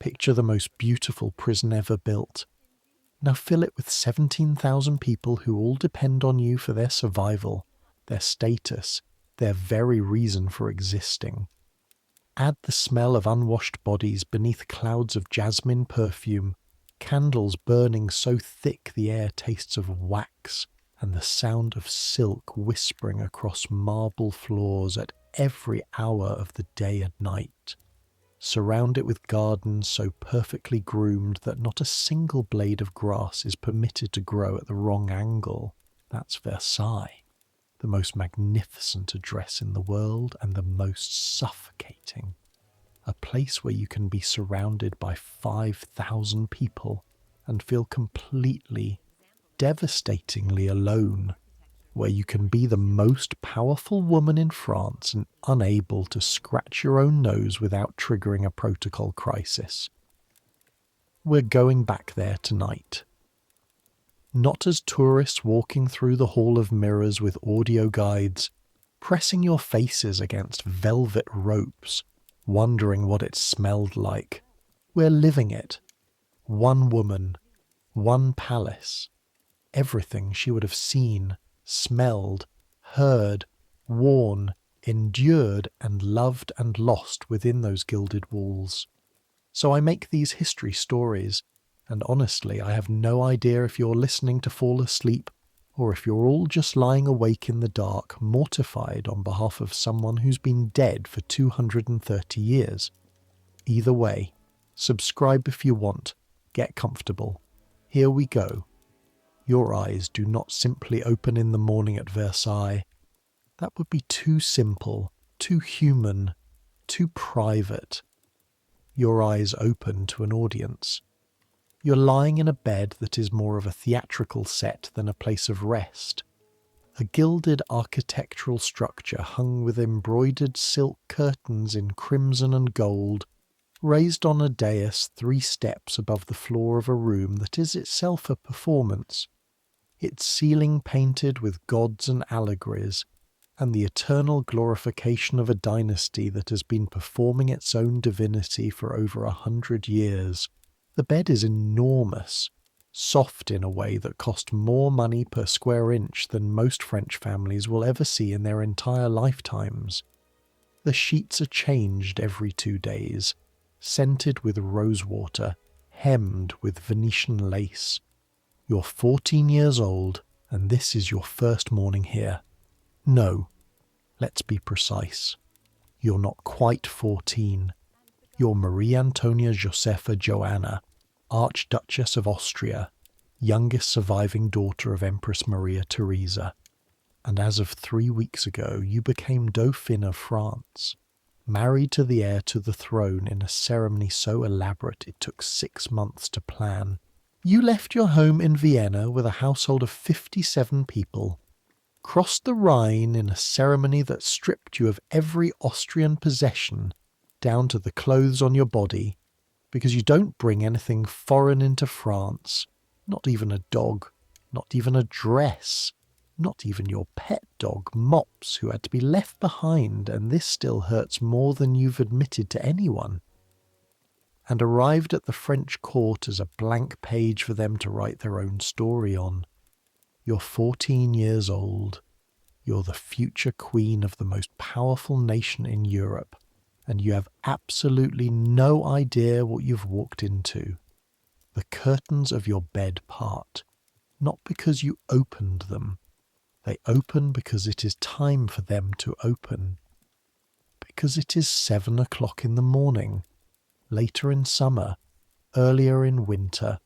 Picture the most beautiful prison ever built. Now fill it with 17,000 people who all depend on you for their survival, their status, their very reason for existing. Add the smell of unwashed bodies beneath clouds of jasmine perfume, candles burning so thick the air tastes of wax, and the sound of silk whispering across marble floors at every hour of the day and night. Surround it with gardens so perfectly groomed that not a single blade of grass is permitted to grow at the wrong angle. That's Versailles, the most magnificent address in the world and the most suffocating. A place where you can be surrounded by 5,000 people and feel completely, devastatingly alone, where you can be the most powerful woman in France and unable to scratch your own nose without triggering a protocol crisis. We're going back there tonight. Not as tourists walking through the Hall of Mirrors with audio guides, pressing your faces against velvet ropes, wondering what it smelled like. We're living it. One woman, one palace. Everything she would have seen, smelled, heard, worn, endured and loved and lost within those gilded walls. So I make these history stories, and honestly I have no idea if you're listening to fall asleep or if you're all just lying awake in the dark, mortified on behalf of someone who's been dead for 230 years. Either way, subscribe if you want, get comfortable. Here we go. Your eyes do not simply open in the morning at Versailles. That would be too simple, too human, too private. Your eyes open to an audience. You're lying in a bed that is more of a theatrical set than a place of rest. A gilded architectural structure hung with embroidered silk curtains in crimson and gold, raised on a dais 3 steps above the floor of a room that is itself a performance. Its ceiling painted with gods and allegories, and the eternal glorification of a dynasty that has been performing its own divinity for over 100 years. The bed is enormous, soft in a way that cost more money per square inch than most French families will ever see in their entire lifetimes. The sheets are changed every 2 days, scented with rosewater, hemmed with Venetian lace. You're 14 years old, and this is your first morning here. No, let's be precise. You're not quite 14. You're Marie Antonia Josepha Joanna, Archduchess of Austria, youngest surviving daughter of Empress Maria Theresa. And as of 3 weeks ago, you became Dauphine of France, married to the heir to the throne in a ceremony so elaborate it took 6 months to plan. You left your home in Vienna with a household of 57 people, crossed the Rhine in a ceremony that stripped you of every Austrian possession down to the clothes on your body, because you don't bring anything foreign into France, not even a dog, not even a dress, not even your pet dog, Mops, who had to be left behind, and this still hurts more than you've admitted to anyone. And arrived at the French court as a blank page for them to write their own story on. You're 14 years old. You're the future queen of the most powerful nation in Europe, and you have absolutely no idea what you've walked into. The curtains of your bed part, not because you opened them. They open because it is time for them to open. Because it is 7 o'clock in the morning. Later in summer, earlier in winter,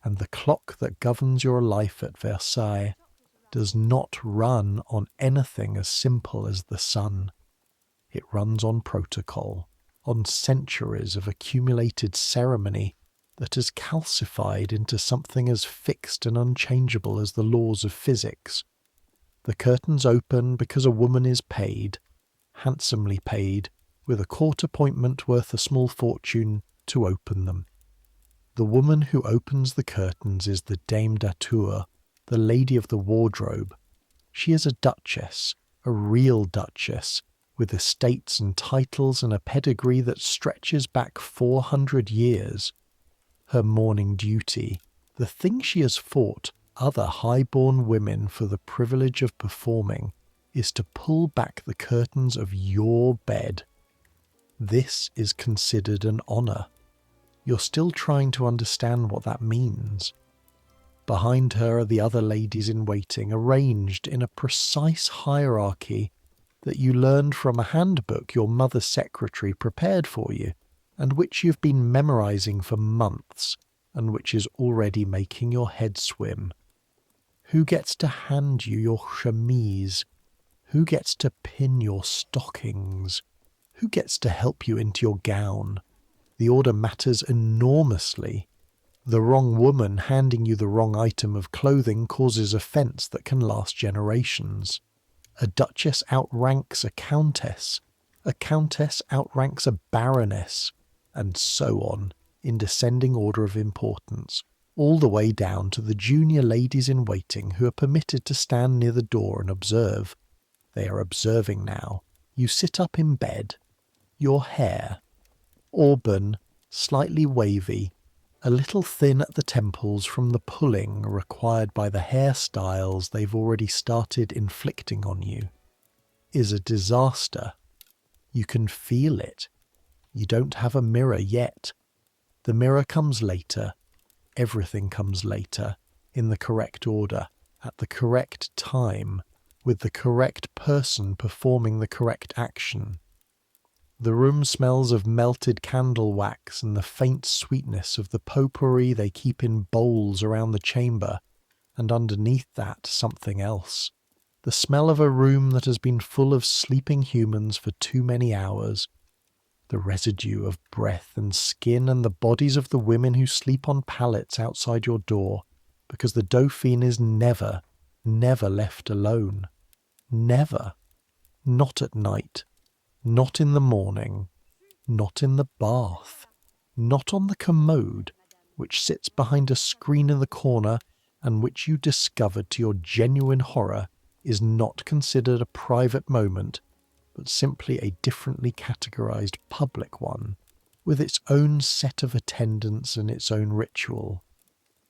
and the clock that governs your life at Versailles does not run on anything as simple as the sun. It runs on protocol, on centuries of accumulated ceremony that has calcified into something as fixed and unchangeable as the laws of physics. The curtains open because a woman is paid, handsomely paid, with a court appointment worth a small fortune, to open them. The woman who opens the curtains is the Dame d'Atour, the lady of the wardrobe. She is a duchess, a real duchess, with estates and titles and a pedigree that stretches back 400 years. Her morning duty, the thing she has fought other high-born women for the privilege of performing, is to pull back the curtains of your bed. This is considered an honour. You're still trying to understand what that means. Behind her are the other ladies in waiting, arranged in a precise hierarchy that you learned from a handbook your mother's secretary prepared for you, and which you've been memorizing for months, and which is already making your head swim. Who gets to hand you your chemise? Who gets to pin your stockings? Who gets to help you into your gown? The order matters enormously. The wrong woman handing you the wrong item of clothing causes offence that can last generations. A duchess outranks a countess outranks a baroness, and so on, in descending order of importance, all the way down to the junior ladies in waiting who are permitted to stand near the door and observe. They are observing now. You sit up in bed. Your hair, auburn, slightly wavy, a little thin at the temples from the pulling required by the hairstyles they've already started inflicting on you, is a disaster. You can feel it. You don't have a mirror yet. The mirror comes later. Everything comes later, in the correct order, at the correct time, with the correct person performing the correct action. The room smells of melted candle wax and the faint sweetness of the potpourri they keep in bowls around the chamber, and underneath that something else. The smell of a room that has been full of sleeping humans for too many hours. The residue of breath and skin and the bodies of the women who sleep on pallets outside your door, because the Dauphine is never, never left alone. Never. Not at night. Not in the morning, not in the bath, not on the commode, which sits behind a screen in the corner and which you discovered to your genuine horror is not considered a private moment, but simply a differently categorized public one, with its own set of attendants and its own ritual.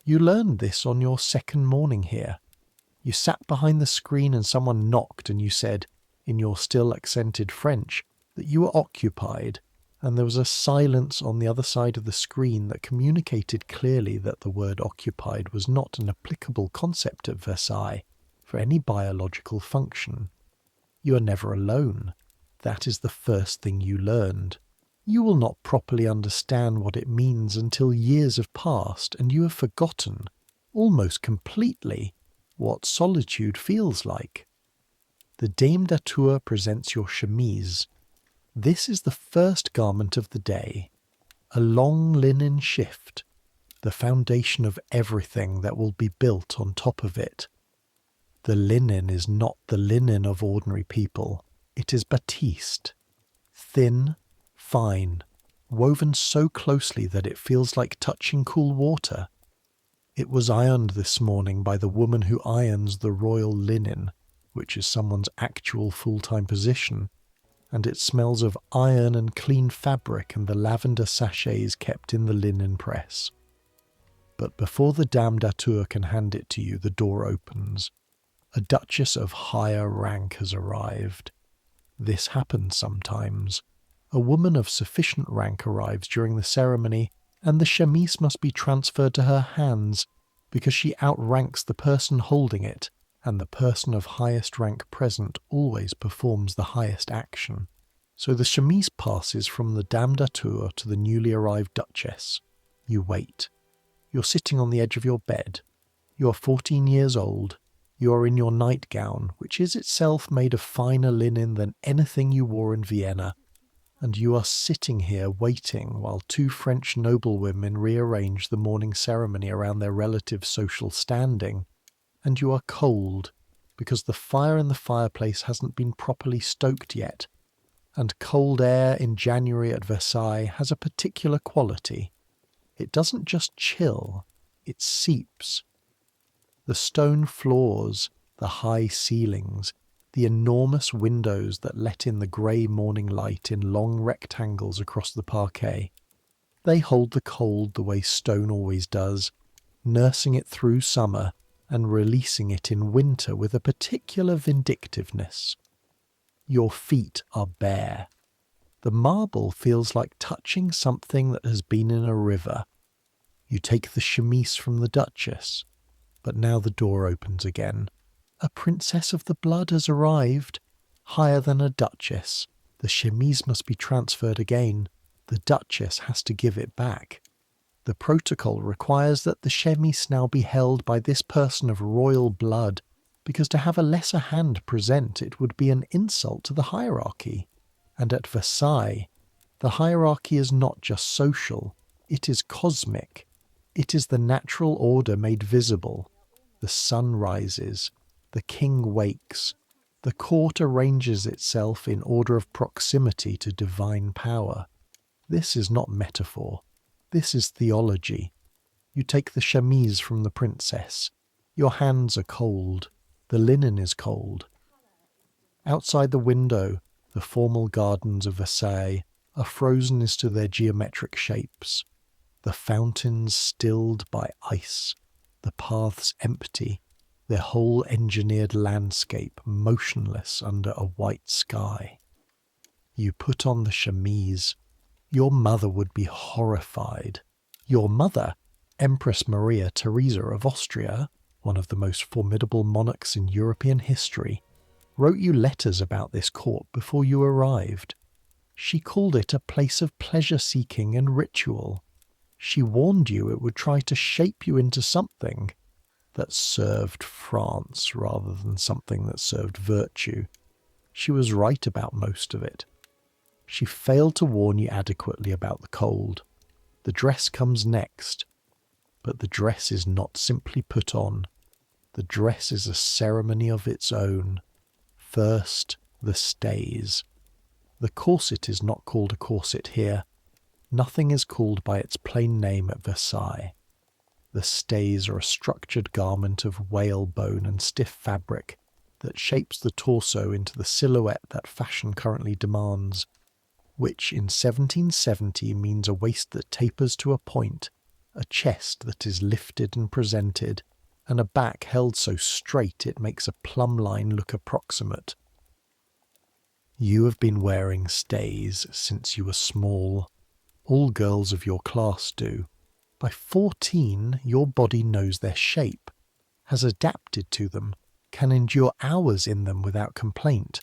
You learned this on your second morning here. You sat behind the screen and someone knocked and you said, in your still accented French, that you were occupied, and there was a silence on the other side of the screen that communicated clearly that the word occupied was not an applicable concept at Versailles for any biological function. You are never alone. That is the first thing you learned. You will not properly understand what it means until years have passed and you have forgotten, almost completely, what solitude feels like. The Dame d'Atour presents your chemise. This is the first garment of the day, a long linen shift, the foundation of everything that will be built on top of it. The linen is not the linen of ordinary people. It is batiste, thin, fine, woven so closely that it feels like touching cool water. It was ironed this morning by the woman who irons the royal linen, which is someone's actual full-time position, and it smells of iron and clean fabric and the lavender sachets kept in the linen press. But before the Dame d'Atour can hand it to you, the door opens. A duchess of higher rank has arrived. This happens sometimes. A woman of sufficient rank arrives during the ceremony, and the chemise must be transferred to her hands, because she outranks the person holding it, and the person of highest rank present always performs the highest action. So the chemise passes from the Dame d'Atour to the newly arrived duchess. You wait. You're sitting on the edge of your bed. You are 14 years old. You are in your nightgown, which is itself made of finer linen than anything you wore in Vienna, and you are sitting here waiting while two French noblewomen rearrange the morning ceremony around their relative social standing, and you are cold because the fire in the fireplace hasn't been properly stoked yet, and cold air in January at Versailles has a particular quality. It doesn't just chill, it seeps. The stone floors, the high ceilings, the enormous windows that let in the grey morning light in long rectangles across the parquet. They hold the cold the way stone always does, nursing it through summer and releasing it in winter with a particular vindictiveness. Your feet are bare. The marble feels like touching something that has been in a river. You take the chemise from the Duchess, but now the door opens again. A princess of the blood has arrived, higher than a duchess. The chemise must be transferred again. The Duchess has to give it back. The protocol requires that the chemise now be held by this person of royal blood, because to have a lesser hand present it would be an insult to the hierarchy. And at Versailles, the hierarchy is not just social, it is cosmic. It is the natural order made visible. The sun rises, the king wakes, the court arranges itself in order of proximity to divine power. This is not metaphor, this is theology. You take the chemise from the princess. Your hands are cold, the linen is cold. Outside the window, the formal gardens of Versailles are frozen as to their geometric shapes. The fountains stilled by ice, the paths empty, their whole engineered landscape motionless under a white sky. You put on the chemise. Your mother would be horrified. Your mother, Empress Maria Theresa of Austria, one of the most formidable monarchs in European history, wrote you letters about this court before you arrived. She called it a place of pleasure-seeking and ritual. She warned you it would try to shape you into something that served France rather than something that served virtue. She was right about most of it. She failed to warn you adequately about the cold. The dress comes next, but the dress is not simply put on. The dress is a ceremony of its own. First, the stays. The corset is not called a corset here. Nothing is called by its plain name at Versailles. The stays are a structured garment of whalebone and stiff fabric that shapes the torso into the silhouette that fashion currently demands, which in 1770 means a waist that tapers to a point, a chest that is lifted and presented, and a back held so straight it makes a plumb line look approximate. You have been wearing stays since you were small. All girls of your class do. By 14, your body knows their shape, has adapted to them, can endure hours in them without complaint.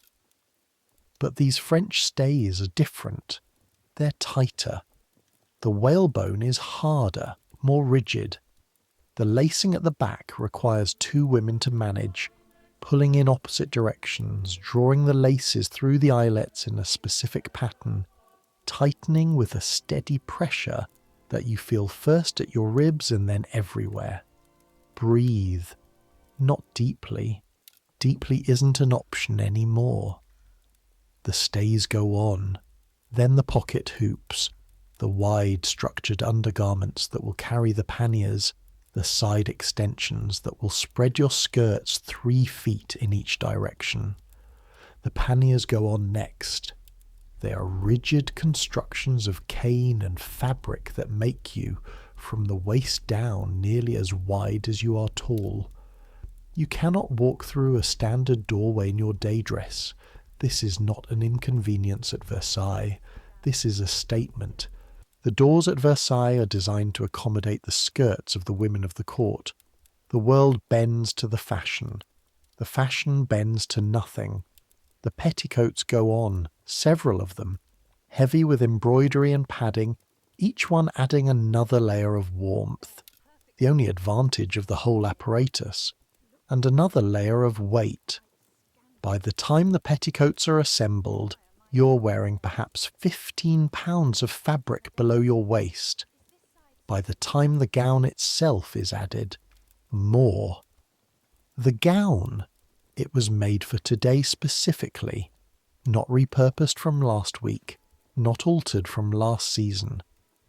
But these French stays are different. They're tighter. The whalebone is harder, more rigid. The lacing at the back requires two women to manage, pulling in opposite directions, drawing the laces through the eyelets in a specific pattern, tightening with a steady pressure that you feel first at your ribs and then everywhere. Breathe. Not deeply. Deeply isn't an option anymore. The stays go on. Then the pocket hoops, the wide structured undergarments that will carry the panniers, the side extensions that will spread your skirts 3 feet in each direction. The panniers go on next. They are rigid constructions of cane and fabric that make you, from the waist down, nearly as wide as you are tall. You cannot walk through a standard doorway in your day dress. This is not an inconvenience at Versailles. This is a statement. The doors at Versailles are designed to accommodate the skirts of the women of the court. The world bends to the fashion. The fashion bends to nothing. The petticoats go on, several of them, heavy with embroidery and padding, each one adding another layer of warmth, the only advantage of the whole apparatus, and another layer of weight. By the time the petticoats are assembled, you're wearing perhaps 15 pounds of fabric below your waist. By the time the gown itself is added, more. The gown, it was made for today specifically, not repurposed from last week, not altered from last season,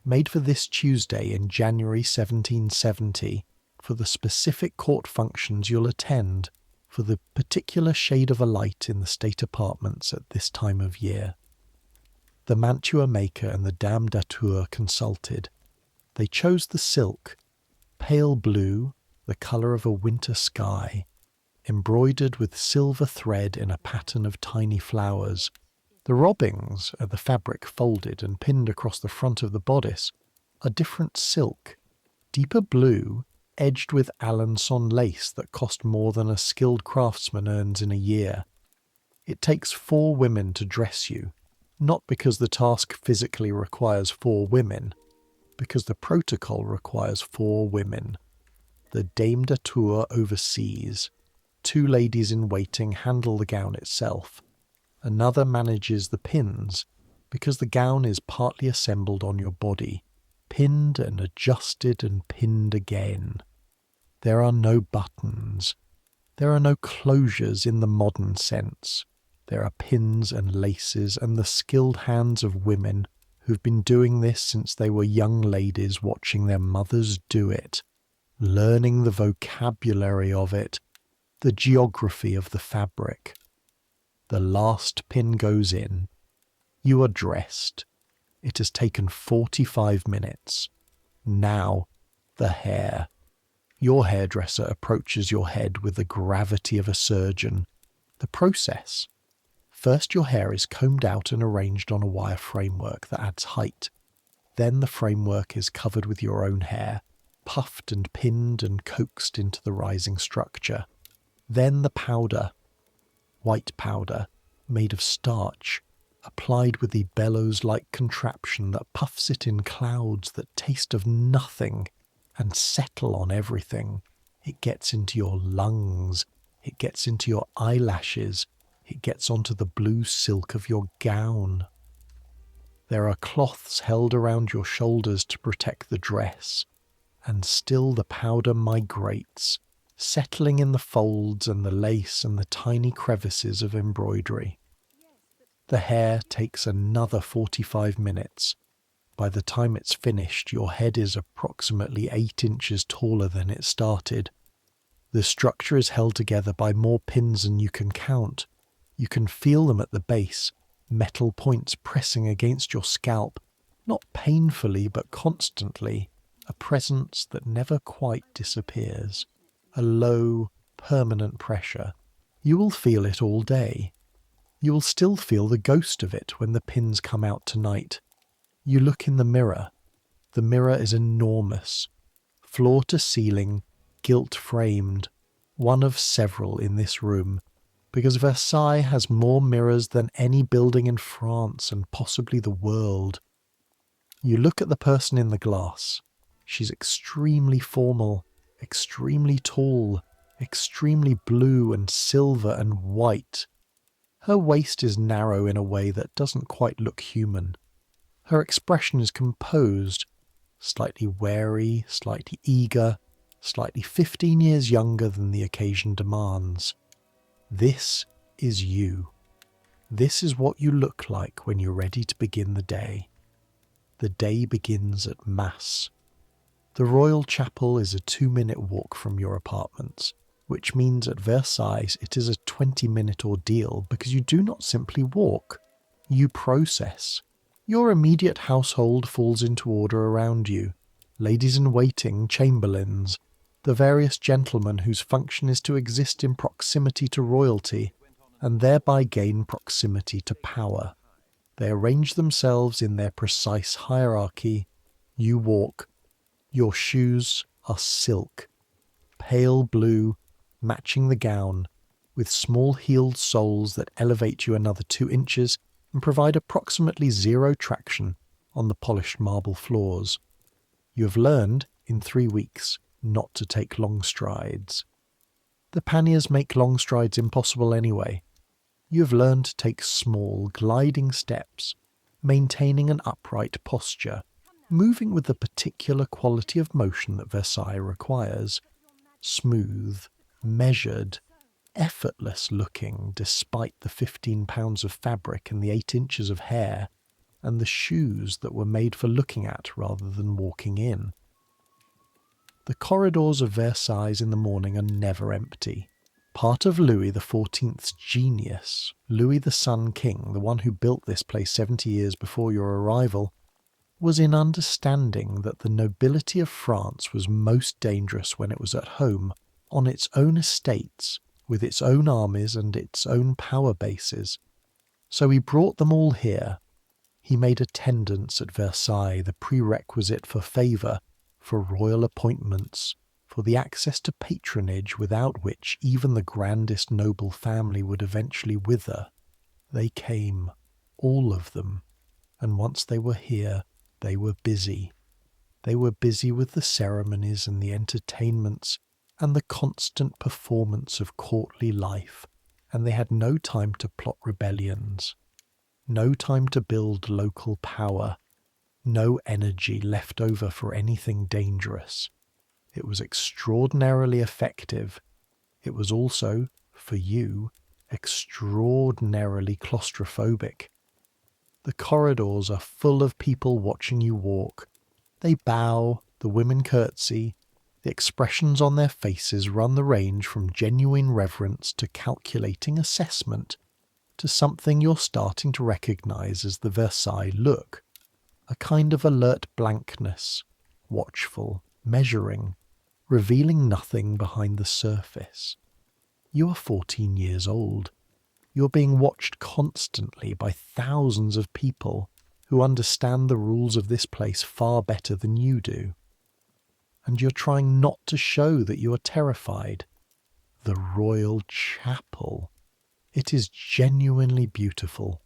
made for this Tuesday in January 1770, for the specific court functions you'll attend, for the particular shade of a light in the state apartments at this time of year. The mantua maker and the dame d'atour consulted. They chose the silk, pale blue, the colour of a winter sky, embroidered with silver thread in a pattern of tiny flowers. The robbings, the fabric folded and pinned across the front of the bodice, are different silk, deeper blue, edged with Alençon lace that cost more than a skilled craftsman earns in a year. It takes 4 women to dress you, not because the task physically requires 4 women, because the protocol requires 4 women. The dame d'atour oversees. 2 ladies in waiting handle the gown itself. Another manages the pins, because the gown is partly assembled on your body, pinned and adjusted and pinned again. There are no buttons. There are no closures in the modern sense. There are pins and laces and the skilled hands of women who've been doing this since they were young ladies watching their mothers do it, learning the vocabulary of it, the geography of the fabric. The last pin goes in. You are dressed. It has taken 45 minutes. Now, the hair. Your hairdresser approaches your head with the gravity of a surgeon. The process. First, your hair is combed out and arranged on a wire framework that adds height. Then the framework is covered with your own hair, puffed and pinned and coaxed into the rising structure. Then the powder. White powder, made of starch, applied with the bellows-like contraption that puffs it in clouds that taste of nothing and settle on everything. It gets into your lungs, it gets into your eyelashes, it gets onto the blue silk of your gown. There are cloths held around your shoulders to protect the dress, and still the powder migrates, settling in the folds and the lace and the tiny crevices of embroidery. The hair takes another 45 minutes. By the time it's finished, your head is approximately 8 inches taller than it started. The structure is held together by more pins than you can count. You can feel them at the base, metal points pressing against your scalp, not painfully but constantly, a presence that never quite disappears. A low, permanent pressure. You will feel it all day. You will still feel the ghost of it when the pins come out tonight. You look in the mirror. The mirror is enormous. Floor to ceiling, gilt-framed. One of several in this room, because Versailles has more mirrors than any building in France and possibly the world. You look at the person in the glass. She's extremely formal, extremely tall, extremely blue and silver and white. Her waist is narrow in a way that doesn't quite look human. Her expression is composed, slightly wary, slightly eager, slightly 15 years younger than the occasion demands. This is you. This is what you look like when you're ready to begin the day. The day begins at Mass. The Royal Chapel is a 2-minute walk from your apartments, which means at Versailles it is a 20-minute ordeal because you do not simply walk, you process. Your immediate household falls into order around you. Ladies-in-waiting, chamberlains, the various gentlemen whose function is to exist in proximity to royalty and thereby gain proximity to power. They arrange themselves in their precise hierarchy. You walk. Your shoes are silk, pale blue, matching the gown, with small-heeled soles that elevate you another 2 inches and provide approximately 0 traction on the polished marble floors. You have learned, in 3 weeks, not to take long strides. The panniers make long strides impossible anyway. You have learned to take small, gliding steps, maintaining an upright posture, moving with the particular quality of motion that Versailles requires. Smooth, measured, effortless looking despite the 15 pounds of fabric and the 8 inches of hair, and the shoes that were made for looking at rather than walking in. The corridors of Versailles in the morning are never empty. Part of Louis XIV's genius, Louis the Sun King, the one who built this place 70 years before your arrival, was in understanding that the nobility of France was most dangerous when it was at home, on its own estates, with its own armies and its own power bases. So he brought them all here. He made attendance at Versailles the prerequisite for favour, for royal appointments, for the access to patronage without which even the grandest noble family would eventually wither. They came, all of them, and once they were here, they were busy. They were busy with the ceremonies and the entertainments and the constant performance of courtly life, and they had no time to plot rebellions, no time to build local power, no energy left over for anything dangerous. It was extraordinarily effective. It was also, for you, extraordinarily claustrophobic. The corridors are full of people watching you walk. They bow, the women curtsy. The expressions on their faces run the range from genuine reverence to calculating assessment, to something you're starting to recognise as the Versailles look, a kind of alert blankness, watchful, measuring, revealing nothing behind the surface. You are 14 years old. You're being watched constantly by thousands of people who understand the rules of this place far better than you do. And you're trying not to show that you are terrified. The Royal Chapel. It is genuinely beautiful.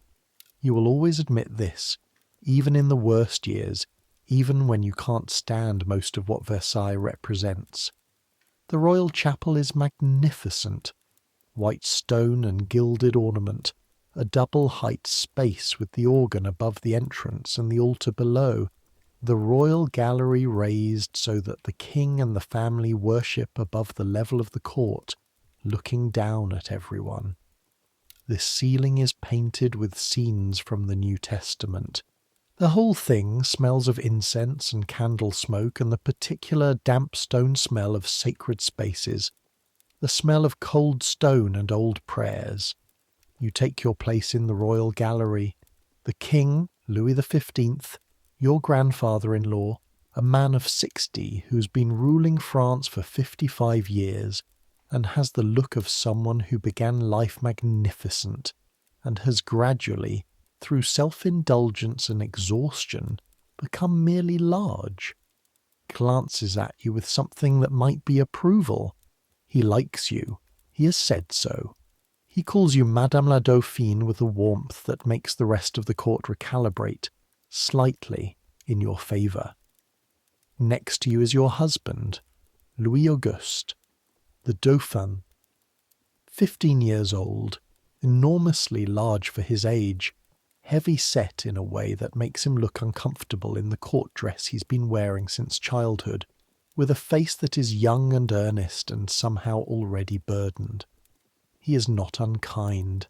You will always admit this, even in the worst years, even when you can't stand most of what Versailles represents. The Royal Chapel is magnificent. White stone and gilded ornament, a double-height space with the organ above the entrance and the altar below, the royal gallery raised so that the king and the family worship above the level of the court, looking down at everyone. The ceiling is painted with scenes from the New Testament. The whole thing smells of incense and candle smoke and the particular damp stone smell of sacred spaces, the smell of cold stone and old prayers. You take your place in the royal gallery. The king, Louis XV, your grandfather-in-law, a man of 60 who's been ruling France for 55 years and has the look of someone who began life magnificent and has gradually, through self-indulgence and exhaustion, become merely large, glances at you with something that might be approval. He likes you. He has said so. He calls you Madame la Dauphine with a warmth that makes the rest of the court recalibrate, slightly, in your favour. Next to you is your husband, Louis Auguste, the Dauphin. 15 years old, enormously large for his age, heavy set in a way that makes him look uncomfortable in the court dress he's been wearing since childhood, with a face that is young and earnest and somehow already burdened. He is not unkind.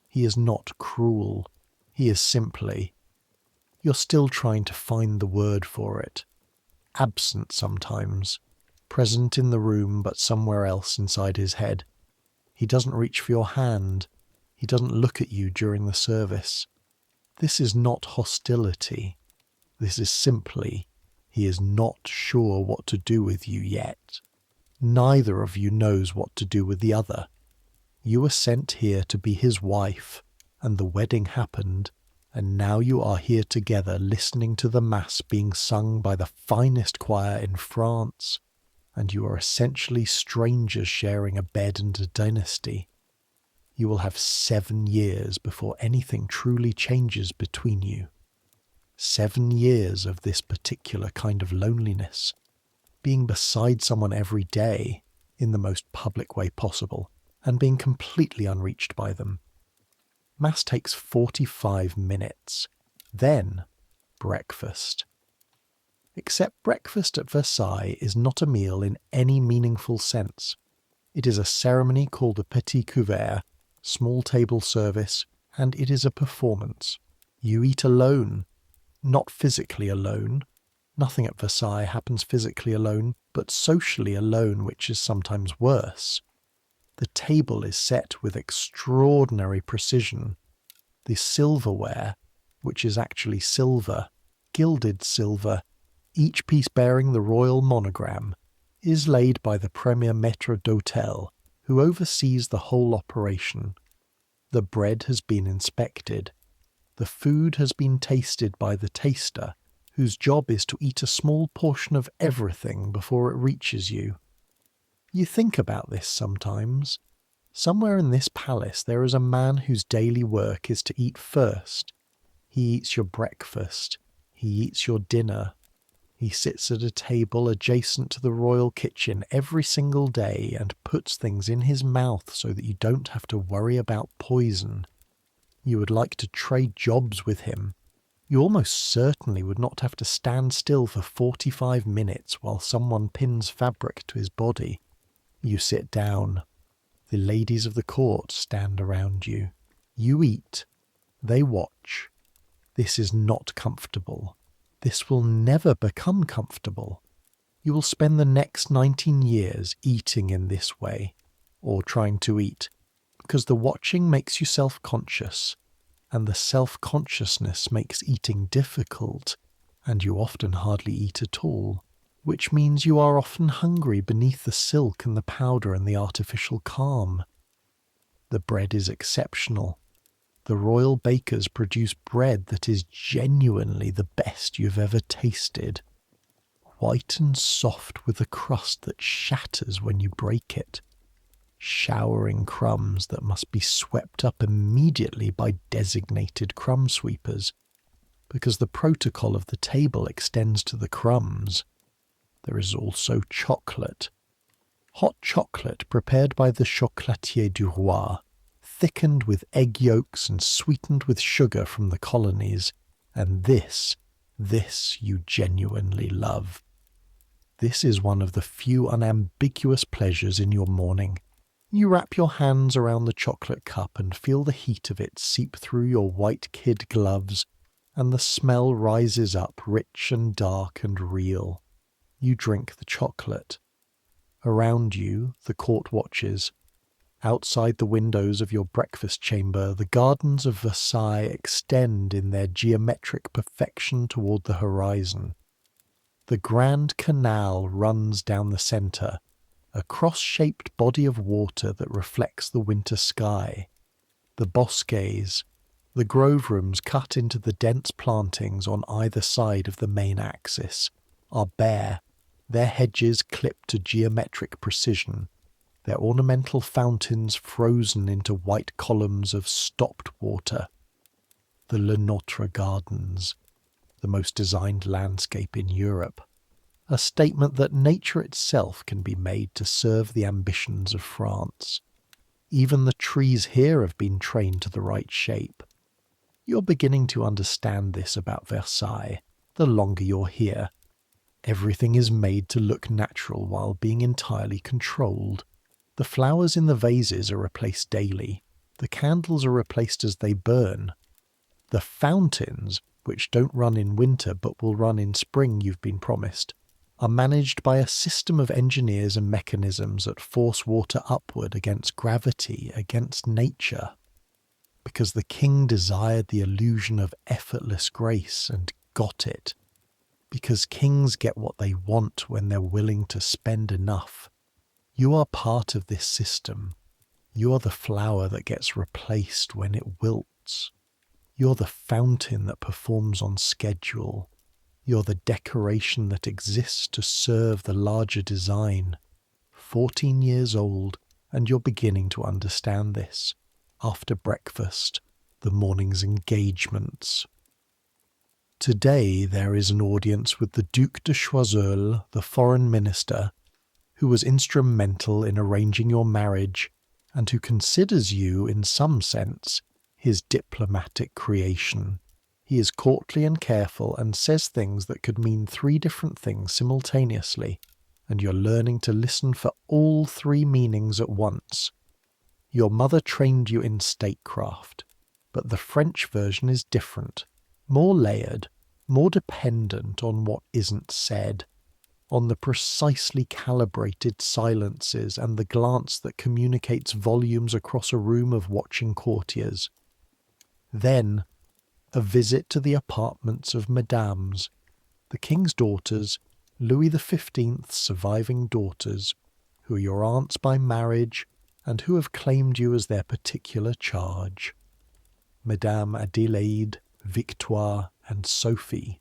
He is not cruel. He is simply, you're still trying to find the word for it, absent sometimes, present in the room but somewhere else inside his head. He doesn't reach for your hand. He doesn't look at you during the service. This is not hostility. This is simply, he is not sure what to do with you yet. Neither of you knows what to do with the other. You were sent here to be his wife, and the wedding happened, and now you are here together listening to the Mass being sung by the finest choir in France, and you are essentially strangers sharing a bed and a dynasty. You will have 7 years before anything truly changes between you. 7 years of this particular kind of loneliness, being beside someone every day in the most public way possible, and being completely unreached by them. Mass takes 45 minutes. Then, breakfast. Except breakfast at Versailles is not a meal in any meaningful sense. It is a ceremony called a petit couvert, small table service, and it is a performance. You eat alone, not physically alone. Nothing at Versailles happens physically alone, but socially alone, which is sometimes worse. The table is set with extraordinary precision. The silverware, which is actually silver, gilded silver, each piece bearing the royal monogram, is laid by the premier maître d'hôtel, who oversees the whole operation. The bread has been inspected. The food has been tasted by the taster, whose job is to eat a small portion of everything before it reaches you. You think about this sometimes. Somewhere in this palace there is a man whose daily work is to eat first. He eats your breakfast. He eats your dinner. He sits at a table adjacent to the royal kitchen every single day and puts things in his mouth so that you don't have to worry about poison. You would like to trade jobs with him. You almost certainly would not have to stand still for 45 minutes while someone pins fabric to his body. You sit down. The ladies of the court stand around you. You eat. They watch. This is not comfortable. This will never become comfortable. You will spend the next 19 years eating in this way, or trying to eat, because the watching makes you self-conscious, and the self-consciousness makes eating difficult, and you often hardly eat at all, which means you are often hungry beneath the silk and the powder and the artificial calm. The bread is exceptional. The royal bakers produce bread that is genuinely the best you've ever tasted. White and soft with a crust that shatters when you break it. Showering crumbs that must be swept up immediately by designated crumb sweepers, because the protocol of the table extends to the crumbs. There is also chocolate. Hot chocolate prepared by the chocolatier du roi, thickened with egg yolks and sweetened with sugar from the colonies, and this you genuinely love. This is one of the few unambiguous pleasures in your morning. You wrap your hands around the chocolate cup and feel the heat of it seep through your white kid gloves, and the smell rises up rich and dark and real. You drink the chocolate. Around you, the court watches. Outside the windows of your breakfast chamber, the gardens of Versailles extend in their geometric perfection toward the horizon. The Grand Canal runs down the centre, a cross-shaped body of water that reflects the winter sky. The bosquets, the grove rooms cut into the dense plantings on either side of the main axis, are bare, their hedges clipped to geometric precision, their ornamental fountains frozen into white columns of stopped water. The Le Notre Gardens, the most designed landscape in Europe, a statement that nature itself can be made to serve the ambitions of France. Even the trees here have been trained to the right shape. You're beginning to understand this about Versailles, the longer you're here. Everything is made to look natural while being entirely controlled. The flowers in the vases are replaced daily. The candles are replaced as they burn. The fountains, which don't run in winter but will run in spring you've been promised, are managed by a system of engineers and mechanisms that force water upward against gravity, against nature. Because the king desired the illusion of effortless grace and got it. Because kings get what they want when they're willing to spend enough. You are part of this system. You are the flower that gets replaced when it wilts. You're the fountain that performs on schedule. You're the decoration that exists to serve the larger design. 14 years old, and you're beginning to understand this. After breakfast, the morning's engagements. Today there is an audience with the Duc de Choiseul, the foreign minister, who was instrumental in arranging your marriage, and who considers you, in some sense, his diplomatic creation. He is courtly and careful and says things that could mean 3 different things simultaneously, and you're learning to listen for all 3 meanings at once. Your mother trained you in statecraft, but the French version is different, more layered, more dependent on what isn't said. on the precisely calibrated silences and the glance that communicates volumes across a room of watching courtiers. Then, a visit to the apartments of madames, the king's daughters, Louis XV's surviving daughters, who are your aunts by marriage and who have claimed you as their particular charge. Madame Adélaïde, Victoire, and Sophie,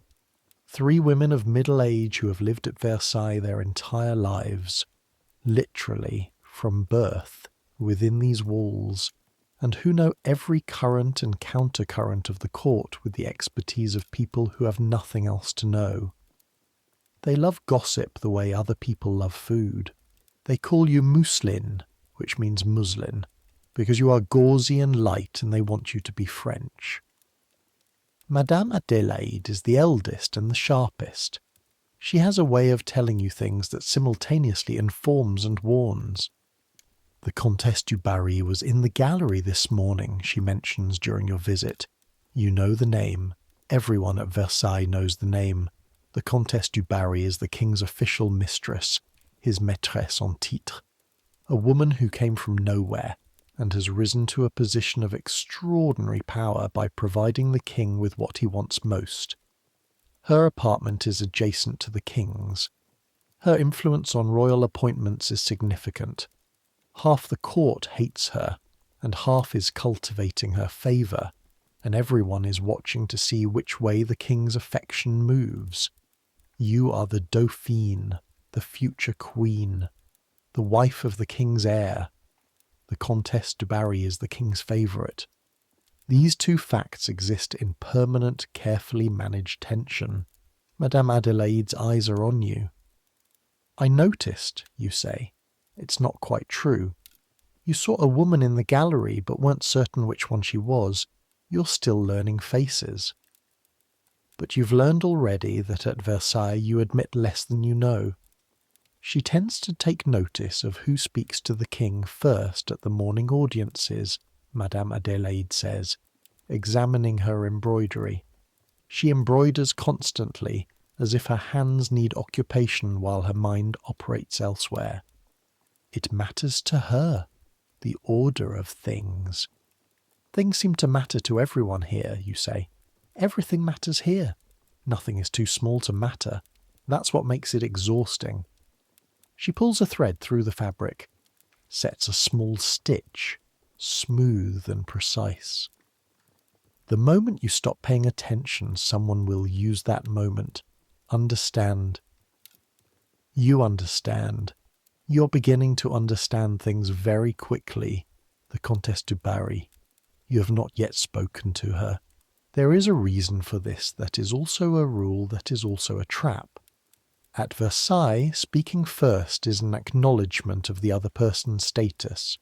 3 women of middle age who have lived at Versailles their entire lives, literally from birth within these walls, and who know every current and countercurrent of the court with the expertise of people who have nothing else to know. They love gossip the way other people love food. They call you mousseline, which means muslin, because you are gauzy and light and they want you to be French. Madame Adélaïde is the eldest and the sharpest. She has a way of telling you things that simultaneously informs and warns. The Comtesse du Barry was in the gallery this morning, she mentions during your visit. You know the name. Everyone at Versailles knows the name. The Comtesse du Barry is the king's official mistress, his maîtresse en titre, a woman who came from nowhere and has risen to a position of extraordinary power by providing the king with what he wants most. Her apartment is adjacent to the king's. Her influence on royal appointments is significant. Half the court hates her, and half is cultivating her favour, and everyone is watching to see which way the king's affection moves. You are the Dauphine, the future queen, the wife of the king's heir. The Comtesse du Barry is the king's favourite. These 2 facts exist in permanent, carefully managed tension. Madame Adélaïde's eyes are on you. I noticed, you say. It's not quite true. You saw a woman in the gallery but weren't certain which one she was. You're still learning faces. But you've learned already that at Versailles you admit less than you know. She tends to take notice of who speaks to the king first at the morning audiences, Madame Adélaïde says, examining her embroidery. She embroiders constantly, as if her hands need occupation while her mind operates elsewhere. It matters to her, the order of things. Things seem to matter to everyone here, you say. Everything matters here. Nothing is too small to matter. That's what makes it exhausting. She pulls a thread through the fabric, sets a small stitch, smooth and precise. The moment you stop paying attention, someone will use that moment. Understand. You understand. You're beginning to understand things very quickly, the Comtesse du Barry. You have not yet spoken to her. There is a reason for this that is also a rule that is also a trap. At Versailles, speaking first is an acknowledgement of the other person's status.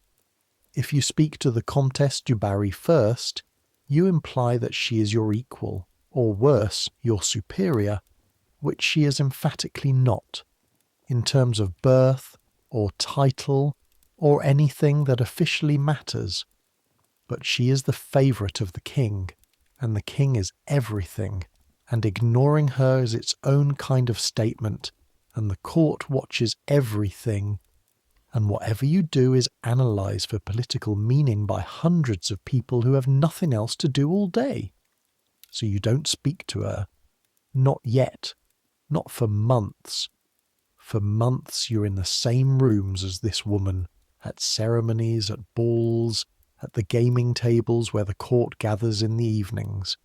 If you speak to the Comtesse du Barry first, you imply that she is your equal, or worse, your superior, which she is emphatically not, in terms of birth, or title, or anything that officially matters. But she is the favourite of the king, and the king is everything, and ignoring her is its own kind of statement, and the court watches everything, and whatever you do is analysed for political meaning by hundreds of people who have nothing else to do all day. So you don't speak to her. Not yet. Not for months. For months you're in the same rooms as this woman, at ceremonies, at balls, at the gaming tables where the court gathers in the evenings.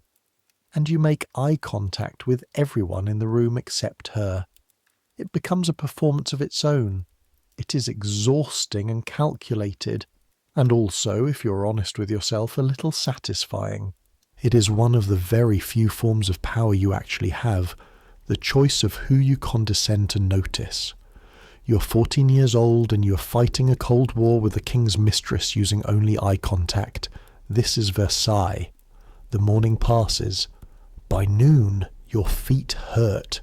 And you make eye contact with everyone in the room except her. It becomes a performance of its own. It is exhausting and calculated, and also, if you're honest with yourself, a little satisfying. It is one of the very few forms of power you actually have, the choice of who you condescend to notice. You're 14 years old and you're fighting a cold war with the king's mistress using only eye contact. This is Versailles. The morning passes. By noon, your feet hurt.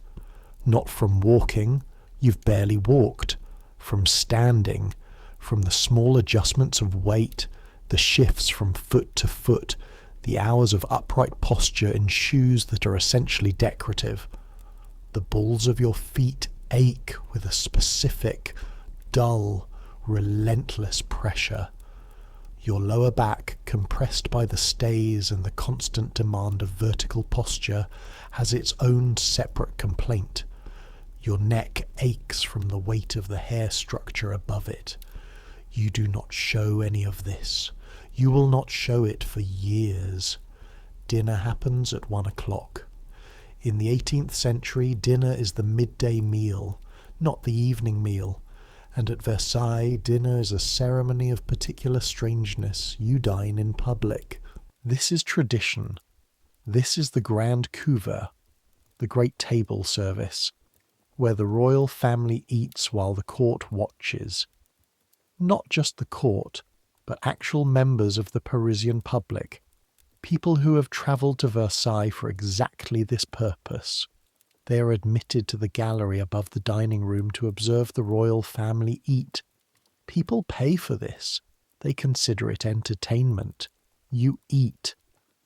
Not from walking, you've barely walked. From standing, from the small adjustments of weight, the shifts from foot to foot, the hours of upright posture in shoes that are essentially decorative. The balls of your feet ache with a specific, dull, relentless pressure. Your lower back, compressed by the stays and the constant demand of vertical posture, has its own separate complaint. Your neck aches from the weight of the hair structure above it. You do not show any of this. You will not show it for years. Dinner happens at 1 o'clock. In the 18th century, dinner is the midday meal, not the evening meal. And at Versailles, dinner is a ceremony of particular strangeness. You dine in public. This is tradition. This is the grand couvert, the great table service, where the royal family eats while the court watches. Not just the court, but actual members of the Parisian public, people who have travelled to Versailles for exactly this purpose. They are admitted to the gallery above the dining room to observe the royal family eat. People pay for this. They consider it entertainment. You eat.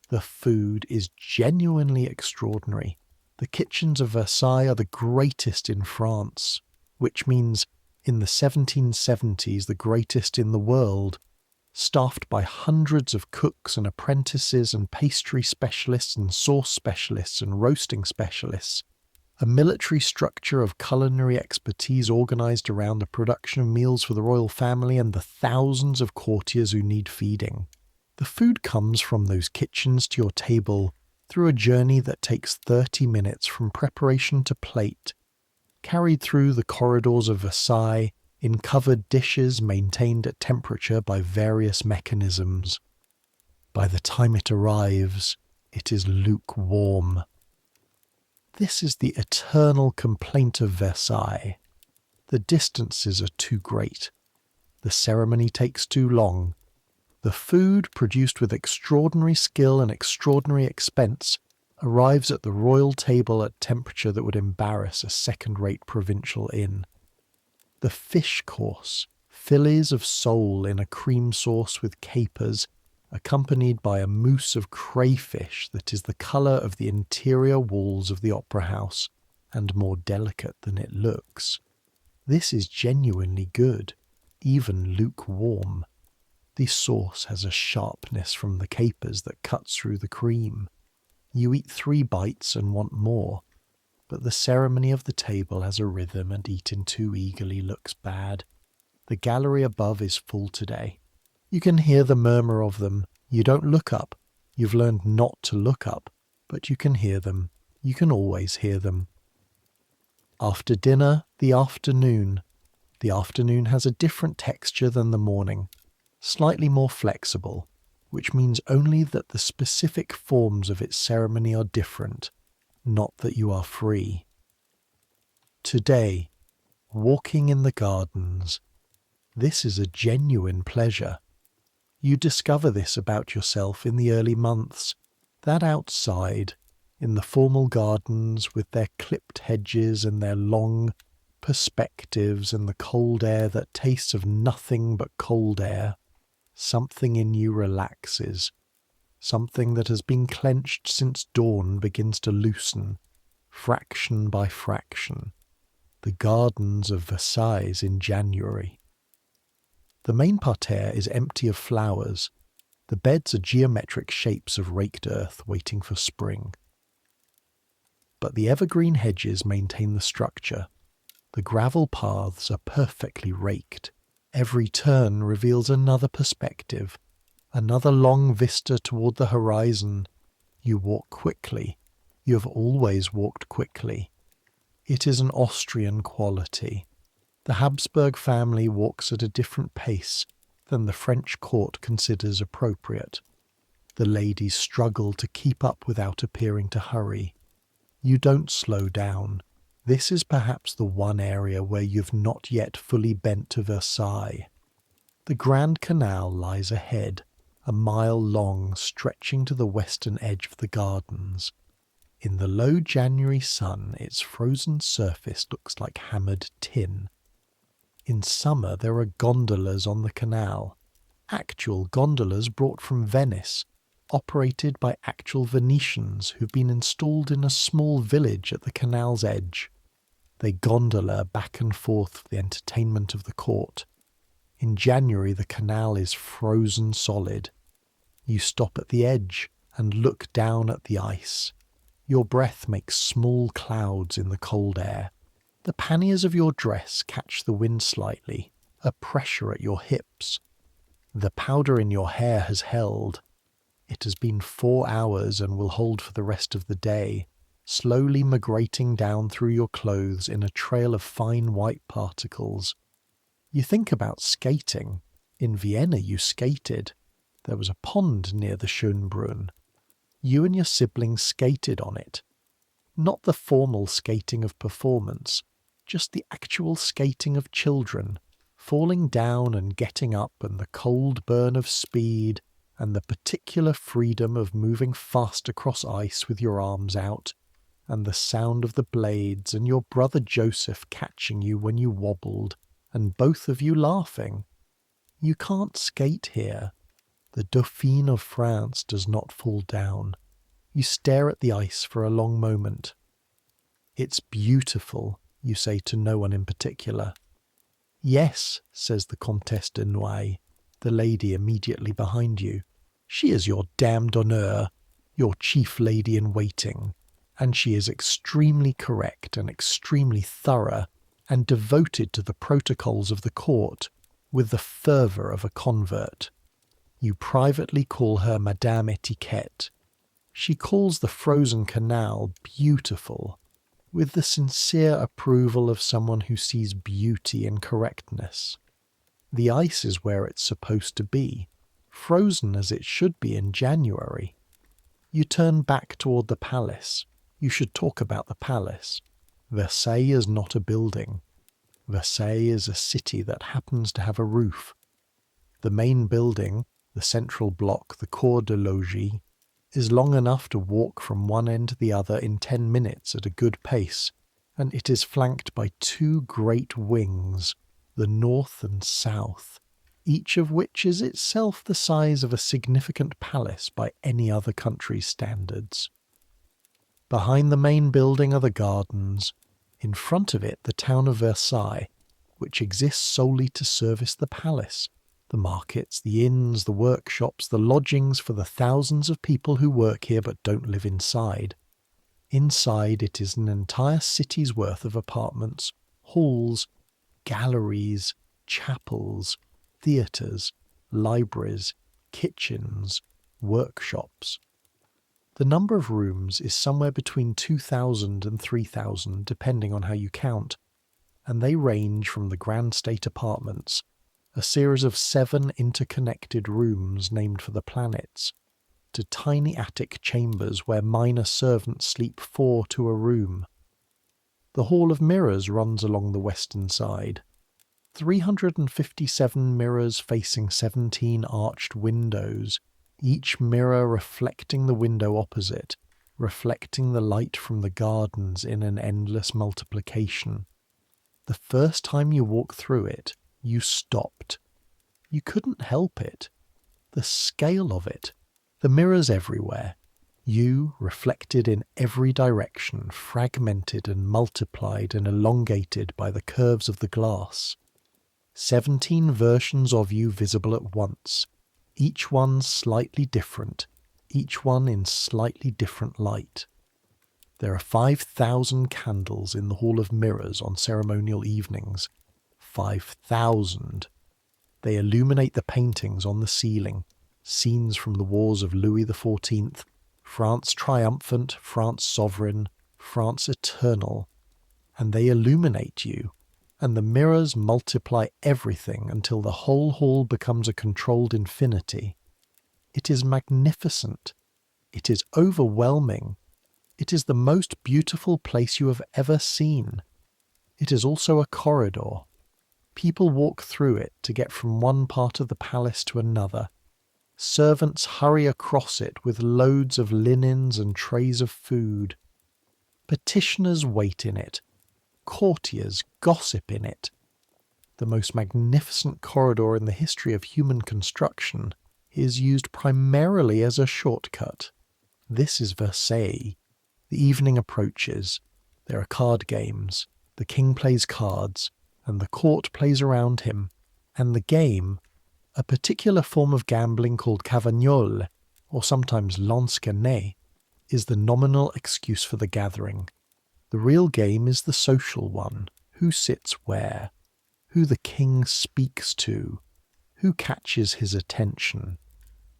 The food is genuinely extraordinary. The kitchens of Versailles are the greatest in France, which means in the 1770s the greatest in the world, staffed by hundreds of cooks and apprentices and pastry specialists and sauce specialists and roasting specialists. A military structure of culinary expertise organised around the production of meals for the royal family and the thousands of courtiers who need feeding. The food comes from those kitchens to your table through a journey that takes 30 minutes from preparation to plate, carried through the corridors of Versailles in covered dishes maintained at temperature by various mechanisms. By the time it arrives, it is lukewarm. This is the eternal complaint of Versailles. The distances are too great. The ceremony takes too long. The food, produced with extraordinary skill and extraordinary expense, arrives at the royal table at temperature that would embarrass a second-rate provincial inn. The fish course, fillets of sole in a cream sauce with capers, accompanied by a mousse of crayfish that is the colour of the interior walls of the opera house, and more delicate than it looks. This is genuinely good, even lukewarm. The sauce has a sharpness from the capers that cuts through the cream. You eat 3 bites and want more, but the ceremony of the table has a rhythm and eating too eagerly looks bad. The gallery above is full today. You can hear the murmur of them. You don't look up. You've learned not to look up, but you can hear them. You can always hear them. After dinner, the afternoon. The afternoon has a different texture than the morning, slightly more flexible, which means only that the specific forms of its ceremony are different, not that you are free. Today, walking in the gardens. This is a genuine pleasure. You discover this about yourself in the early months, that outside, in the formal gardens with their clipped hedges and their long perspectives and the cold air that tastes of nothing but cold air, something in you relaxes. Something that has been clenched since dawn begins to loosen, fraction by fraction. The gardens of Versailles in January. The main parterre is empty of flowers. The beds are geometric shapes of raked earth waiting for spring. But the evergreen hedges maintain the structure. The gravel paths are perfectly raked. Every turn reveals another perspective, another long vista toward the horizon. You walk quickly. You have always walked quickly. It is an Austrian quality. The Habsburg family walks at a different pace than the French court considers appropriate. The ladies struggle to keep up without appearing to hurry. You don't slow down. This is perhaps the one area where you've not yet fully bent to Versailles. The Grand Canal lies ahead, a mile long, stretching to the western edge of the gardens. In the low January sun, its frozen surface looks like hammered tin. In summer there are gondolas on the canal, actual gondolas brought from Venice, operated by actual Venetians who've been installed in a small village at the canal's edge. They gondola back and forth for the entertainment of the court. In January, the canal is frozen solid. You stop at the edge and look down at the ice. Your breath makes small clouds in the cold air. The panniers of your dress catch the wind slightly, a pressure at your hips. The powder in your hair has held. It has been 4 hours and will hold for the rest of the day, slowly migrating down through your clothes in a trail of fine white particles. You think about skating. In Vienna you skated. There was a pond near the Schönbrunn. You and your siblings skated on it. Not the formal skating of performance, just the actual skating of children, falling down and getting up, and the cold burn of speed, and the particular freedom of moving fast across ice with your arms out, and the sound of the blades, and your brother Joseph catching you when you wobbled, and both of you laughing. You can't skate here. The Dauphine of France does not fall down. You stare at the ice for a long moment. "It's beautiful," you say to no one in particular. "Yes," says the Comtesse de Noailles, the lady immediately behind you. "She is your dame d'honneur, your chief lady in waiting, and she is extremely correct and extremely thorough and devoted to the protocols of the court with the fervour of a convert. You privately call her Madame Etiquette. She calls the frozen canal beautiful, with the sincere approval of someone who sees beauty in correctness. The ice is where it's supposed to be, frozen as it should be in January. You turn back toward the palace. You should talk about the palace. Versailles is not a building. Versailles is a city that happens to have a roof. The main building, the central block, the Cour de Logis, is long enough to walk from one end to the other in 10 minutes at a good pace, and it is flanked by 2 great wings, the north and south, each of which is itself the size of a significant palace by any other country's standards. Behind the main building are the gardens, in front of it the town of Versailles, which exists solely to service the palace, the markets, the inns, the workshops, the lodgings for the thousands of people who work here but don't live inside. Inside it is an entire city's worth of apartments, halls, galleries, chapels, theatres, libraries, kitchens, workshops. The number of rooms is somewhere between 2,000 and 3,000, depending on how you count, and they range from the grand state apartments, a series of 7 interconnected rooms named for the planets, to tiny attic chambers where minor servants sleep 4 to a room. The Hall of Mirrors runs along the western side. 357 mirrors facing 17 arched windows, each mirror reflecting the window opposite, reflecting the light from the gardens in an endless multiplication. The first time you walk through it, you stopped. You couldn't help it. The scale of it. The mirrors everywhere. You, reflected in every direction, fragmented and multiplied and elongated by the curves of the glass. 17 versions of you visible at once, each one slightly different, each one in slightly different light. There are 5,000 candles in the Hall of Mirrors on ceremonial evenings. 5,000. They illuminate the paintings on the ceiling, scenes from the wars of Louis XIV, France triumphant, France sovereign, France eternal, and they illuminate you, and the mirrors multiply everything until the whole hall becomes a controlled infinity. It is magnificent. It is overwhelming. It is the most beautiful place you have ever seen. It is also a corridor. People walk through it to get from one part of the palace to another. Servants hurry across it with loads of linens and trays of food. Petitioners wait in it. Courtiers gossip in it. The most magnificent corridor in the history of human construction is used primarily as a shortcut. This is Versailles. The evening approaches. There are card games. The king plays cards, and the court plays around him, and the game, a particular form of gambling called cavagnole, or sometimes lansquenet, is the nominal excuse for the gathering. The real game is the social one: who sits where, who the king speaks to, who catches his attention.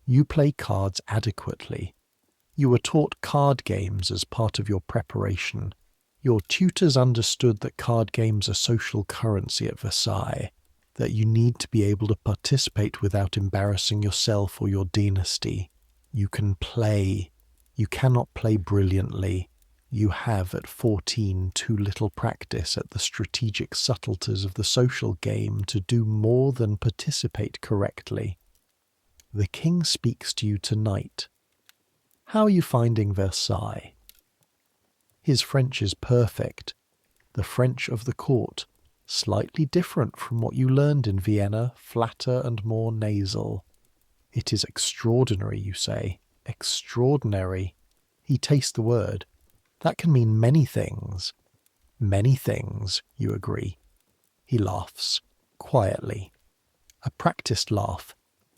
You play cards adequately. You were taught card games as part of your preparation. Your tutors understood that card games are social currency at Versailles, that you need to be able to participate without embarrassing yourself or your dynasty. You can play. You cannot play brilliantly. You have at 14 too little practice at the strategic subtleties of the social game to do more than participate correctly. The king speaks to you tonight. How are you finding Versailles? His French is perfect. The French of the court, slightly different from what you learned in Vienna, flatter and more nasal. It is extraordinary, you say. Extraordinary. He tastes the word. That can mean many things. Many things, you agree. He laughs, quietly. A practiced laugh.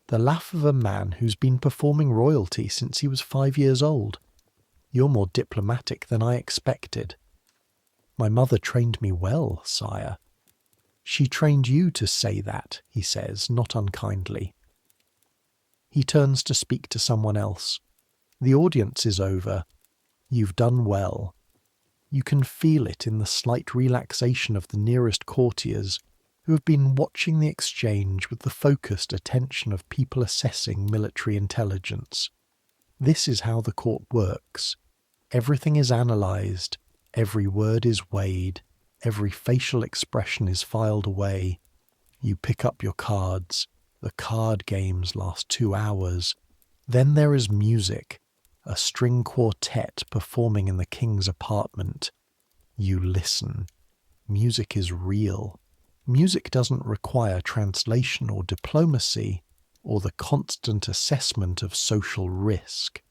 The laugh of a man who's been performing royalty since he was 5 years old. You're more diplomatic than I expected. My mother trained me well, sire. She trained you to say that, he says, not unkindly. He turns to speak to someone else. The audience is over. You've done well. You can feel it in the slight relaxation of the nearest courtiers, who have been watching the exchange with the focused attention of people assessing military intelligence. This is how the court works. Everything is analysed, every word is weighed, every facial expression is filed away. You pick up your cards. The card games last 2 hours. Then there is music, a string quartet performing in the king's apartment. You listen. Music is real. Music doesn't require translation or diplomacy, or the constant assessment of social risk.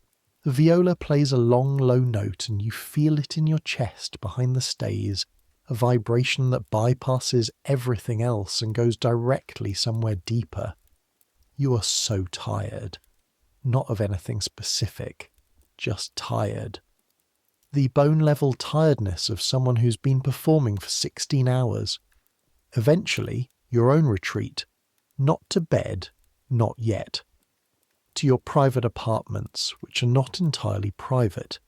The viola plays a long, low note and you feel it in your chest behind the stays, a vibration that bypasses everything else and goes directly somewhere deeper. You are so tired. Not of anything specific, just tired. The bone-level tiredness of someone who's been performing for 16 hours. Eventually, your own retreat, not to bed, not yet, to your private apartments, which are not entirely private.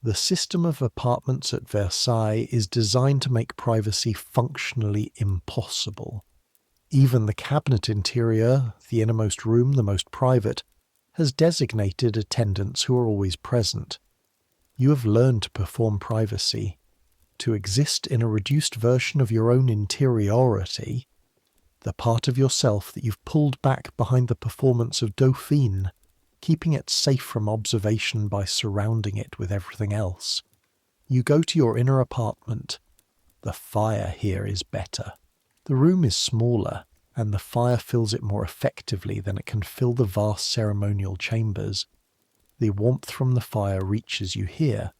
The system of apartments at Versailles is designed to make privacy functionally impossible. Even the cabinet interior, the innermost room, the most private, has designated attendants who are always present. You have learned to perform privacy, to exist in a reduced version of your own interiority, the part of yourself that you've pulled back behind the performance of Dauphine, keeping it safe from observation by surrounding it with everything else. You go to your inner apartment. The fire here is better. The room is smaller, and the fire fills it more effectively than it can fill the vast ceremonial chambers. The warmth from the fire reaches you here.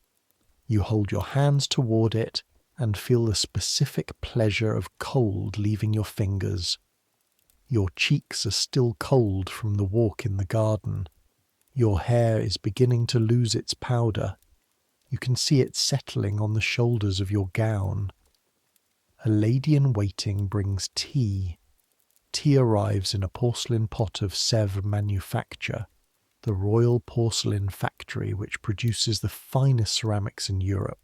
You hold your hands toward it and feel the specific pleasure of cold leaving your fingers. Your cheeks are still cold from the walk in the garden. Your hair is beginning to lose its powder. You can see it settling on the shoulders of your gown. A lady-in-waiting brings tea. Tea arrives in a porcelain pot of Sèvres manufacture, the royal porcelain factory which produces the finest ceramics in Europe,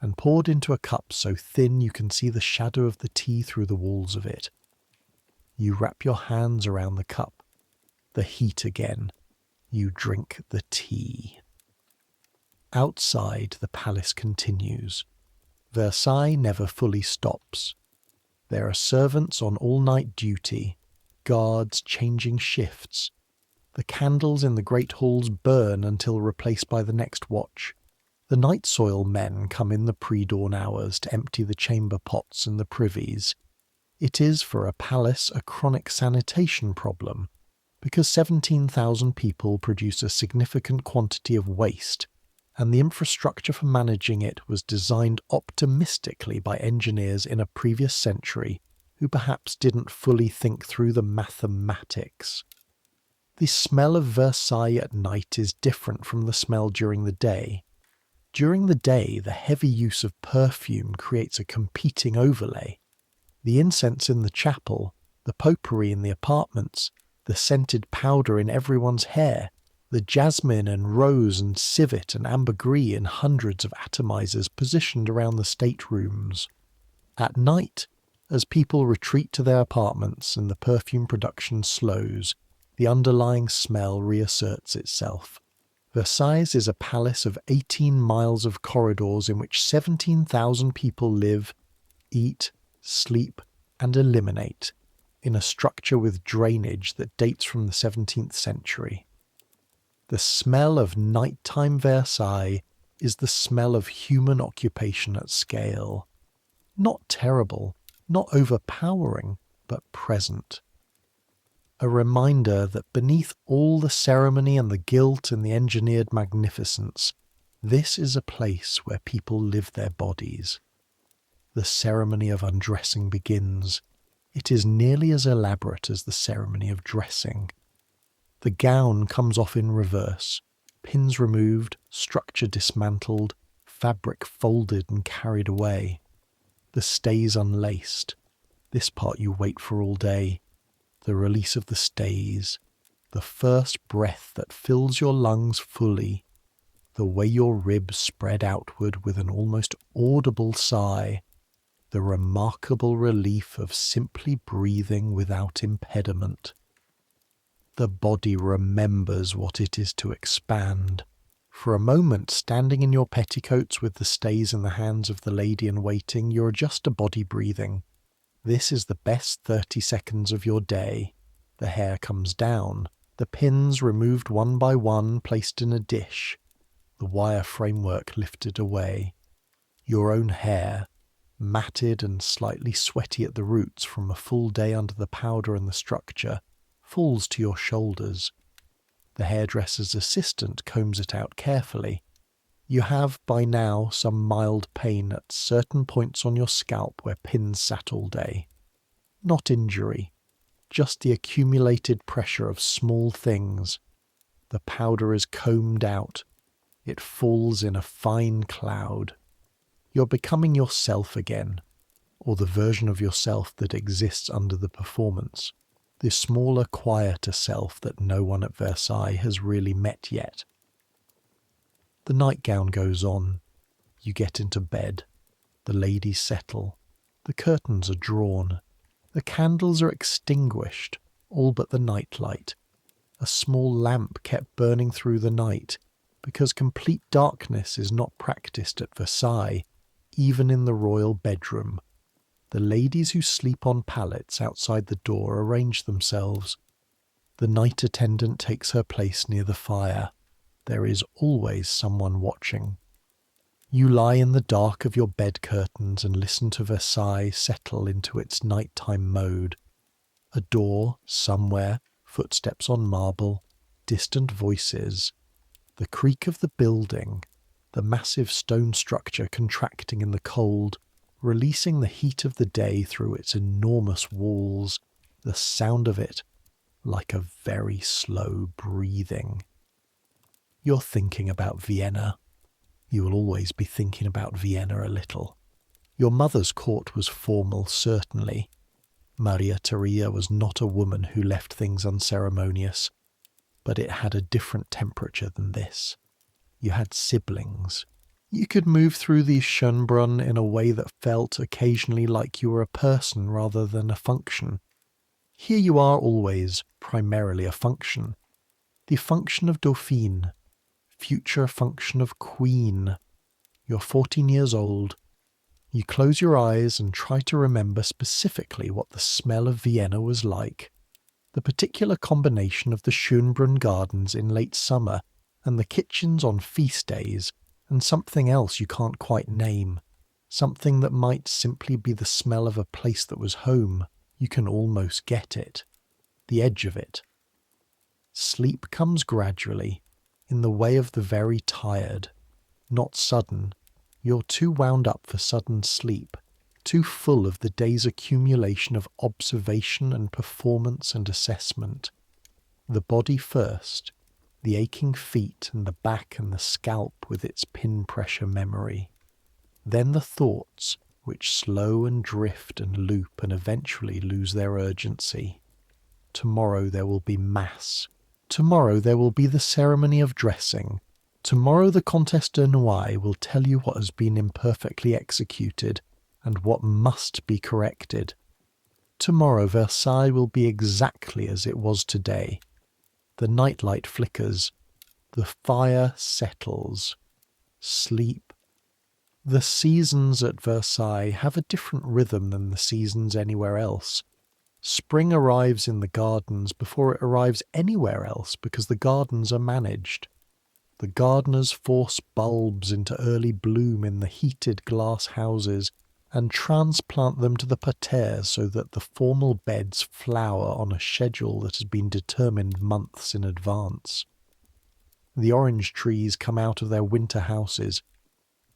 and poured into a cup so thin you can see the shadow of the tea through the walls of it. You wrap your hands around the cup. The heat again. You drink the tea. Outside, the palace continues. Versailles never fully stops. There are servants on all-night duty, guards changing shifts. The candles in the great halls burn until replaced by the next watch. The night soil men come in the pre-dawn hours to empty the chamber pots and the privies. It is for a palace a chronic sanitation problem, because 17,000 people produce a significant quantity of waste, and the infrastructure for managing it was designed optimistically by engineers in a previous century who perhaps didn't fully think through the mathematics. The smell of Versailles at night is different from the smell during the day. During the day, the heavy use of perfume creates a competing overlay. The incense in the chapel, the potpourri in the apartments, the scented powder in everyone's hair, the jasmine and rose and civet and ambergris in hundreds of atomizers positioned around the staterooms. At night, as people retreat to their apartments and the perfume production slows, the underlying smell reasserts itself. Versailles is a palace of 18 miles of corridors in which 17,000 people live, eat, sleep, and eliminate, in a structure with drainage that dates from the 17th century. The smell of nighttime Versailles is the smell of human occupation at scale. Not terrible, not overpowering, but present. A reminder that beneath all the ceremony and the guilt and the engineered magnificence, this is a place where people live their bodies. The ceremony of undressing begins. It is nearly as elaborate as the ceremony of dressing. The gown comes off in reverse, pins removed, structure dismantled, fabric folded and carried away. The stays unlaced. This part you wait for all day. The release of the stays, the first breath that fills your lungs fully, the way your ribs spread outward with an almost audible sigh, the remarkable relief of simply breathing without impediment. The body remembers what it is to expand. For a moment, standing in your petticoats with the stays in the hands of the lady in waiting, you're just a body breathing. This is the best 30 seconds of your day. The hair comes down, the pins removed one by one, placed in a dish, the wire framework lifted away. Your own hair, matted and slightly sweaty at the roots from a full day under the powder and the structure, falls to your shoulders. The hairdresser's assistant combs it out carefully. You have, by now, some mild pain at certain points on your scalp where pins sat all day. Not injury, just the accumulated pressure of small things. The powder is combed out. It falls in a fine cloud. You're becoming yourself again, or the version of yourself that exists under the performance, the smaller, quieter self that no one at Versailles has really met yet. The nightgown goes on. You get into bed. The ladies settle. The curtains are drawn. The candles are extinguished, all but the nightlight. A small lamp kept burning through the night, because complete darkness is not practiced at Versailles, even in the royal bedroom. The ladies who sleep on pallets outside the door arrange themselves. The night attendant takes her place near the fire. There is always someone watching. You lie in the dark of your bed curtains and listen to Versailles settle into its nighttime mode. A door, somewhere, footsteps on marble, distant voices, the creak of the building, the massive stone structure contracting in the cold, releasing the heat of the day through its enormous walls, the sound of it like a very slow breathing. You're thinking about Vienna. You will always be thinking about Vienna a little. Your mother's court was formal, certainly. Maria Theresa was not a woman who left things unceremonious, but it had a different temperature than this. You had siblings. You could move through the Schönbrunn in a way that felt occasionally like you were a person rather than a function. Here you are always, primarily a function. The function of Dauphine, future function of Queen. You're 14 years old. You close your eyes and try to remember specifically what the smell of Vienna was like. The particular combination of the Schönbrunn gardens in late summer and the kitchens on feast days, and something else you can't quite name. Something that might simply be the smell of a place that was home. You can almost get it. The edge of it. Sleep comes gradually, in the way of the very tired. not sudden. You're too wound up for sudden sleep, too full of the day's accumulation of observation and performance and assessment. The body first, the aching feet and the back and the scalp with its pin pressure memory. Then the thoughts, which slow and drift and loop and eventually lose their urgency. Tomorrow there will be mass. Tomorrow there will be the ceremony of dressing. Tomorrow the Comtesse de Noailles will tell you what has been imperfectly executed and what must be corrected. Tomorrow Versailles will be exactly as it was today. The nightlight flickers. The fire settles. Sleep. The seasons at Versailles have a different rhythm than the seasons anywhere else. Spring arrives in the gardens before it arrives anywhere else because the gardens are managed. The gardeners force bulbs into early bloom in the heated glass houses and transplant them to the parterre so that the formal beds flower on a schedule that has been determined months in advance. The orange trees come out of their winter houses.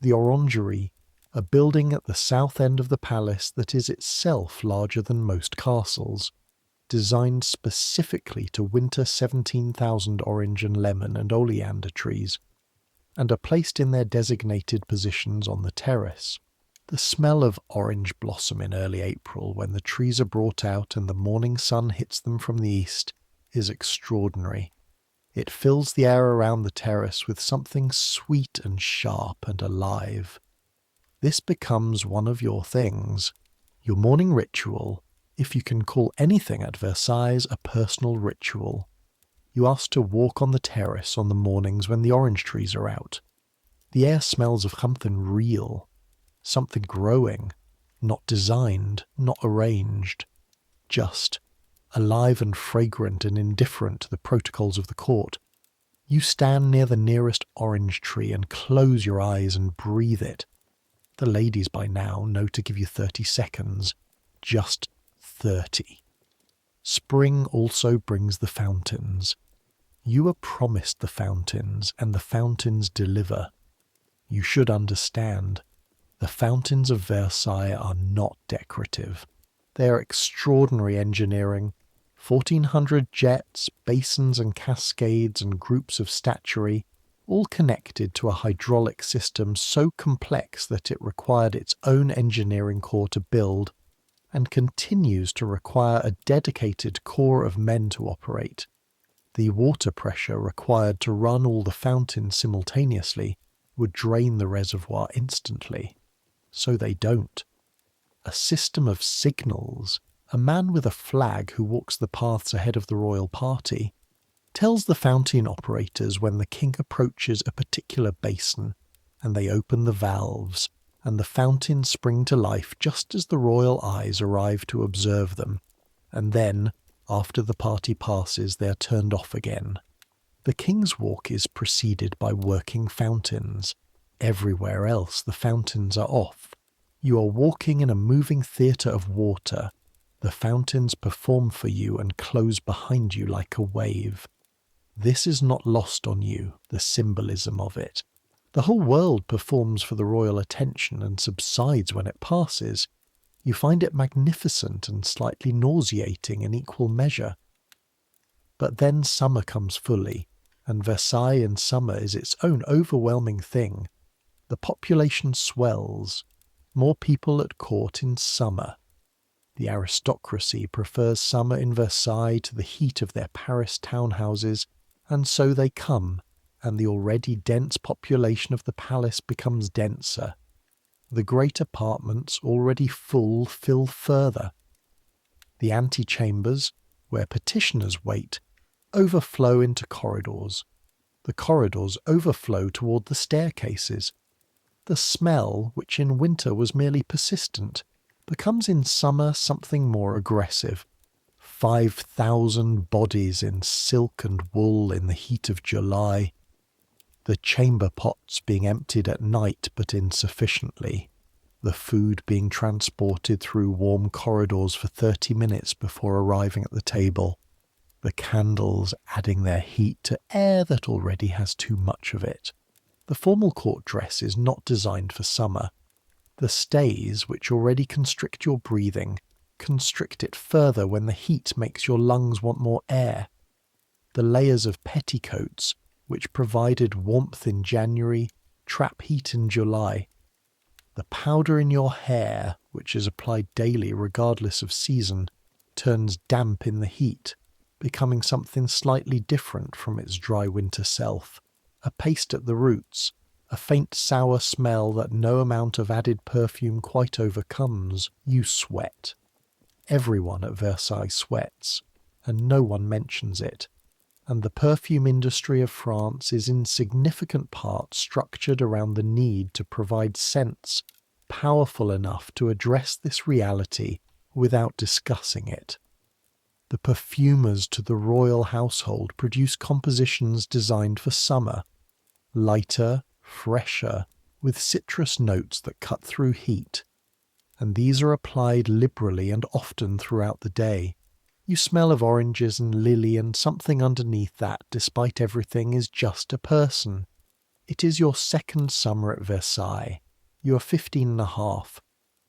The orangery, a building at the south end of the palace that is itself larger than most castles, designed specifically to winter 17,000 orange and lemon and oleander trees, and are placed in their designated positions on the terrace. The smell of orange blossom in early April, when the trees are brought out and the morning sun hits them from the east, is extraordinary. It fills the air around the terrace with something sweet and sharp and alive. This becomes one of your things, your morning ritual, if you can call anything at Versailles a personal ritual. You ask to walk on the terrace on the mornings when the orange trees are out. The air smells of something real, something growing, not designed, not arranged, just alive and fragrant and indifferent to the protocols of the court. You stand near the nearest orange tree and close your eyes and breathe it. The ladies by now know to give you 30 seconds, just 30. Spring also brings the fountains. You are promised the fountains, and the fountains deliver. You should understand, the fountains of Versailles are not decorative. They are extraordinary engineering. 1,400 jets, basins and cascades and groups of statuary, all connected to a hydraulic system so complex that it required its own engineering corps to build, and continues to require a dedicated corps of men to operate. The water pressure required to run all the fountains simultaneously would drain the reservoir instantly. So they don't. A system of signals, a man with a flag who walks the paths ahead of the royal party, tells the fountain operators when the king approaches a particular basin, and they open the valves, and the fountains spring to life just as the royal eyes arrive to observe them, and then, after the party passes, they are turned off again. The King's Walk is preceded by working fountains. Everywhere else the fountains are off. You are walking in a moving theatre of water. The fountains perform for you and close behind you like a wave. This is not lost on you, the symbolism of it. The whole world performs for the royal attention and subsides when it passes. You find it magnificent and slightly nauseating in equal measure. But then summer comes fully, and Versailles in summer is its own overwhelming thing. The population swells. More people at court in summer. The aristocracy prefers summer in Versailles to the heat of their Paris townhouses, and so they come, and the already dense population of the palace becomes denser. The great apartments, already full, fill further. The antechambers, where petitioners wait, overflow into corridors. The corridors overflow toward the staircases. The smell, which in winter was merely persistent, becomes in summer something more aggressive. 5,000 bodies in silk and wool in the heat of July. The chamber pots being emptied at night but insufficiently. The food being transported through warm corridors for 30 minutes before arriving at the table. The candles adding their heat to air that already has too much of it. The The formal court dress is not designed for summer. The stays, which already constrict your breathing, constrict it further when the heat makes your lungs want more air. The layers of petticoats, which provided warmth in January, trap heat in July. The powder in your hair, which is applied daily regardless of season, turns damp in the heat, becoming something slightly different from its dry winter self, a paste at the roots, a faint sour smell that no amount of added perfume quite overcomes. You sweat. Everyone at Versailles sweats, and no one mentions it. And the perfume industry of France is in significant part structured around the need to provide scents powerful enough to address this reality without discussing it. The perfumers to the royal household produce compositions designed for summer, lighter, fresher, with citrus notes that cut through heat, and these are applied liberally and often throughout the day. You smell of oranges and lily, and something underneath that, despite everything, is just a person. It is your second summer at Versailles. You are 15 and a half.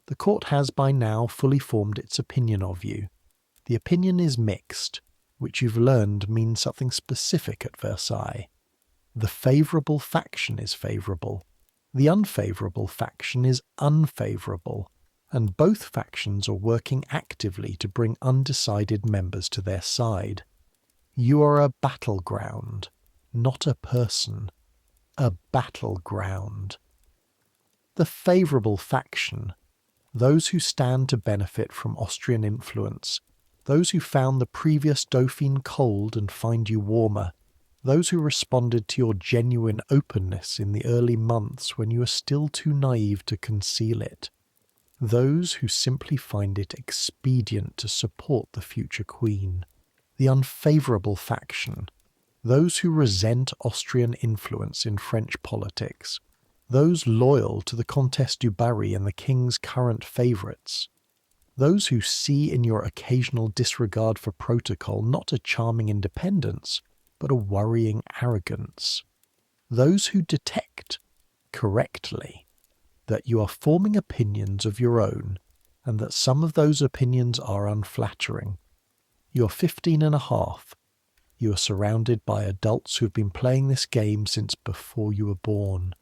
The court has by now fully formed its opinion of you. The opinion is mixed, which you've learned means something specific at Versailles. The favourable faction is favourable. The unfavourable faction is unfavourable. And both factions are working actively to bring undecided members to their side. You are a battleground, not a person. A battleground. The favourable faction, those who stand to benefit from Austrian influence, those who found the previous Dauphine cold and find you warmer, those who responded to your genuine openness in the early months when you were still too naive to conceal it, those who simply find it expedient to support the future queen, the unfavourable faction, those who resent Austrian influence in French politics, those loyal to the Comtesse du Barry and the king's current favourites, those who see in your occasional disregard for protocol not a charming independence, but a worrying arrogance, those who detect, correctly, that you are forming opinions of your own, and that some of those opinions are unflattering. You are 15 and a half. You are surrounded by adults who have been playing this game since before you were born,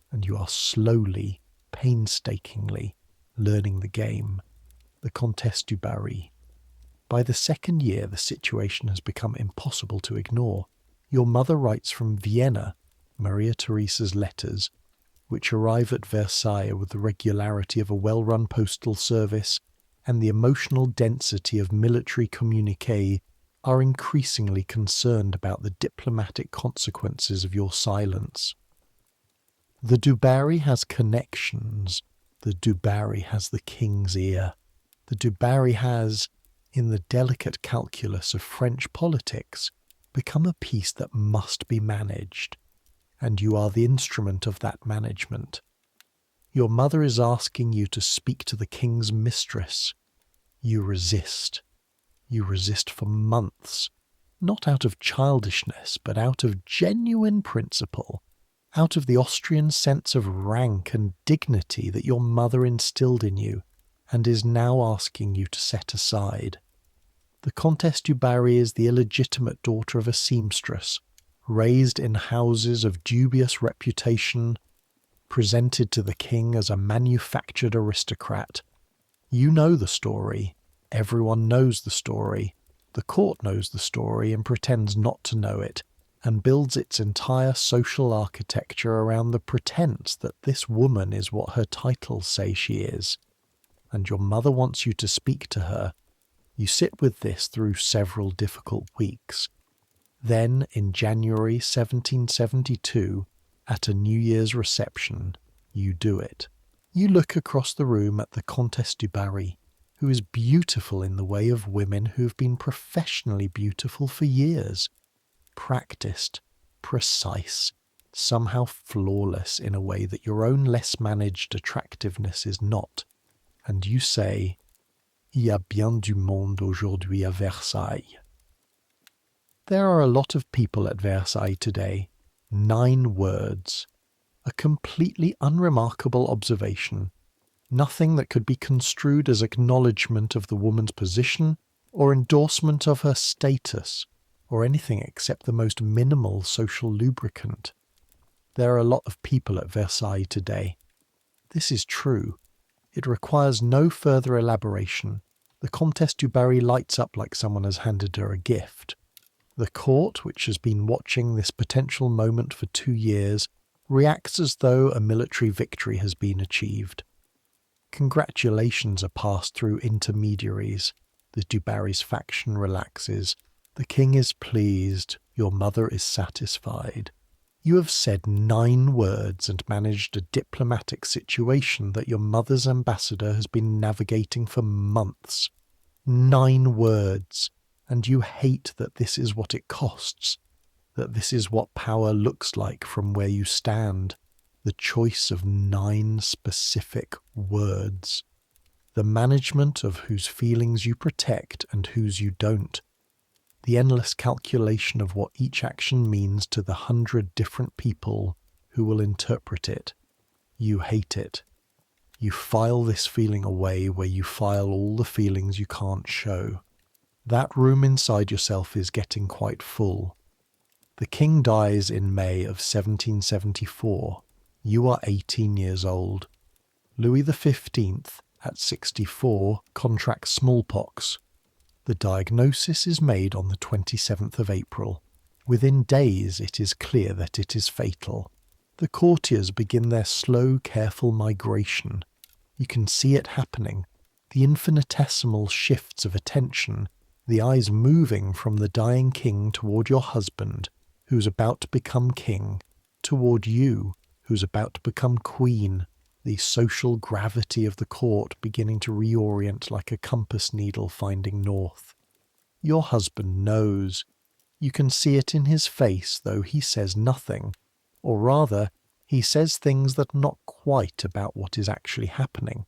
and you are slowly, painstakingly, learning the game. The Comtesse du Barry. By the second year, the situation has become impossible to ignore. Your mother writes from Vienna, Maria Theresa's letters, which arrive at Versailles with the regularity of a well-run postal service and the emotional density of military communiqués, are increasingly concerned about the diplomatic consequences of your silence. The du Barry has connections. The du Barry has the king's ear. The du Barry has, in the delicate calculus of French politics, become a piece that must be managed, and you are the instrument of that management. Your mother is asking you to speak to the king's mistress. You resist. You resist for months, not out of childishness, but out of genuine principle, out of the Austrian sense of rank and dignity that your mother instilled in you, and is now asking you to set aside. The Comtesse du Barry is the illegitimate daughter of a seamstress, raised in houses of dubious reputation, presented to the king as a manufactured aristocrat. You know the story. Everyone knows the story. The court knows the story and pretends not to know it, and builds its entire social architecture around the pretense that this woman is what her titles say she is. And your mother wants you to speak to her. You sit with this through several difficult weeks. Then, in January 1772, at a New Year's reception, you do it. You look across the room at the Comtesse du Barry, who is beautiful in the way of women who have been professionally beautiful for years, practiced, precise, somehow flawless in a way that your own less managed attractiveness is not. And you say, "Il y a bien du monde aujourd'hui à Versailles." There are a lot of people at Versailles today. 9 words. a completely unremarkable observation, nothing that could be construed as acknowledgement of the woman's position or endorsement of her status, or anything except the most minimal social lubricant. There are a lot of people at Versailles today. This is true. It requires no further elaboration. The Comtesse du Barry lights up like someone has handed her a gift. The court, which has been watching this potential moment for 2 years, reacts as though a military victory has been achieved. Congratulations are passed through intermediaries. The du Barry's faction relaxes. The king is pleased. Your mother is satisfied. You have said 9 words and managed a diplomatic situation that your mother's ambassador has been navigating for months. 9 words, and you hate that this is what it costs, that this is what power looks like from where you stand, the choice of 9 specific words, the management of whose feelings you protect and whose you don't, the endless calculation of what each action means to the 100 different people who will interpret it. You hate it. You file this feeling away where you file all the feelings you can't show. That room inside yourself is getting quite full. The king dies in May of 1774. You are 18 years old. Louis XV, at 64, contracts smallpox. The diagnosis is made on the 27th of April. Within days it is clear that it is fatal. The courtiers begin their slow, careful migration. You can see it happening, the infinitesimal shifts of attention, the eyes moving from the dying king toward your husband, who's about to become king, toward you, who's about to become queen, the social gravity of the court beginning to reorient like a compass needle finding north. Your husband knows. You can see it in his face, though he says nothing. Or rather, he says things that are not quite about what is actually happening.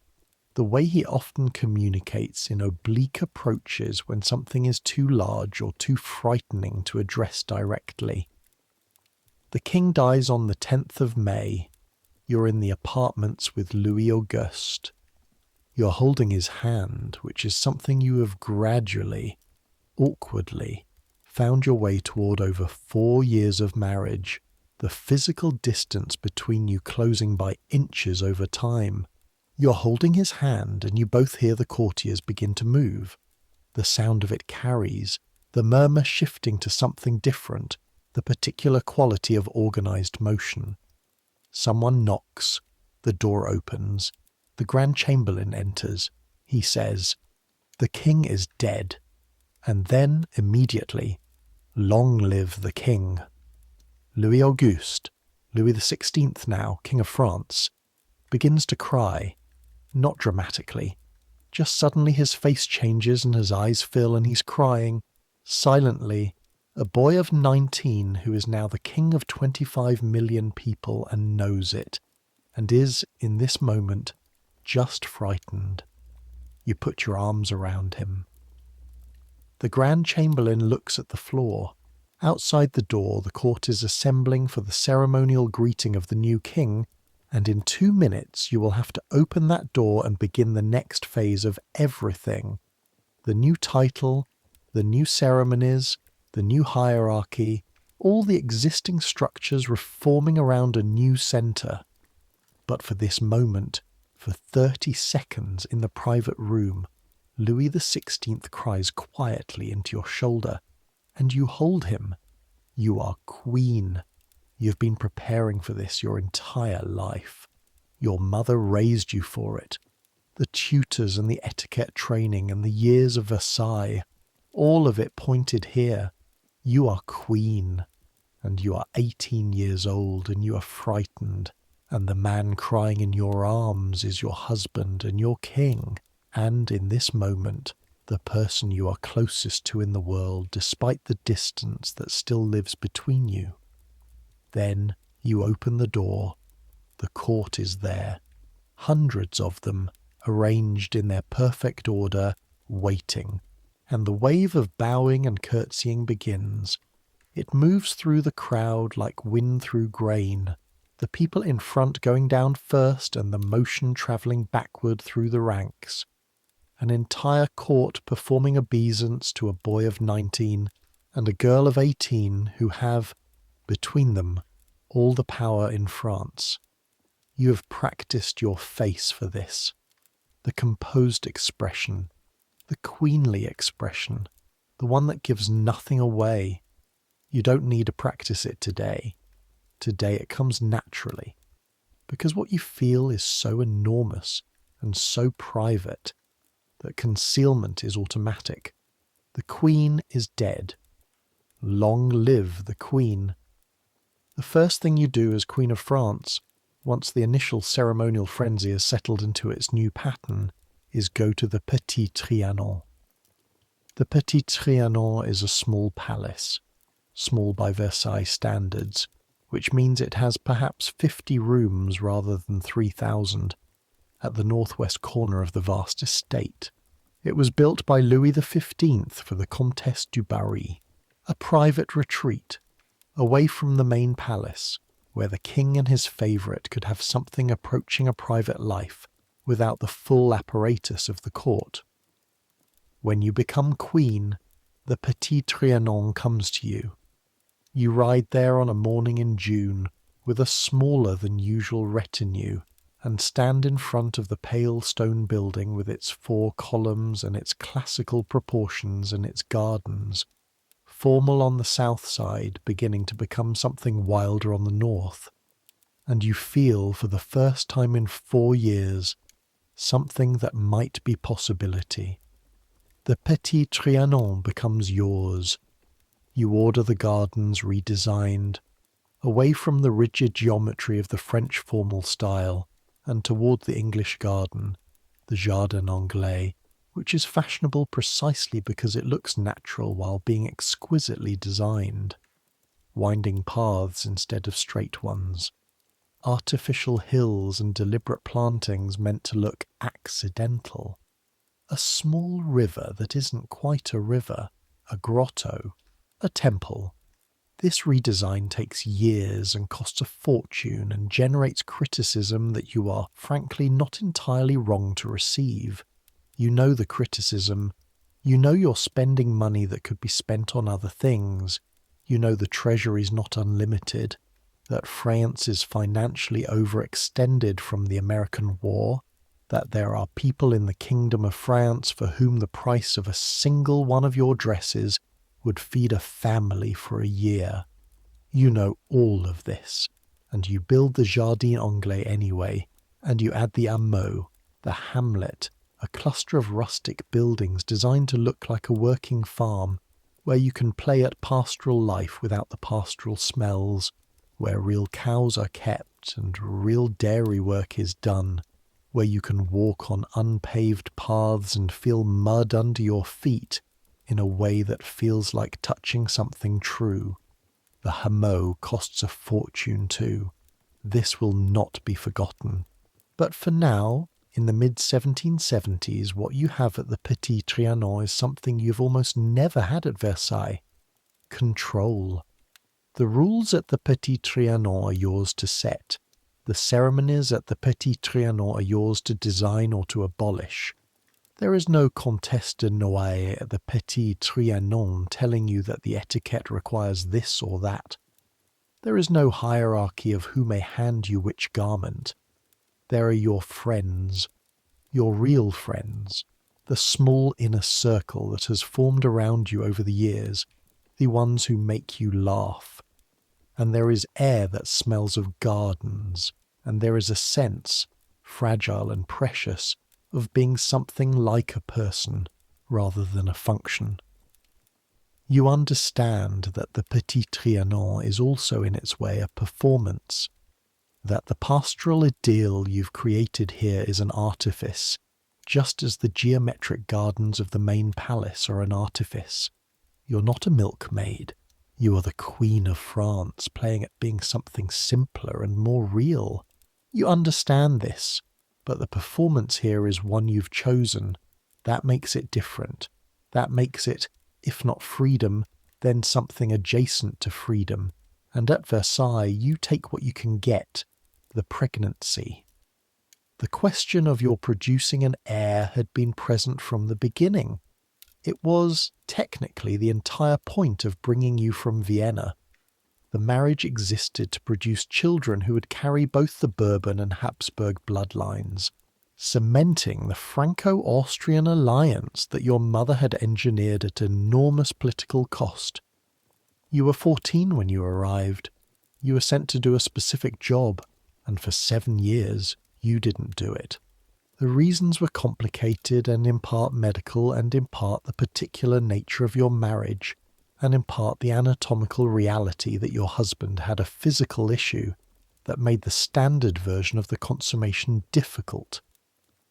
The way he often communicates in oblique approaches when something is too large or too frightening to address directly. The king dies on the 10th of May. You're in the apartments with Louis Auguste. You're holding his hand, which is something you have gradually, awkwardly, found your way toward over 4 years of marriage, the physical distance between you closing by inches over time. You're holding his hand and you both hear the courtiers begin to move. The sound of it carries, the murmur shifting to something different, the particular quality of organized motion. Someone knocks. The door opens. The Grand Chamberlain enters. He says, "The king is dead." And then, immediately, "Long live the king." Louis Auguste, Louis XVI now, King of France, begins to cry. Not dramatically. Just suddenly his face changes and his eyes fill and he's crying, silently. A boy of 19 who is now the king of 25 million people and knows it, and is, in this moment, just frightened. You put your arms around him. The Grand Chamberlain looks at the floor. Outside the door, the court is assembling for the ceremonial greeting of the new king, and in 2 minutes you will have to open that door and begin the next phase of everything. The new title, the new ceremonies, the new hierarchy, all the existing structures reforming around a new centre. But for this moment, for 30 seconds in the private room, Louis XVI cries quietly into your shoulder, and you hold him. You are queen. You've been preparing for this your entire life. Your mother raised you for it. The tutors and the etiquette training and the years of Versailles, all of it pointed here. You are queen, and you are 18 years old, and you are frightened, and the man crying in your arms is your husband and your king, and in this moment, the person you are closest to in the world, despite the distance that still lives between you. Then you open the door. The court is there, hundreds of them, arranged in their perfect order, waiting. And the wave of bowing and curtsying begins. It moves through the crowd like wind through grain. the people in front going down first and the motion travelling backward through the ranks. An entire court performing obeisance to a boy of 19 and a girl of 18 who have, between them, all the power in France. You have practised your face for this. The composed expression, the queenly expression, the one that gives nothing away. You don't need to practice it today. Today it comes naturally, because what you feel is so enormous and so private that concealment is automatic. The Queen is dead. Long live the Queen. The first thing you do as Queen of France, once the initial ceremonial frenzy has settled into its new pattern, is go to the Petit Trianon. The Petit Trianon is a small palace, small by Versailles standards, which means it has perhaps 50 rooms rather than 3,000, at the northwest corner of the vast estate. It was built by Louis XV for the Comtesse du Barry, a private retreat, away from the main palace, where the king and his favourite could have something approaching a private life without the full apparatus of the court. When you become queen, the Petit Trianon comes to you. You ride there on a morning in June with a smaller than usual retinue and stand in front of the pale stone building with its 4 columns and its classical proportions and its gardens, formal on the south side, beginning to become something wilder on the north, and you feel for the first time in 4 years something that might be possibility. The Petit Trianon becomes yours. You order the gardens redesigned, away from the rigid geometry of the French formal style, and toward the English garden, the Jardin Anglais, which is fashionable precisely because it looks natural while being exquisitely designed. Winding paths instead of straight ones. Artificial hills and deliberate plantings meant to look accidental. A small river that isn't quite a river, a grotto, a temple. This redesign takes years and costs a fortune and generates criticism that you are frankly not entirely wrong to receive. You know the criticism. You know you're spending money that could be spent on other things. You know the treasury's not unlimited, that France is financially overextended from the American war, that there are people in the Kingdom of France for whom the price of a single one of your dresses would feed a family for a year. You know all of this, and you build the Jardin Anglais anyway, and you add the hameau, the hamlet, a cluster of rustic buildings designed to look like a working farm, where you can play at pastoral life without the pastoral smells, where real cows are kept and real dairy work is done, where you can walk on unpaved paths and feel mud under your feet in a way that feels like touching something true. The hameau costs a fortune too. This will not be forgotten. But for now, in the mid-1770s, what you have at the Petit Trianon is something you've almost never had at Versailles. Control. The rules at the Petit Trianon are yours to set. The ceremonies at the Petit Trianon are yours to design or to abolish. There is no Comtesse de Noailles at the Petit Trianon telling you that the etiquette requires this or that. There is no hierarchy of who may hand you which garment. There are your friends, your real friends, the small inner circle that has formed around you over the years, the ones who make you laugh. And there is air that smells of gardens, and there is a sense, fragile and precious, of being something like a person rather than a function. You understand that the Petit Trianon is also in its way a performance, that the pastoral idyll you've created here is an artifice, just as the geometric gardens of the main palace are an artifice. You're not a milkmaid. You are the Queen of France, playing at being something simpler and more real. You understand this, but the performance here is one you've chosen. That makes it different. That makes it, if not freedom, then something adjacent to freedom. and at Versailles you take what you can get, the pregnancy. The question of your producing an heir had been present from the beginning. It was, technically, the entire point of bringing you from Vienna. The marriage existed to produce children who would carry both the Bourbon and Habsburg bloodlines, cementing the Franco-Austrian alliance that your mother had engineered at enormous political cost. You were 14 when you arrived. You were sent to do a specific job, and for 7 years you didn't do it. The reasons were complicated and in part medical and in part the particular nature of your marriage, and in part the anatomical reality that your husband had a physical issue that made the standard version of the consummation difficult.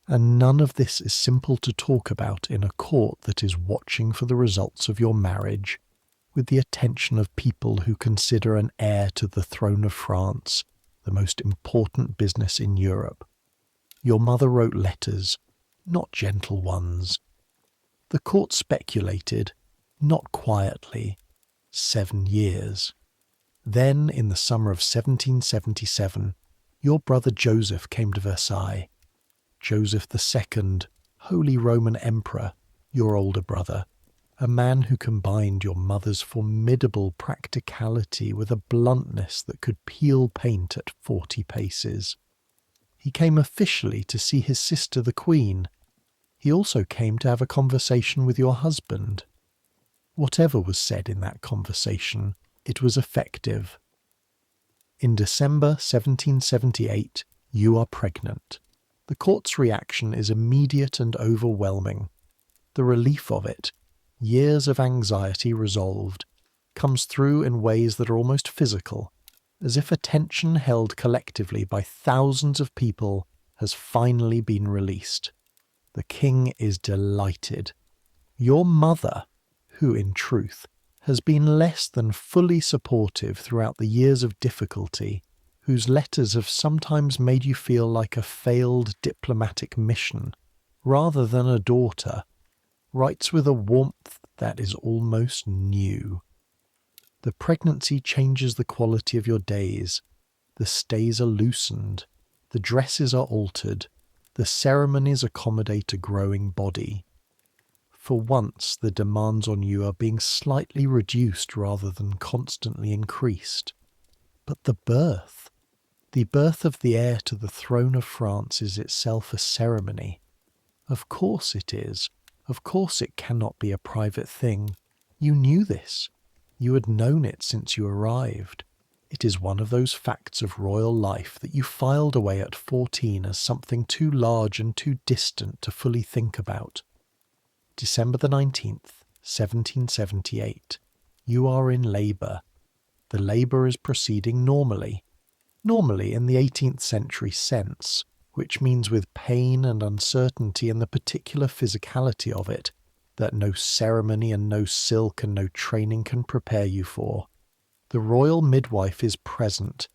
And none of this is simple to talk about in a court that is watching for the results of your marriage, with the attention of people who consider an heir to the throne of France the most important business in Europe. Your mother wrote letters, not gentle ones. The court speculated, not quietly, 7 years. Then, in the summer of 1777, your brother Joseph came to Versailles. Joseph II, Holy Roman Emperor, your older brother, a man who combined your mother's formidable practicality with a bluntness that could peel paint at 40 paces. He came officially to see his sister the Queen. He also came to have a conversation with your husband. Whatever was said in that conversation, it was effective. In December 1778, you are pregnant. The court's reaction is immediate and overwhelming. The relief of it, years of anxiety resolved, comes through in ways that are almost physical, as if attention held collectively by thousands of people has finally been released. The king is delighted. Your mother, who in truth has been less than fully supportive throughout the years of difficulty, whose letters have sometimes made you feel like a failed diplomatic mission, rather than a daughter, writes with a warmth that is almost new. The pregnancy changes the quality of your days. The stays are loosened. The dresses are altered. The ceremonies accommodate a growing body. For once, the demands on you are being slightly reduced rather than constantly increased. But the birth of the heir to the throne of France is itself a ceremony. Of course it is. Of course it cannot be a private thing. You knew this. You had known it since you arrived. It is one of those facts of royal life that you filed away at 14 as something too large and too distant to fully think about. December the 19th, 1778. You are in labour. The labour is proceeding normally. Normally in the 18th century sense, which means with pain and uncertainty and the particular physicality of it, that no ceremony and no silk and no training can prepare you for. The royal midwife is present,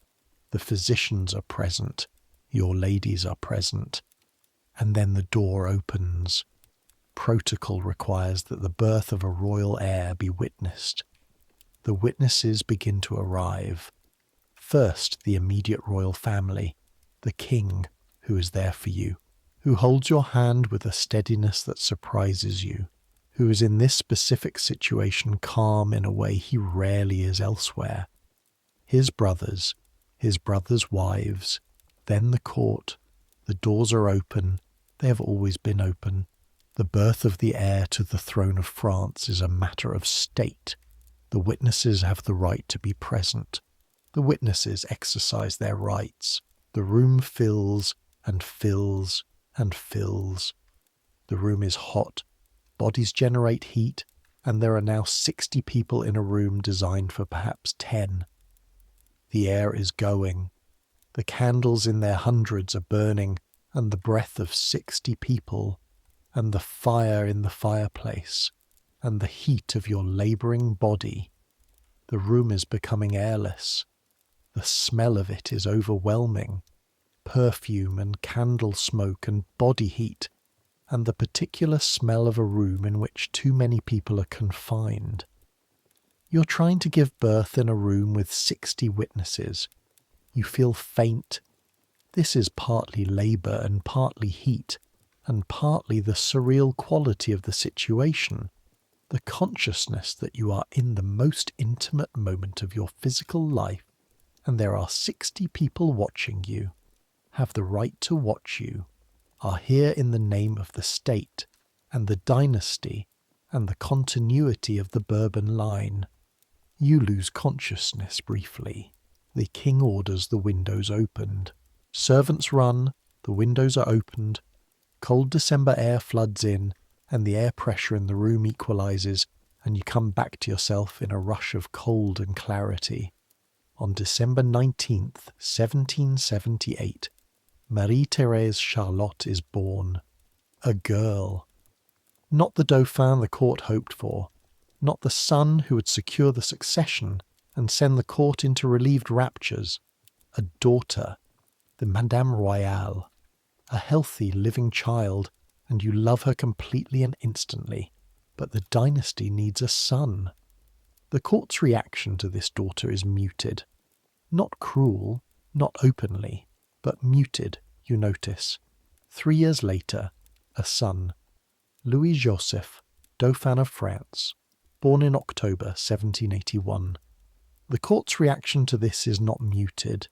the physicians are present, your ladies are present, and then the door opens. Protocol requires that the birth of a royal heir be witnessed. The witnesses begin to arrive. First, the immediate royal family, the king, who is there for you, who holds your hand with a steadiness that surprises you, who is in this specific situation calm in a way he rarely is elsewhere. His brothers' wives, then the court. The doors are open. They have always been open. The birth of the heir to the throne of France is a matter of state. The witnesses have the right to be present. The witnesses exercise their rights. The room fills and fills and fills. The room is hot. Bodies generate heat, and there are now 60 people in a room designed for perhaps 10. The air is going. The candles in their hundreds are burning, and the breath of 60 people, and the fire in the fireplace, and the heat of your labouring body. The room is becoming airless. The smell of it is overwhelming. Perfume and candle smoke and body heat, and the particular smell of a room in which too many people are confined. You're trying to give birth in a room with 60 witnesses. You feel faint. This is partly labour and partly heat, and partly the surreal quality of the situation, the consciousness that you are in the most intimate moment of your physical life, and there are 60 people watching you, have the right to watch you, are here in the name of the state and the dynasty and the continuity of the Bourbon line. You lose consciousness briefly. The king orders the windows opened. Servants run, the windows are opened, cold December air floods in, and the air pressure in the room equalizes, and you come back to yourself in a rush of cold and clarity. On December 19th, 1778, Marie-Thérèse Charlotte is born. A girl. Not the Dauphin the court hoped for, not the son who would secure the succession and send the court into relieved raptures. A daughter, the Madame Royale, a healthy, living child, and you love her completely and instantly. But the dynasty needs a son. The court's reaction to this daughter is muted. Not cruel, not openly, but muted, you notice. 3 years later, a son, Louis-Joseph, Dauphin of France, born in October 1781. The court's reaction to this is not muted.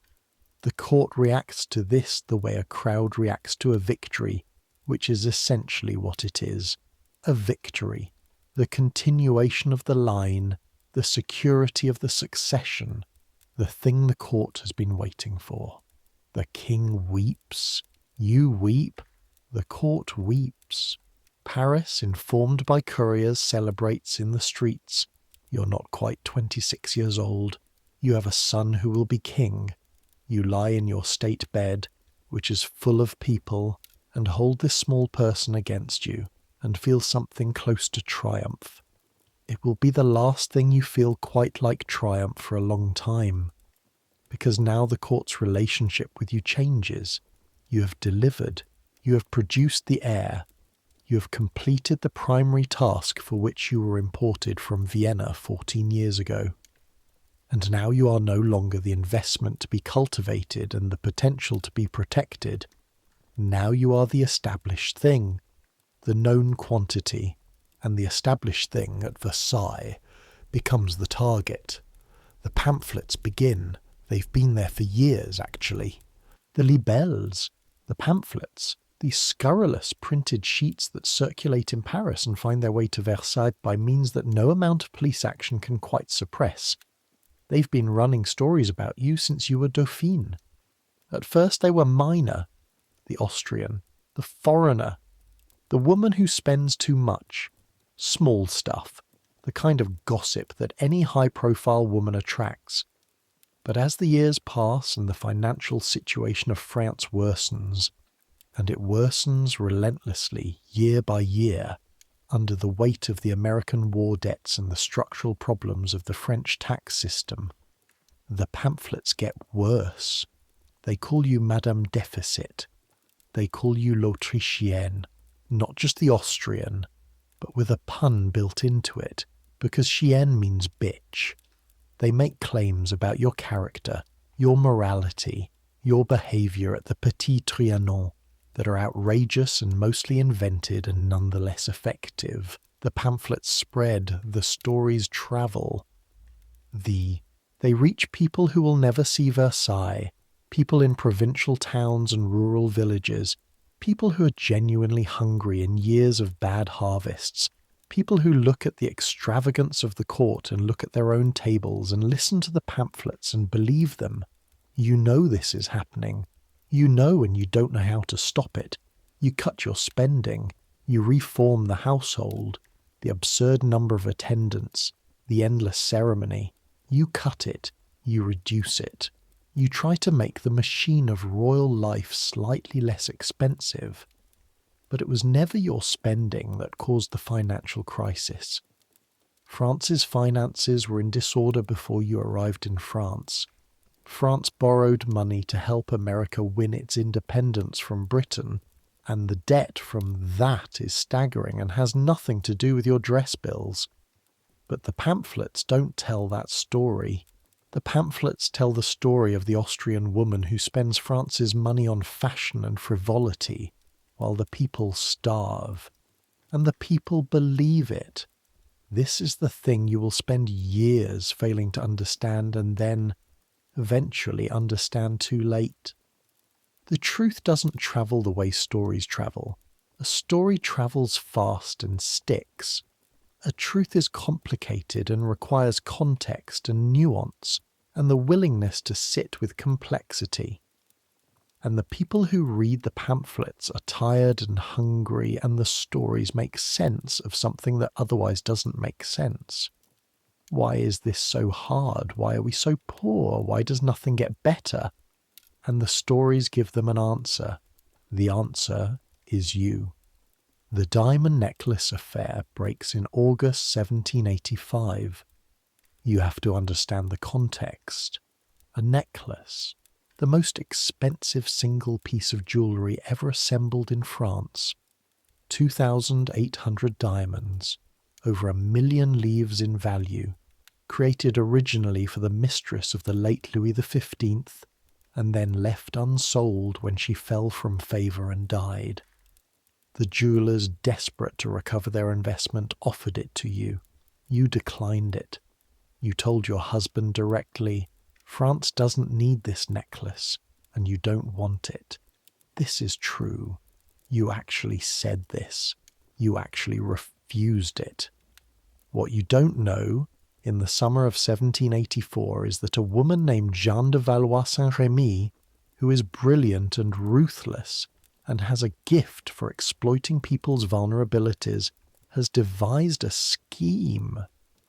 The court reacts to this the way a crowd reacts to a victory, which is essentially what it is. A victory. The continuation of the line, the security of the succession, the thing the court has been waiting for. The king weeps. You weep. The court weeps. Paris, informed by couriers, celebrates in the streets. You're not quite 26 years old. You have a son who will be king. You lie in your state bed, which is full of people, and hold this small person against you, and feel something close to triumph. It will be the last thing you feel quite like triumph for a long time, because now the court's relationship with you changes. You have delivered. You have produced the heir. You have completed the primary task for which you were imported from Vienna 14 years ago. And now you are no longer the investment to be cultivated and the potential to be protected. Now you are the established thing, the known quantity, and the established thing at Versailles becomes the target. The pamphlets begin. They've been there for years, actually. The libelles, the pamphlets, these scurrilous printed sheets that circulate in Paris and find their way to Versailles by means that no amount of police action can quite suppress. They've been running stories about you since you were Dauphine. At first they were minor, the Austrian, the foreigner, the woman who spends too much, small stuff, the kind of gossip that any high-profile woman attracts. But as the years pass and the financial situation of France worsens, and it worsens relentlessly year by year, under the weight of the American war debts and the structural problems of the French tax system, the pamphlets get worse. They call you Madame Deficit. They call you l'Autrichienne, not just the Austrian, but with a pun built into it, because chienne means bitch. They make claims about your character, your morality, your behaviour at the Petit Trianon, that are outrageous and mostly invented and nonetheless effective. The pamphlets spread, the stories travel. They reach people who will never see Versailles, people in provincial towns and rural villages, people who are genuinely hungry in years of bad harvests, people who look at the extravagance of the court and look at their own tables and listen to the pamphlets and believe them. You know this is happening. You know, and you don't know how to stop it. You cut your spending. You reform the household, the absurd number of attendants, the endless ceremony. You cut it. You reduce it. You try to make the machine of royal life slightly less expensive. But it was never your spending that caused the financial crisis. France's finances were in disorder before you arrived in France. France borrowed money to help America win its independence from Britain, and the debt from that is staggering and has nothing to do with your dress bills. But the pamphlets don't tell that story. The pamphlets tell the story of the Austrian woman who spends France's money on fashion and frivolity, while the people starve. And the people believe it. This is the thing you will spend years failing to understand and then, eventually, understand too late. The truth doesn't travel the way stories travel. A story travels fast and sticks. A truth is complicated and requires context and nuance and the willingness to sit with complexity. And the people who read the pamphlets are tired and hungry, and the stories make sense of something that otherwise doesn't make sense. Why is this so hard? Why are we so poor? Why does nothing get better? And the stories give them an answer. The answer is you. The diamond necklace affair breaks in August 1785. You have to understand the context. A necklace, the most expensive single piece of jewellery ever assembled in France. 2,800 diamonds, over 1,000,000 livres in value, created originally for the mistress of the late Louis XV, and then left unsold when she fell from favour and died. The jewellers, desperate to recover their investment, offered it to you. You declined it. You told your husband directly, France doesn't need this necklace, and you don't want it. This is true. You actually said this. You actually refused it. What you don't know, in the summer of 1784, is that a woman named Jeanne de Valois-Saint-Remy, who is brilliant and ruthless, and has a gift for exploiting people's vulnerabilities, has devised a scheme.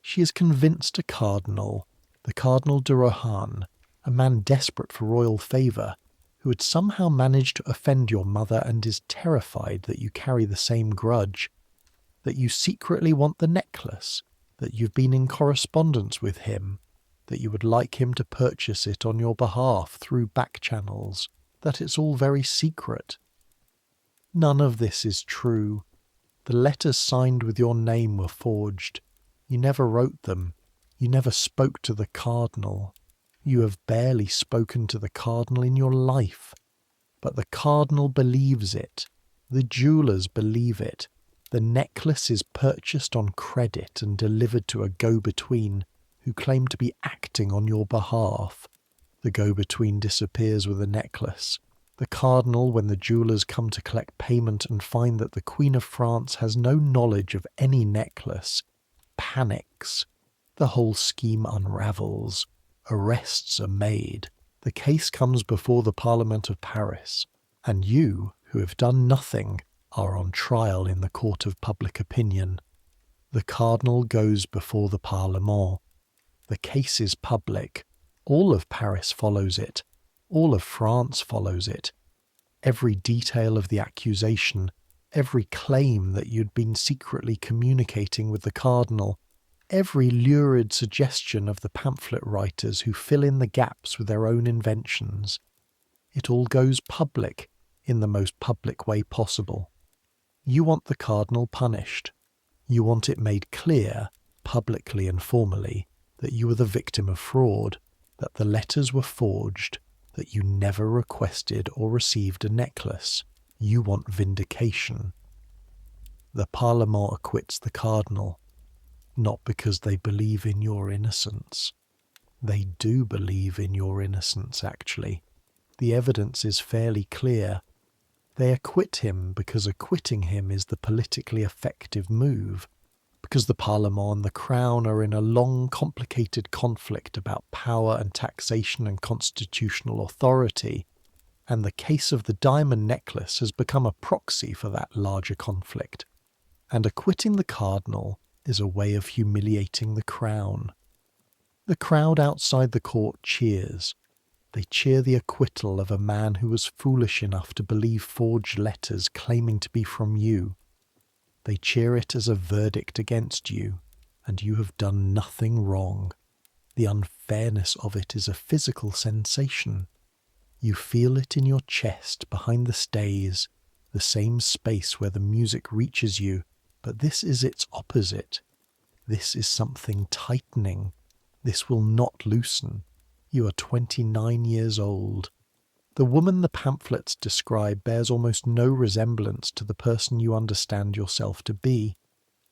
She has convinced a cardinal, the Cardinal de Rohan, a man desperate for royal favour, who had somehow managed to offend your mother and is terrified that you carry the same grudge, that you secretly want the necklace, that you've been in correspondence with him, that you would like him to purchase it on your behalf through back channels, that it's all very secret. None of this is true. The letters signed with your name were forged. You never wrote them. You never spoke to the cardinal. You have barely spoken to the cardinal in your life. But the cardinal believes it. The jewellers believe it. The necklace is purchased on credit and delivered to a go-between who claim to be acting on your behalf. The go-between disappears with the necklace. The cardinal, when the jewellers come to collect payment and find that the Queen of France has no knowledge of any necklace, panics. The whole scheme unravels. Arrests are made. The case comes before the Parliament of Paris, and you, who have done nothing, are on trial in the court of public opinion. The cardinal goes before the Parlement. The case is public. All of Paris follows it. All of France follows it. Every detail of the accusation, every claim that you'd been secretly communicating with the cardinal, every lurid suggestion of the pamphlet writers who fill in the gaps with their own inventions. It all goes public in the most public way possible. You want the cardinal punished. You want it made clear, publicly and formally, that you were the victim of fraud, that the letters were forged, that you never requested or received a necklace. You want vindication. The Parlement acquits the cardinal, not because they believe in your innocence. They do believe in your innocence, actually. The evidence is fairly clear. They acquit him because acquitting him is the politically effective move, because the Parlement and the Crown are in a long, complicated conflict about power and taxation and constitutional authority, and the case of the diamond necklace has become a proxy for that larger conflict. And acquitting the cardinal is a way of humiliating the Crown. The crowd outside the court cheers. They cheer the acquittal of a man who was foolish enough to believe forged letters claiming to be from you. They cheer it as a verdict against you, and you have done nothing wrong. The unfairness of it is a physical sensation. You feel it in your chest behind the stays, the same space where the music reaches you, but this is its opposite. This is something tightening. This will not loosen. You are 29 years old. The woman the pamphlets describe bears almost no resemblance to the person you understand yourself to be.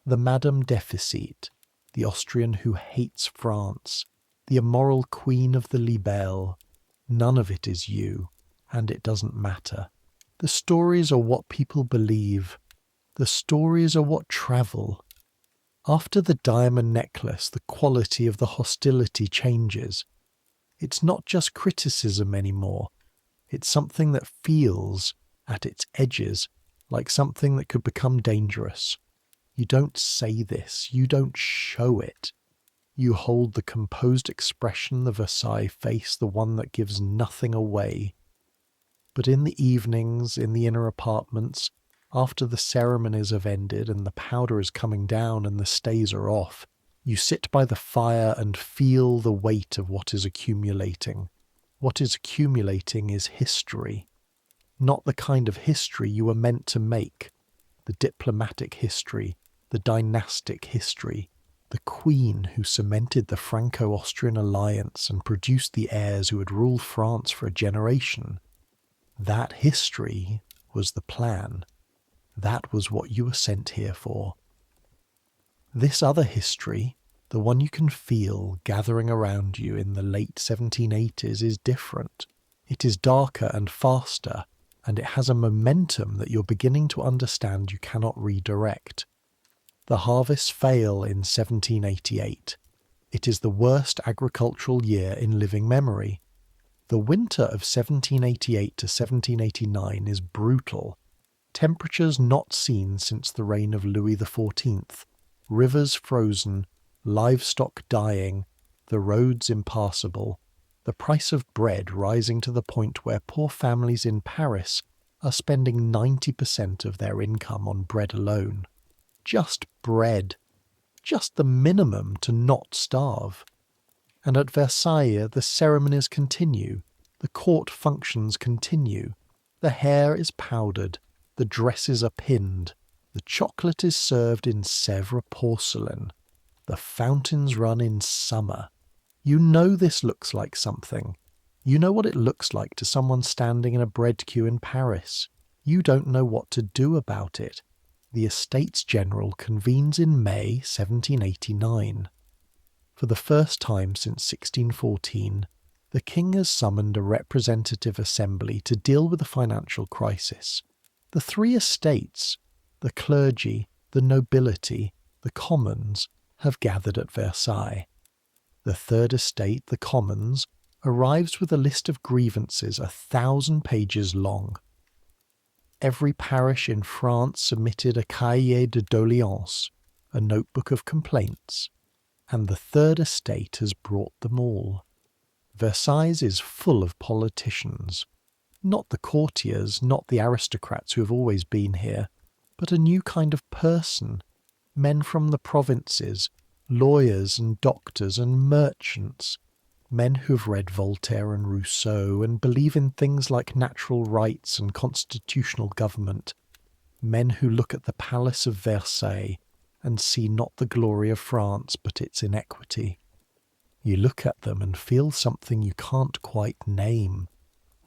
The Madame Deficit, the Austrian who hates France, the immoral queen of the libelle. None of it is you, and it doesn't matter. The stories are what people believe. The stories are what travel. After the diamond necklace, the quality of the hostility changes. It's not just criticism anymore. It's something that feels, at its edges, like something that could become dangerous. You don't say this. You don't show it. You hold the composed expression, the Versailles face, the one that gives nothing away. But in the evenings, in the inner apartments, after the ceremonies have ended and the powder is coming down and the stays are off, you sit by the fire and feel the weight of what is accumulating. What is accumulating is history. Not the kind of history you were meant to make. The diplomatic history, the dynastic history, the queen who cemented the Franco-Austrian alliance and produced the heirs who would rule France for a generation. That history was the plan. That was what you were sent here for. This other history, the one you can feel gathering around you in the late 1780s, is different. It is darker and faster, and it has a momentum that you're beginning to understand you cannot redirect. The harvests fail in 1788. It is the worst agricultural year in living memory. The winter of 1788 to 1789 is brutal. Temperatures not seen since the reign of Louis XIV. Rivers frozen, livestock dying, the roads impassable, the price of bread rising to the point where poor families in Paris are spending 90% of their income on bread alone. Just bread. Just the minimum to not starve. And at Versailles the ceremonies continue, the court functions continue, the hair is powdered, the dresses are pinned, the chocolate is served in Sèvres porcelain, the fountains run in summer. You know this looks like something. You know what it looks like to someone standing in a bread queue in Paris. You don't know what to do about it. The Estates General convenes in May 1789. For the first time since 1614, the king has summoned a representative assembly to deal with the financial crisis. The three estates, the clergy, the nobility, the commons, have gathered at Versailles. The third estate, the commons, arrives with a list of grievances 1,000 pages long. Every parish in France submitted a cahier de doléances, a notebook of complaints, and the third estate has brought them all. Versailles is full of politicians. Not the courtiers, not the aristocrats who have always been here, but a new kind of person. Men from the provinces, lawyers and doctors and merchants. Men who've read Voltaire and Rousseau and believe in things like natural rights and constitutional government. Men who look at the Palace of Versailles and see not the glory of France but its inequity. You look at them and feel something you can't quite name.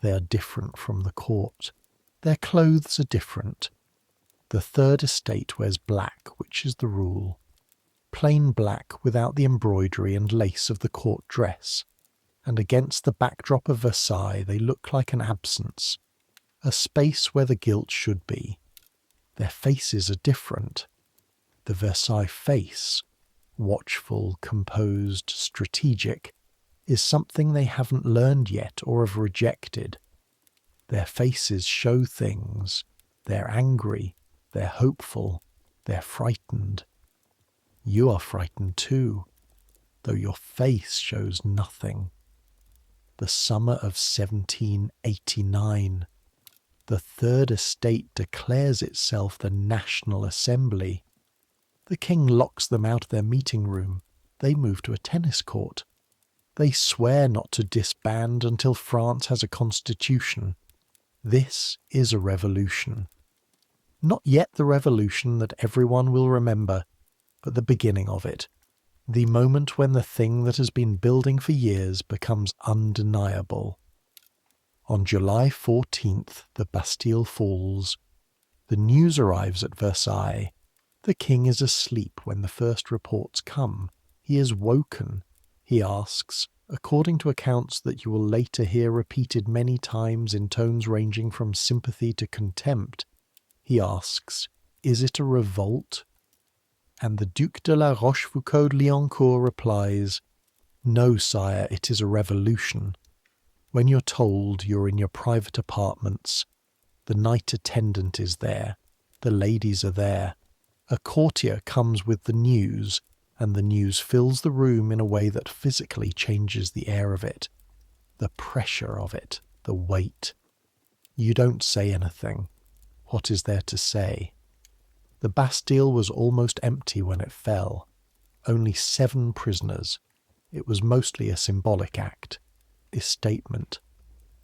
They are different from the court. Their clothes are different. The third estate wears black, which is the rule. Plain black without the embroidery and lace of the court dress. And against the backdrop of Versailles they look like an absence, a space where the guilt should be. Their faces are different. The Versailles face, watchful, composed, strategic, is something they haven't learned yet or have rejected. Their faces show things. They're angry, they're hopeful, they're frightened. You are frightened too, though your face shows nothing. The summer of 1789. The Third Estate declares itself the National Assembly. The king locks them out of their meeting room. They move to a tennis court. They swear not to disband until France has a constitution. This is a revolution. Not yet the revolution that everyone will remember, but the beginning of it. The moment when the thing that has been building for years becomes undeniable. On July 14th, the Bastille falls. The news arrives at Versailles. The king is asleep when the first reports come. He is woken. He asks, according to accounts that you will later hear repeated many times in tones ranging from sympathy to contempt, he asks, is it a revolt? And the Duc de la Rochefoucauld-Liancourt replies, no, sire, it is a revolution. When you're told you're in your private apartments, the night attendant is there, the ladies are there, a courtier comes with the news, and the news fills the room in a way that physically changes the air of it, the pressure of it, the weight. You don't say anything. What is there to say? The Bastille was almost empty when it fell. Only 7 prisoners. It was mostly a symbolic act, a statement.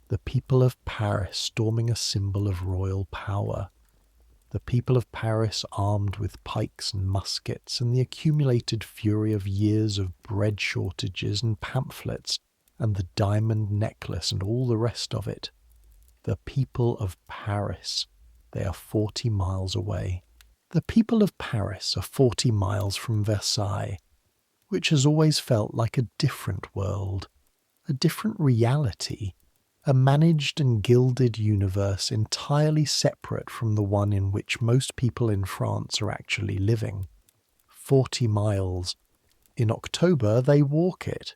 The people of Paris storming a symbol of royal power. The people of Paris armed with pikes and muskets and the accumulated fury of years of bread shortages and pamphlets and the diamond necklace and all the rest of it. The people of Paris. They are 40 miles away. The people of Paris are 40 miles from Versailles, which has always felt like a different world, a different reality, a managed and gilded universe entirely separate from the one in which most people in France are actually living. 40 miles. In October, they walk it.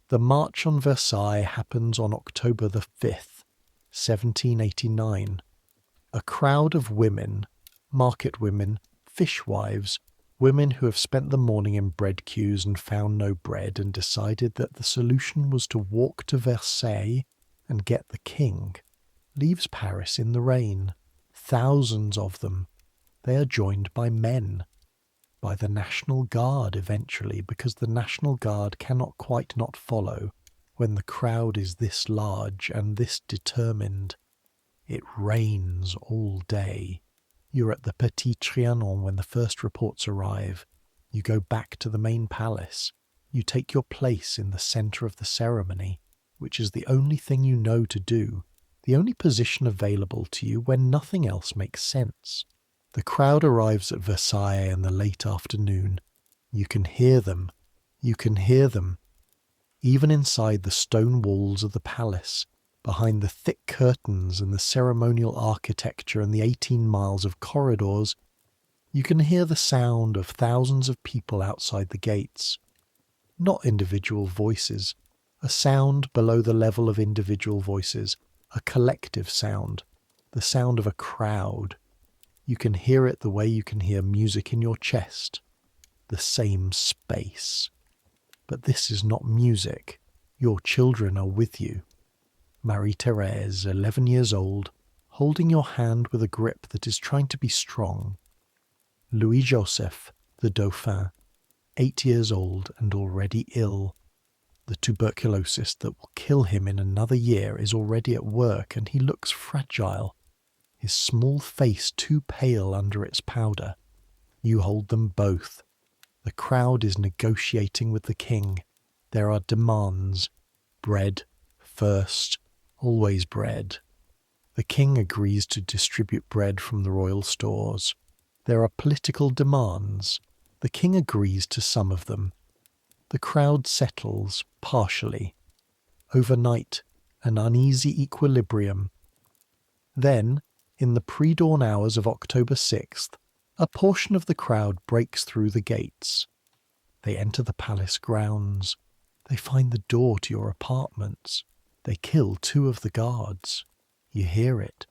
The March on Versailles happens on October the 5th, 1789. A crowd of women, market women, fishwives, women who have spent the morning in bread queues and found no bread and decided that the solution was to walk to Versailles and get the king, leaves Paris in the rain. Thousands of them. They are joined by men, by the National Guard eventually, because the National Guard cannot quite not follow when the crowd is this large and this determined. It rains all day. You're at the Petit Trianon when the first reports arrive. You go back to the main palace. You take your place in the centre of the ceremony, which is the only thing you know to do, the only position available to you when nothing else makes sense. The crowd arrives at Versailles in the late afternoon. You can hear them. You can hear them. Even inside the stone walls of the palace, behind the thick curtains and the ceremonial architecture and the 18 miles of corridors, you can hear the sound of thousands of people outside the gates. Not individual voices, a sound below the level of individual voices, a collective sound, the sound of a crowd. You can hear it the way you can hear music in your chest, the same space. But this is not music. Your children are with you. Marie-Thérèse, 11 years old, holding your hand with a grip that is trying to be strong. Louis-Joseph, the Dauphin, 8 years old and already ill. The tuberculosis that will kill him in another year is already at work, and he looks fragile, his small face too pale under its powder. You hold them both. The crowd is negotiating with the king. There are demands. Bread, first, always bread. The king agrees to distribute bread from the royal stores. There are political demands. The king agrees to some of them. The crowd settles, partially. Overnight, an uneasy equilibrium. Then, in the pre-dawn hours of October 6th, a portion of the crowd breaks through the gates. They enter the palace grounds. They find the door to your apartments. They kill 2 of the guards. You hear it.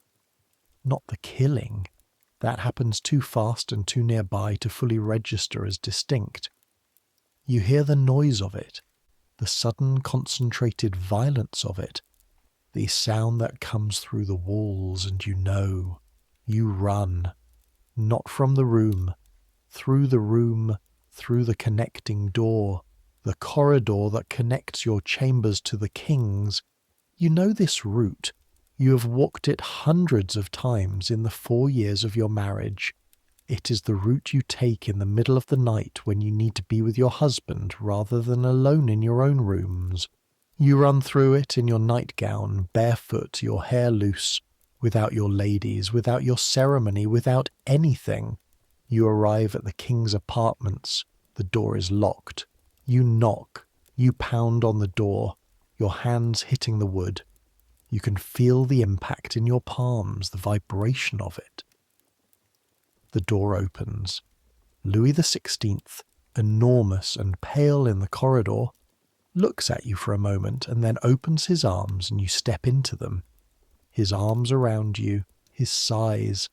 Not the killing. That happens too fast and too nearby to fully register as distinct. You hear the noise of it, the sudden concentrated violence of it, the sound that comes through the walls, and you know. You run. Not from the room, through the connecting door, the corridor that connects your chambers to the king's. You know this route. You have walked it hundreds of times in the 4 years of your marriage. It is the route you take in the middle of the night when you need to be with your husband rather than alone in your own rooms. You run through it in your nightgown, barefoot, your hair loose, without your ladies, without your ceremony, without anything. You arrive at the king's apartments. The door is locked. You knock. You pound on the door, your hands hitting the wood. You can feel the impact in your palms, the vibration of it. The door opens. Louis XVI, enormous and pale in the corridor, looks at you for a moment and then opens his arms and you step into them. His arms around you, his size,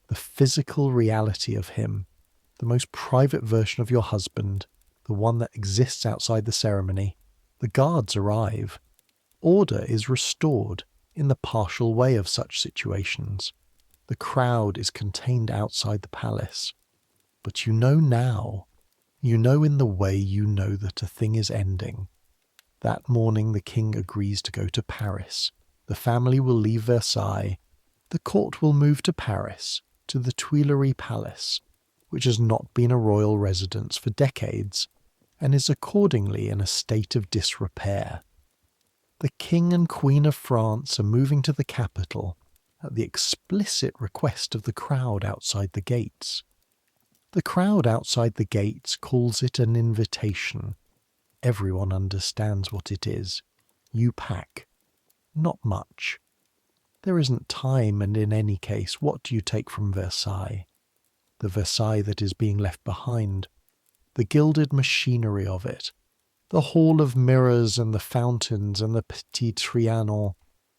the physical reality of him, the most private version of your husband, the one that exists outside the ceremony. The guards arrive. Order is restored in the partial way of such situations. The crowd is contained outside the palace. But you know now, you know in the way you know that a thing is ending. That morning the king agrees to go to Paris. The family will leave Versailles. The court will move to Paris, to the Tuileries Palace, which has not been a royal residence for decades, and is accordingly in a state of disrepair. The King and Queen of France are moving to the capital at the explicit request of the crowd outside the gates. The crowd outside the gates calls it an invitation. Everyone understands what it is. You pack. Not much. There isn't time, and in any case, what do you take from Versailles? The Versailles that is being left behind. The gilded machinery of it. The hall of mirrors and the fountains and the Petit Trianon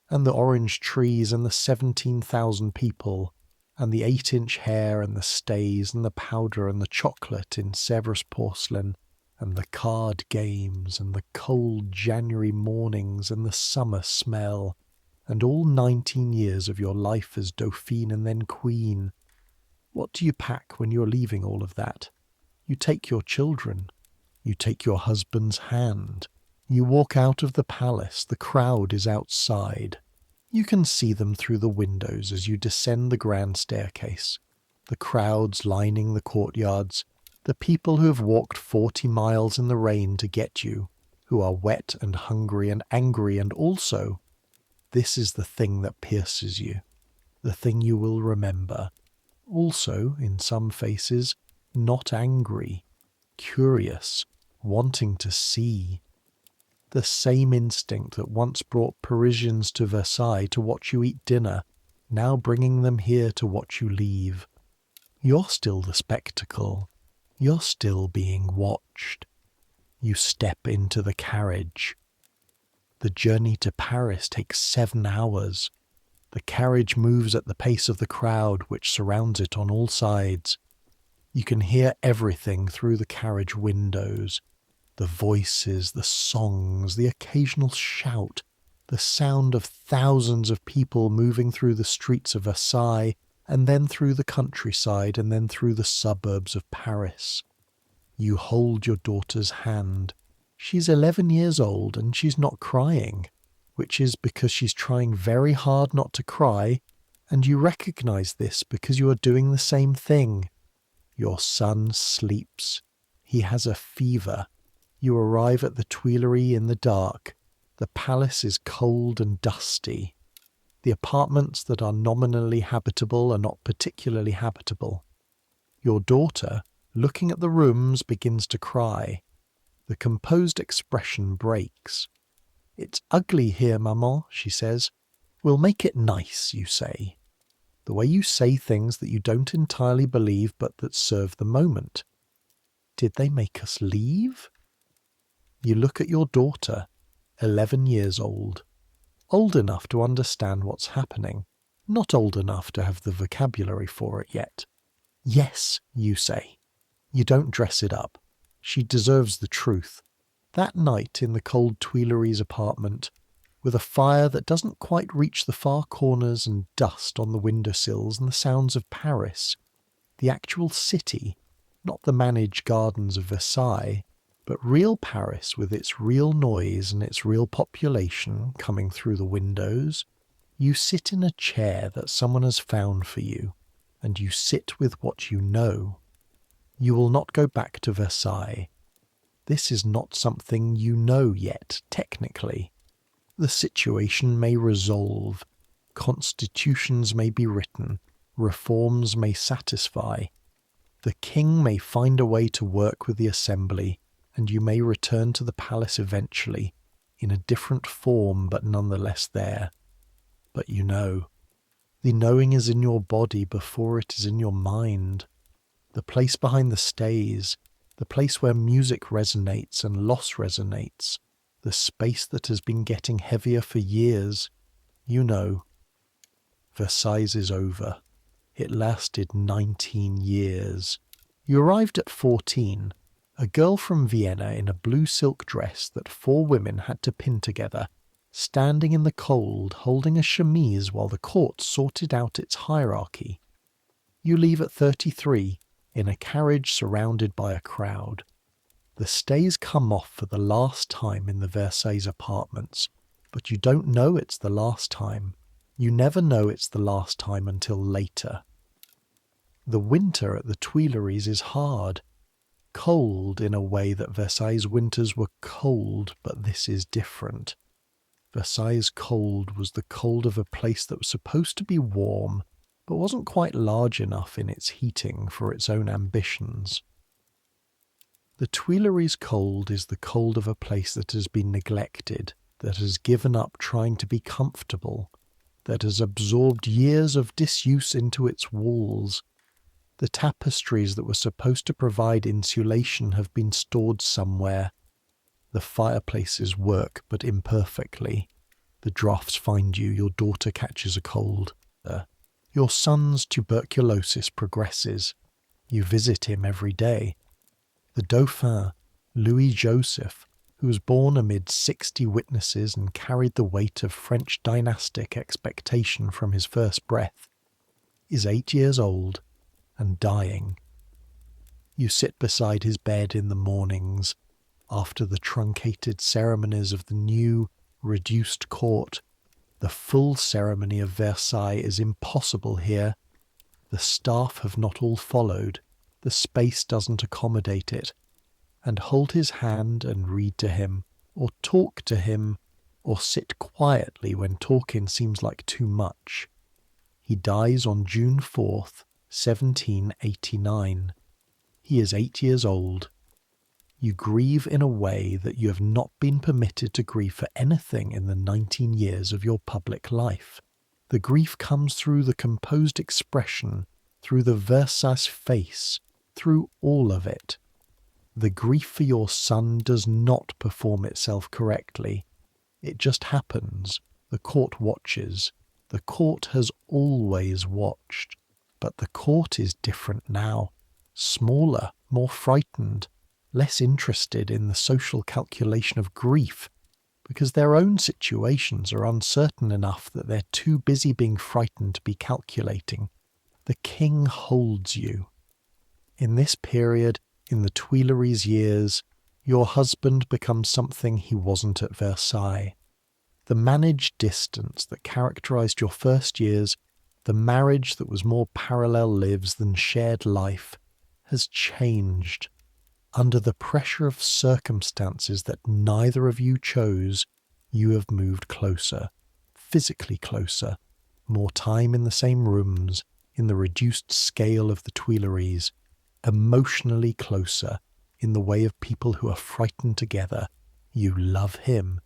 and the orange trees and the 17,000 people and the 8-inch hair and the stays and the powder and the chocolate in Sèvres porcelain and the card games and the cold January mornings and the summer smell and all 19 years of your life as Dauphine and then Queen. What do you pack when you're leaving all of that? You take your children. You take your husband's hand. You walk out of the palace. The crowd is outside. You can see them through the windows as you descend the grand staircase. The crowds lining the courtyards. The people who have walked 40 miles in the rain to get you, who are wet and hungry and angry, and also, this is the thing that pierces you, the thing you will remember. Also, in some faces, not angry, curious, wanting to see. The same instinct that once brought Parisians to Versailles to watch you eat dinner, now bringing them here to watch you leave. You're still the spectacle. You're still being watched. You step into the carriage. The journey to Paris takes 7 hours. The carriage moves at the pace of the crowd which surrounds it on all sides. You can hear everything through the carriage windows. The voices, the songs, the occasional shout, the sound of thousands of people moving through the streets of Versailles, and then through the countryside, and then through the suburbs of Paris. You hold your daughter's hand. She's 11 years old and she's not crying, which is because she's trying very hard not to cry, and you recognize this because you are doing the same thing. Your son sleeps. He has a fever. You arrive at the Tuileries in the dark. The palace is cold and dusty. The apartments that are nominally habitable are not particularly habitable. Your daughter, looking at the rooms, begins to cry. The composed expression breaks. "It's ugly here, maman," she says. "We'll make it nice," you say. The way you say things that you don't entirely believe but that serve the moment. Did they make us leave? You look at your daughter, 11 years old enough to understand what's happening, not old enough to have the vocabulary for it yet. "Yes," you say. You don't dress it up. She deserves the truth. That night in the cold Tuileries apartment, with a fire that doesn't quite reach the far corners and dust on the windowsills and the sounds of Paris, the actual city, not the managed gardens of Versailles, but real Paris with its real noise and its real population coming through the windows, you sit in a chair that someone has found for you. and you sit with what you know. You will not go back to Versailles. This is not something you know yet, technically. The situation may resolve, constitutions may be written, reforms may satisfy. The king may find a way to work with the assembly, and you may return to the palace eventually, in a different form but nonetheless there. But you know. The knowing is in your body before it is in your mind. The place behind the stays, the place where music resonates and loss resonates, the space that has been getting heavier for years, you know. Versailles is over. It lasted 19 years. You arrived at 14, a girl from Vienna in a blue silk dress that 4 women had to pin together, standing in the cold holding a chemise while the court sorted out its hierarchy. You leave at 33, in a carriage surrounded by a crowd. The stays come off for the last time in the Versailles apartments, but you don't know it's the last time. You never know it's the last time until later. The winter at the Tuileries is hard. Cold in a way that Versailles' winters were cold, but this is different. Versailles' cold was the cold of a place that was supposed to be warm, but wasn't quite large enough in its heating for its own ambitions. The Tuileries cold is the cold of a place that has been neglected, that has given up trying to be comfortable, that has absorbed years of disuse into its walls. The tapestries that were supposed to provide insulation have been stored somewhere. The fireplaces work, but imperfectly. The drafts find you, your daughter catches a cold. Your son's tuberculosis progresses. You visit him every day. The Dauphin, Louis Joseph, who was born amid 60 witnesses and carried the weight of French dynastic expectation from his first breath, is 8 years old and dying. You sit beside his bed in the mornings, after the truncated ceremonies of the new, reduced court. The full ceremony of Versailles is impossible here. The staff have not all followed. The space doesn't accommodate it. And hold his hand and read to him, or talk to him, or sit quietly when talking seems like too much. He dies on June 4th, 1789. He is 8 years old. You grieve in a way that you have not been permitted to grieve for anything in the 19 years of your public life. The grief comes through the composed expression, through the Versailles face, through all of it. The grief for your son does not perform itself correctly. It just happens. The court watches. The court has always watched. But the court is different now. Smaller, more frightened, less interested in the social calculation of grief, because their own situations are uncertain enough that they're too busy being frightened to be calculating. The king holds you. In this period, in the Tuileries years, your husband becomes something he wasn't at Versailles. The managed distance that characterized your first years, the marriage that was more parallel lives than shared life, has changed. Under the pressure of circumstances that neither of you chose, you have moved closer, physically closer, more time in the same rooms, in the reduced scale of the Tuileries, emotionally closer, in the way of people who are frightened together. You love him.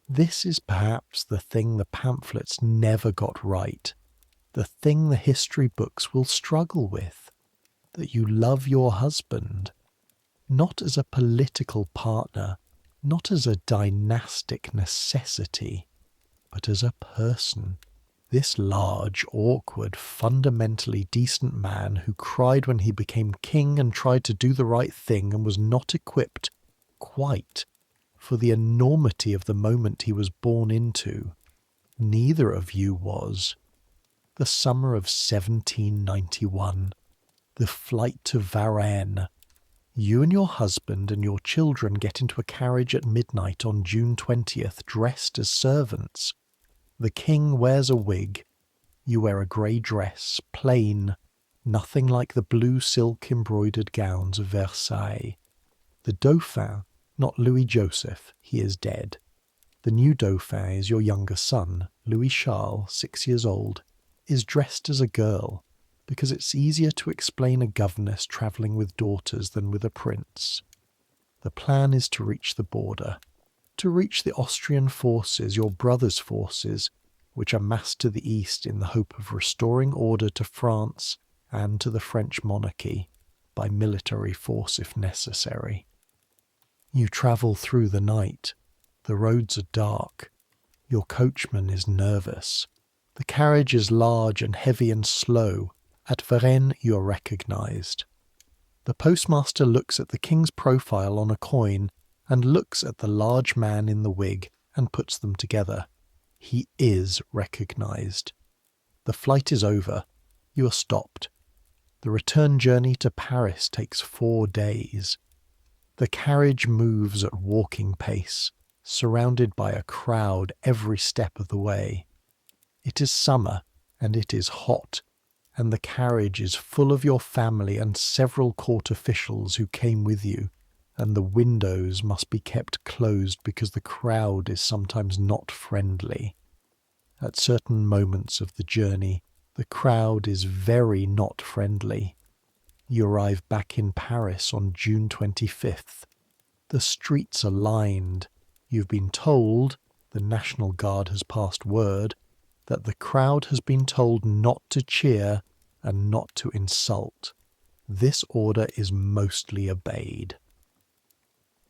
This is perhaps the thing the pamphlets never got right, the thing the history books will struggle with, that you love your husband, not as a political partner, not as a dynastic necessity, but as a person. This large, awkward, fundamentally decent man who cried when he became king and tried to do the right thing and was not equipped, quite, for the enormity of the moment he was born into. Neither of you was. The summer of 1791. The flight to Varennes. You and your husband and your children get into a carriage at midnight on June 20th, dressed as servants. The king wears a wig. You wear a grey dress, plain, nothing like the blue silk embroidered gowns of Versailles. The Dauphin, not Louis Joseph, he is dead. The new Dauphin is your younger son, Louis Charles, 6 years old, is dressed as a girl, because it's easier to explain a governess travelling with daughters than with a prince. The plan is to reach the border, to reach the Austrian forces, your brother's forces, which are massed to the east in the hope of restoring order to France and to the French monarchy, by military force if necessary. You travel through the night. The roads are dark. Your coachman is nervous. The carriage is large and heavy and slow. At Varennes you are recognised. The postmaster looks at the king's profile on a coin and looks at the large man in the wig and puts them together. He is recognised. The flight is over. You are stopped. The return journey to Paris takes 4 days. The carriage moves at walking pace, surrounded by a crowd every step of the way. It is summer, and it is hot, and the carriage is full of your family and several court officials who came with you, and the windows must be kept closed because the crowd is sometimes not friendly. At certain moments of the journey, the crowd is very not friendly. You arrive back in Paris on June 25th. The streets are lined. You've been told, the National Guard has passed word, that the crowd has been told not to cheer and not to insult. This order is mostly obeyed.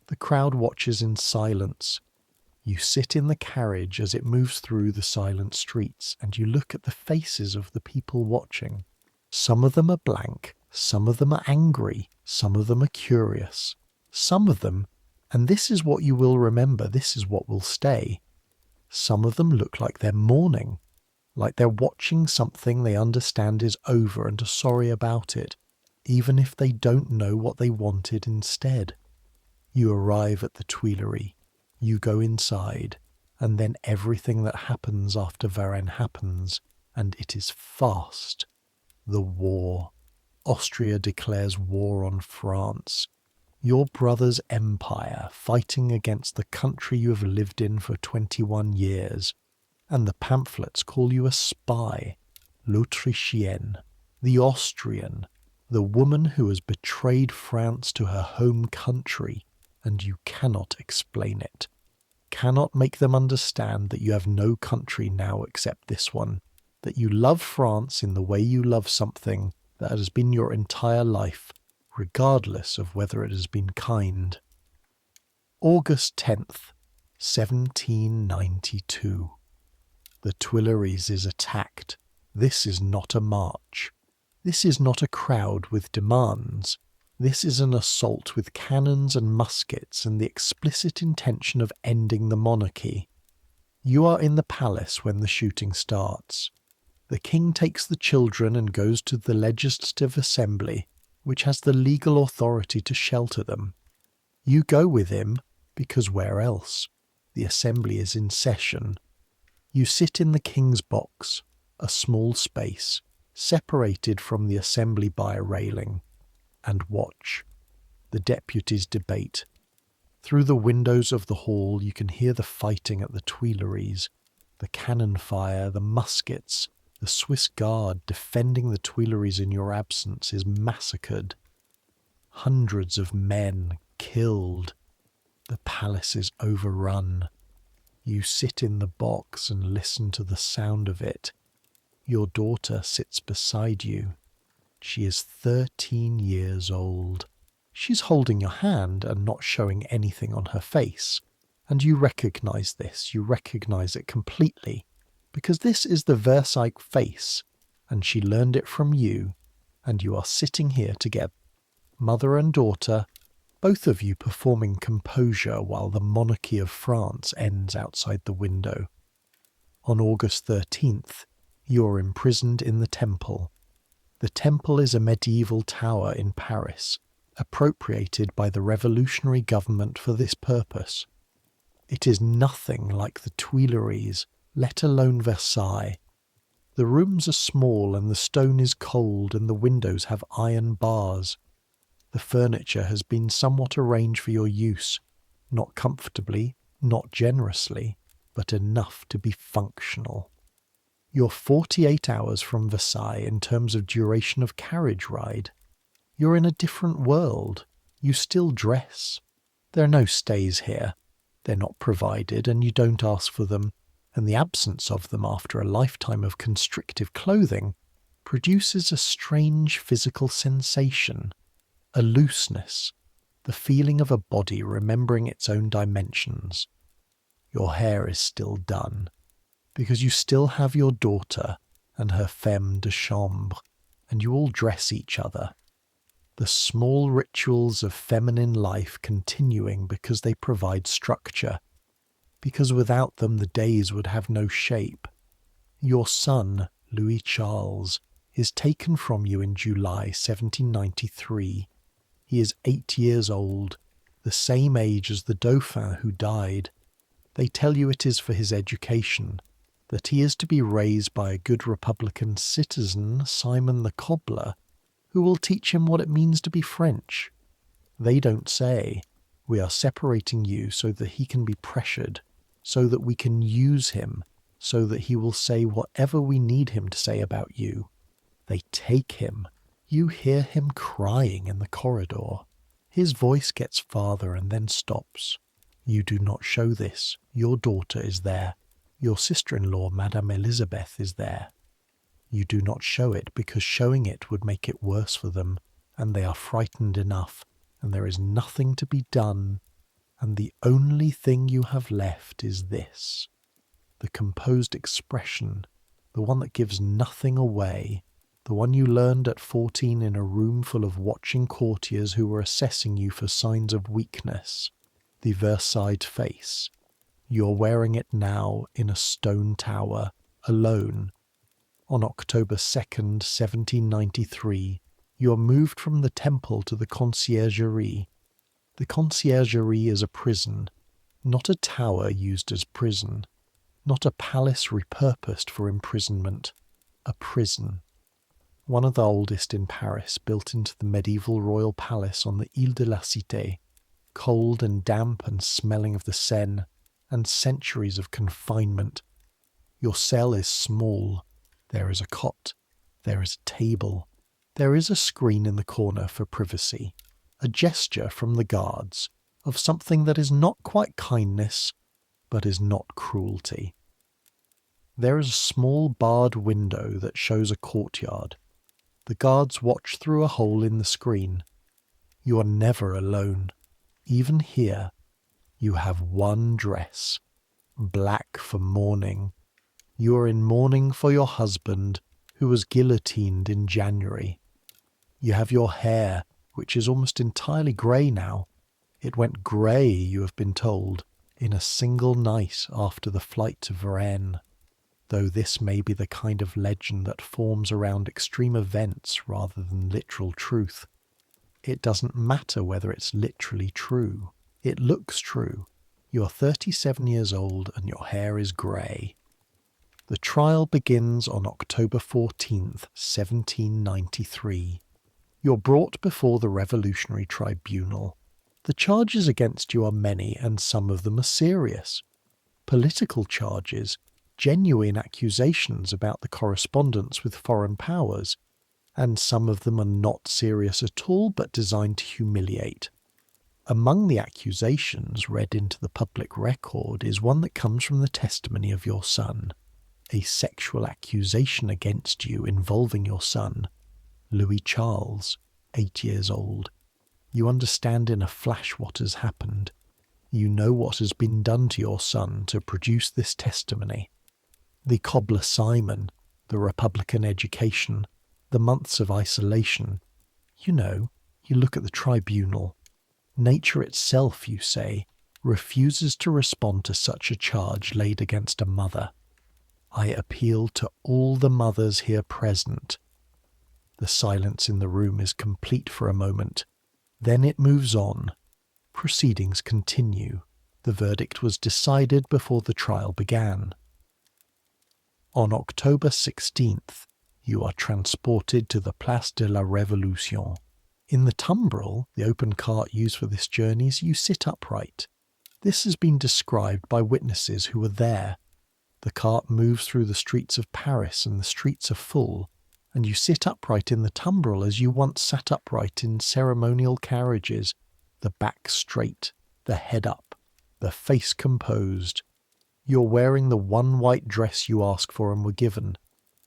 The crowd watches in silence. You sit in the carriage as it moves through the silent streets, and you look at the faces of the people watching. Some of them are blank, some of them are angry, some of them are curious. Some of them, and this is what you will remember, this is what will stay, some of them look like they're mourning, like they're watching something they understand is over and are sorry about it, even if they don't know what they wanted instead. You arrive at the Tuileries. You go inside, and then everything that happens after Varennes happens, and it is fast. The war. Austria declares war on France. Your brother's empire fighting against the country you have lived in for 21 years, and the pamphlets call you a spy, l'Autrichienne, the Austrian, the woman who has betrayed France to her home country, and you cannot explain it. Cannot make them understand that you have no country now except this one, that you love France in the way you love something that has been your entire life, regardless of whether it has been kind. August 10th, 1792. The Tuileries is attacked. This is not a march. This is not a crowd with demands. This is an assault with cannons and muskets and the explicit intention of ending the monarchy. You are in the palace when the shooting starts. The king takes the children and goes to the Legislative Assembly, which has the legal authority to shelter them. You go with him, because where else? The assembly is in session. You sit in the king's box, a small space, separated from the assembly by a railing, and watch. The deputies debate. Through the windows of the hall you can hear the fighting at the Tuileries, the cannon fire, the muskets. The Swiss Guard defending the Tuileries in your absence is massacred. Hundreds of men killed. The palace is overrun. You sit in the box and listen to the sound of it. Your daughter sits beside you. She is 13 years old. She's holding your hand and not showing anything on her face. And you recognize this. You recognize it completely. Because this is the Versailles face, and she learned it from you, and you are sitting here together, mother and daughter, both of you performing composure while the monarchy of France ends outside the window. On August 13th, you are imprisoned in the Temple. The Temple is a medieval tower in Paris, appropriated by the revolutionary government for this purpose. It is nothing like the Tuileries, let alone Versailles. The rooms are small and the stone is cold and the windows have iron bars. The furniture has been somewhat arranged for your use, not comfortably, not generously, but enough to be functional. You're 48 hours from Versailles in terms of duration of carriage ride. You're in a different world. You still dress. There are no stays here. They're not provided and you don't ask for them, and the absence of them after a lifetime of constrictive clothing produces a strange physical sensation, a looseness, the feeling of a body remembering its own dimensions. Your hair is still done, because you still have your daughter and her femme de chambre, and you all dress each other. The small rituals of feminine life continuing because they provide structure, because without them the days would have no shape. Your son, Louis Charles, is taken from you in July 1793. He is 8 years old, the same age as the Dauphin who died. They tell you it is for his education, that he is to be raised by a good Republican citizen, Simon the Cobbler, who will teach him what it means to be French. They don't say, we are separating you so that he can be pressured, so that we can use him, so that he will say whatever we need him to say about you. They take him. You hear him crying in the corridor. His voice gets farther and then stops. You do not show this. Your daughter is there. Your sister-in-law, Madame Elizabeth, is there. You do not show it because showing it would make it worse for them, and they are frightened enough, and there is nothing to be done, and the only thing you have left is this, the composed expression, the one that gives nothing away, the one you learned at 14 in a room full of watching courtiers who were assessing you for signs of weakness, the Versailles face. You're wearing it now in a stone tower, alone. On October 2nd, 1793, you are moved from the temple to the conciergerie. The conciergerie is a prison, not a tower used as prison, not a palace repurposed for imprisonment, a prison. One of the oldest in Paris, built into the medieval royal palace on the Ile de la Cité, cold and damp and smelling of the Seine, and centuries of confinement. Your cell is small. There is a cot. There is a table. There is a screen in the corner for privacy, a gesture from the guards of something that is not quite kindness, but is not cruelty. There is a small barred window that shows a courtyard. The guards watch through a hole in the screen. You are never alone. Even here, you have one dress, black for mourning. You are in mourning for your husband, who was guillotined in January. You have your hair, which is almost entirely grey now. It went grey, you have been told, in a single night after the flight to Varennes, though this may be the kind of legend that forms around extreme events rather than literal truth. It doesn't matter whether it's literally true. It looks true. You're 37 years old and your hair is grey. The trial begins on October 14th, 1793. You're brought before the Revolutionary Tribunal. The charges against you are many, and some of them are serious. Political charges, genuine accusations about the correspondence with foreign powers, and some of them are not serious at all but designed to humiliate. Among the accusations read into the public record is one that comes from the testimony of your son, a sexual accusation against you involving your son, Louis Charles, 8 years old. You understand in a flash what has happened. You know what has been done to your son to produce this testimony. The cobbler Simon, the Republican education, the months of isolation. You know, you look at the tribunal. Nature itself, you say, refuses to respond to such a charge laid against a mother. I appeal to all the mothers here present. The silence in the room is complete for a moment. Then it moves on. Proceedings continue. The verdict was decided before the trial began. On October 16th, you are transported to the Place de la Révolution. In the tumbril, the open cart used for this journey, you sit upright. This has been described by witnesses who were there. The cart moves through the streets of Paris and the streets are full, and you sit upright in the tumbril as you once sat upright in ceremonial carriages, the back straight, the head up, the face composed. You're wearing the one white dress you asked for and were given.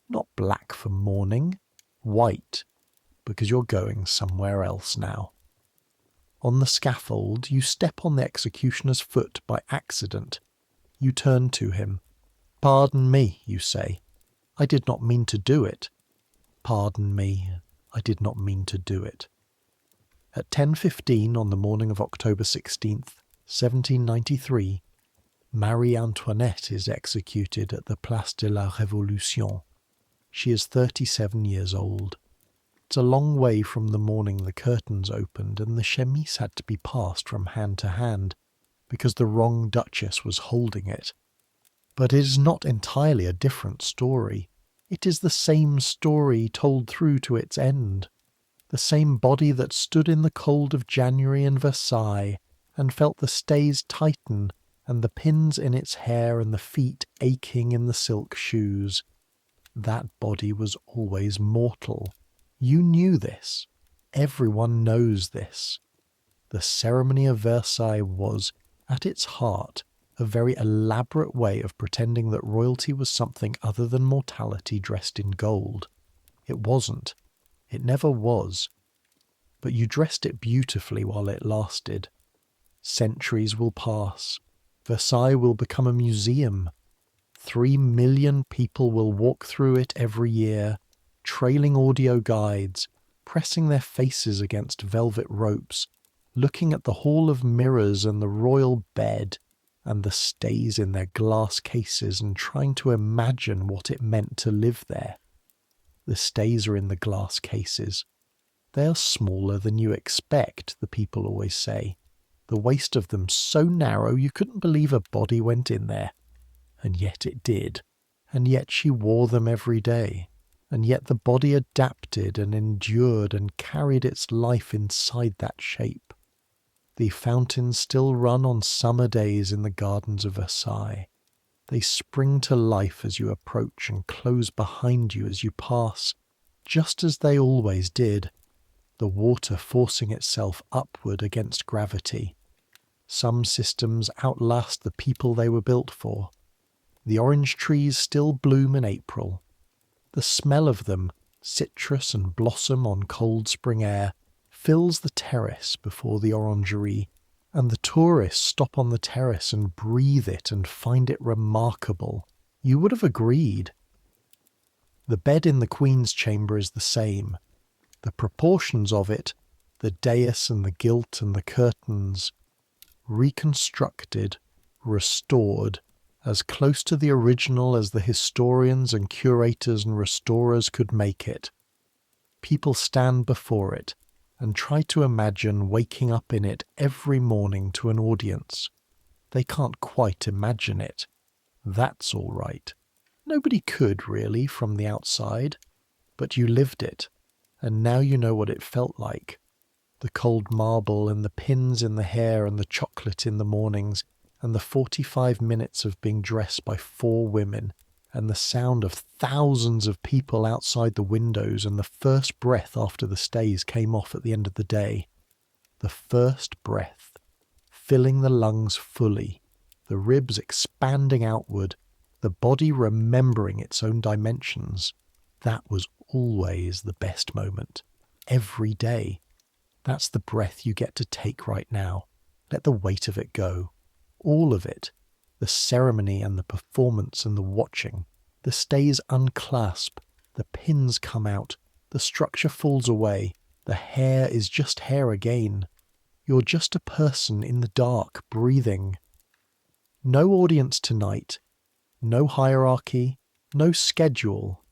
Not black for mourning, white, because you're going somewhere else now. On the scaffold, you step on the executioner's foot by accident. You turn to him. "Pardon me," you say. "I did not mean to do it." "Pardon me, I did not mean to do it." At 10:15 on the morning of October 16th, 1793, Marie Antoinette is executed at the Place de la Révolution. She is 37 years old. It's a long way from the morning the curtains opened and the chemise had to be passed from hand to hand because the wrong duchess was holding it. But it is not entirely a different story. It is the same story told through to its end. The same body that stood in the cold of January in Versailles and felt the stays tighten and the pins in its hair and the feet aching in the silk shoes. That body was always mortal. You knew this. Everyone knows this. The ceremony of Versailles was, at its heart, a very elaborate way of pretending that royalty was something other than mortality dressed in gold. It wasn't. It never was. But you dressed it beautifully while it lasted. Centuries will pass. Versailles will become a museum. 3 million people will walk through it every year, trailing audio guides, pressing their faces against velvet ropes, looking at the hall of mirrors and the royal bed, and the stays in their glass cases and trying to imagine what it meant to live there. The stays are in the glass cases. They are smaller than you expect, the people always say. The waist of them so narrow you couldn't believe a body went in there. And yet it did. And yet she wore them every day. And yet the body adapted and endured and carried its life inside that shape. The fountains still run on summer days in the gardens of Versailles. They spring to life as you approach and close behind you as you pass, just as they always did, the water forcing itself upward against gravity. Some systems outlast the people they were built for. The orange trees still bloom in April. The smell of them, citrus and blossom on cold spring air, fills the terrace before the orangerie, and the tourists stop on the terrace and breathe it and find it remarkable. You would have agreed. The bed in the Queen's chamber is the same. The proportions of it, the dais and the gilt and the curtains, reconstructed, restored, as close to the original as the historians and curators and restorers could make it. People stand before it and try to imagine waking up in it every morning to an audience. They can't quite imagine it. That's all right. Nobody could, really, from the outside. But you lived it, and now you know what it felt like. The cold marble and the pins in the hair and the chocolate in the mornings, and the 45 minutes of being dressed by 4 women, and the sound of thousands of people outside the windows, and the first breath after the stays came off at the end of the day. The first breath, filling the lungs fully, the ribs expanding outward, the body remembering its own dimensions. That was always the best moment. Every day. That's the breath you get to take right now. Let the weight of it go. All of it. The ceremony and the performance and the watching. The stays unclasp. The pins come out. The structure falls away. The hair is just hair again. You're just a person in the dark, breathing. No audience tonight. No hierarchy. No schedule.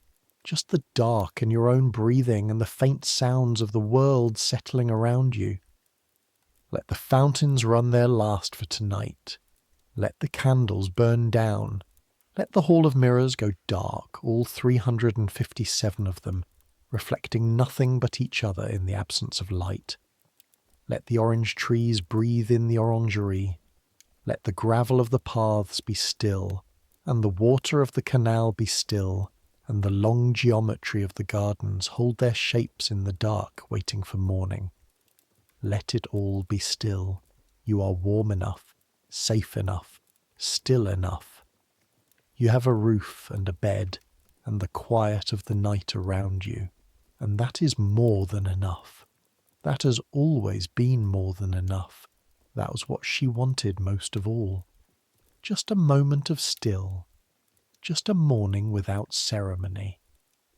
Just the dark and your own breathing and the faint sounds of the world settling around you. Let the fountains run their last for tonight. Let the candles burn down. Let the hall of mirrors go dark, all 357 of them, reflecting nothing but each other in the absence of light. Let the orange trees breathe in the orangery. Let the gravel of the paths be still, and the water of the canal be still, and the long geometry of the gardens hold their shapes in the dark, waiting for morning. Let it all be still. You are warm enough, safe enough, still enough. You have a roof and a bed, and the quiet of the night around you, and that is more than enough. That has always been more than enough. That was what she wanted most of all. Just a moment of still. Just a morning without ceremony.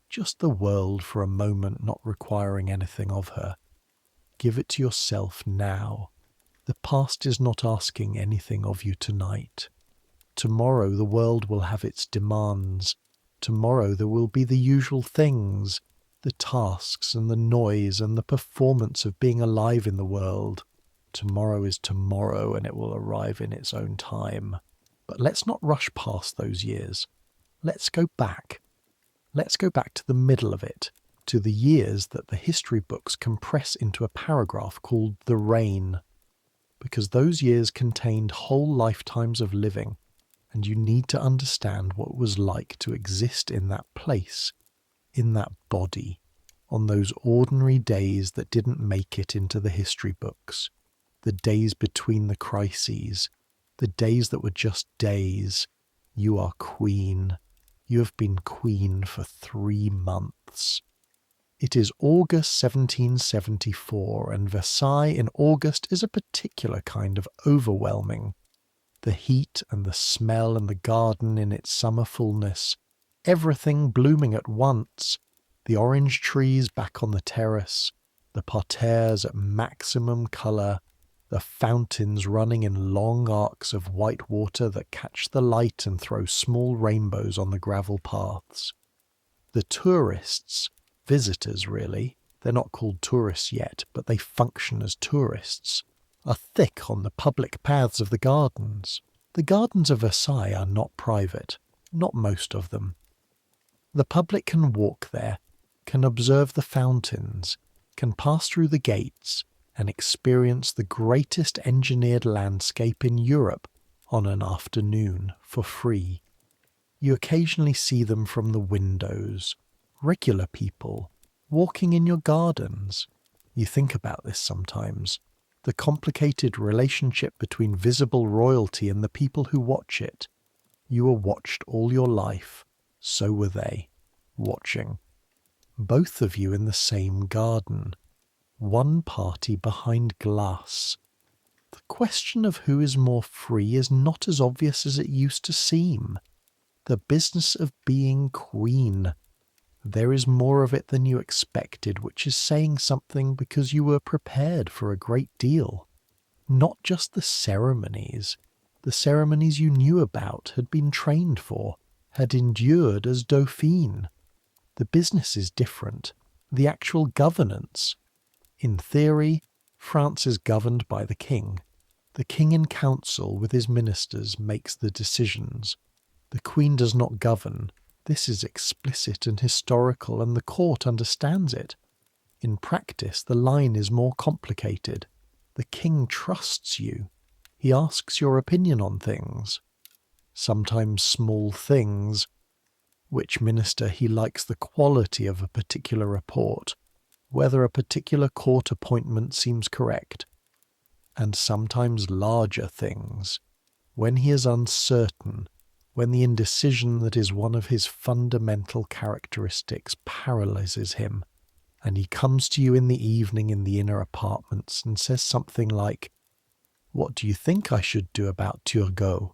Just the world for a moment not requiring anything of her. Give it to yourself now. The past is not asking anything of you tonight. Tomorrow the world will have its demands. Tomorrow there will be the usual things, the tasks and the noise and the performance of being alive in the world. Tomorrow is tomorrow, and it will arrive in its own time. But let's not rush past those years. Let's go back. Let's go back to the middle of it, to the years that the history books compress into a paragraph called the reign. Because those years contained whole lifetimes of living, and you need to understand what it was like to exist in that place, in that body, on those ordinary days that didn't make it into the history books, the days between the crises, the days that were just days. You are queen. You have been queen for 3 months. It is August 1774, and Versailles in August is a particular kind of overwhelming. The heat and the smell and the garden in its summer fullness, everything blooming at once, the orange trees back on the terrace, the parterres at maximum colour, the fountains running in long arcs of white water that catch the light and throw small rainbows on the gravel paths. The tourists, visitors really, they're not called tourists yet, but they function as tourists, are thick on the public paths of the gardens. The gardens of Versailles are not private, not most of them. The public can walk there, can observe the fountains, can pass through the gates, and experience the greatest engineered landscape in Europe on an afternoon for free. You occasionally see them from the windows, regular people, walking in your gardens. You think about this sometimes, the complicated relationship between visible royalty and the people who watch it. You were watched all your life, so were they, watching. Both of you in the same garden. One party behind glass. The question of who is more free is not as obvious as it used to seem. The business of being queen. There is more of it than you expected, which is saying something because you were prepared for a great deal. Not just the ceremonies. The ceremonies you knew about, had been trained for, had endured as Dauphine. The business is different. The actual governance. In theory, France is governed by the king. The king in council with his ministers makes the decisions. The queen does not govern. This is explicit and historical, and the court understands it. In practice, the line is more complicated. The king trusts you. He asks your opinion on things. Sometimes small things. Which minister he likes the quality of a particular report, whether a particular court appointment seems correct, and sometimes larger things, when he is uncertain, when the indecision that is one of his fundamental characteristics paralyzes him, and he comes to you in the evening in the inner apartments and says something like, "What do you think I should do about Turgot?"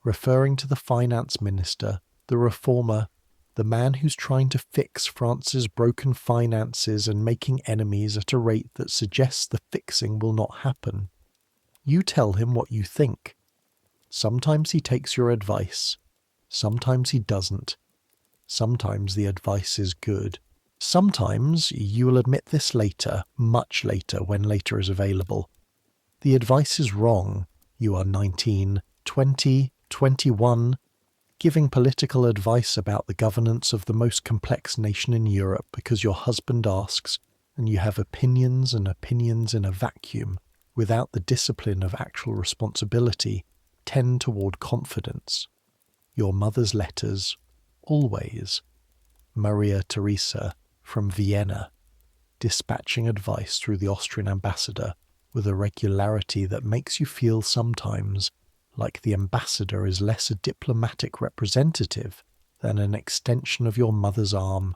referring to the finance minister, the reformer, the man who's trying to fix France's broken finances and making enemies at a rate that suggests the fixing will not happen. You tell him what you think. Sometimes he takes your advice. Sometimes he doesn't. Sometimes the advice is good. Sometimes, you will admit this later, much later, when later is available, the advice is wrong. You are 19, 20, 21. giving political advice about the governance of the most complex nation in Europe because your husband asks, and you have opinions and opinions in a vacuum without the discipline of actual responsibility, tend toward confidence. Your mother's letters, always. Maria Theresa from Vienna, dispatching advice through the Austrian ambassador with a regularity that makes you feel sometimes like the ambassador is less a diplomatic representative than an extension of your mother's arm.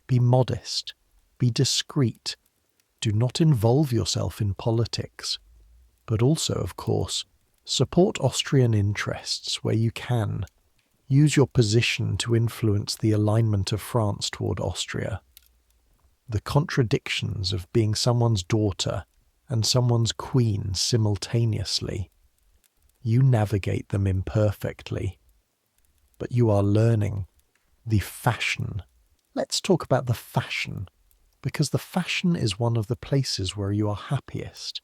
Be modest, be discreet, do not involve yourself in politics, but also, of course, support Austrian interests where you can. Use your position to influence the alignment of France toward Austria. The contradictions of being someone's daughter and someone's queen simultaneously. You navigate them imperfectly, but you are learning the fashion. Let's talk about the fashion, because the fashion is one of the places where you are happiest,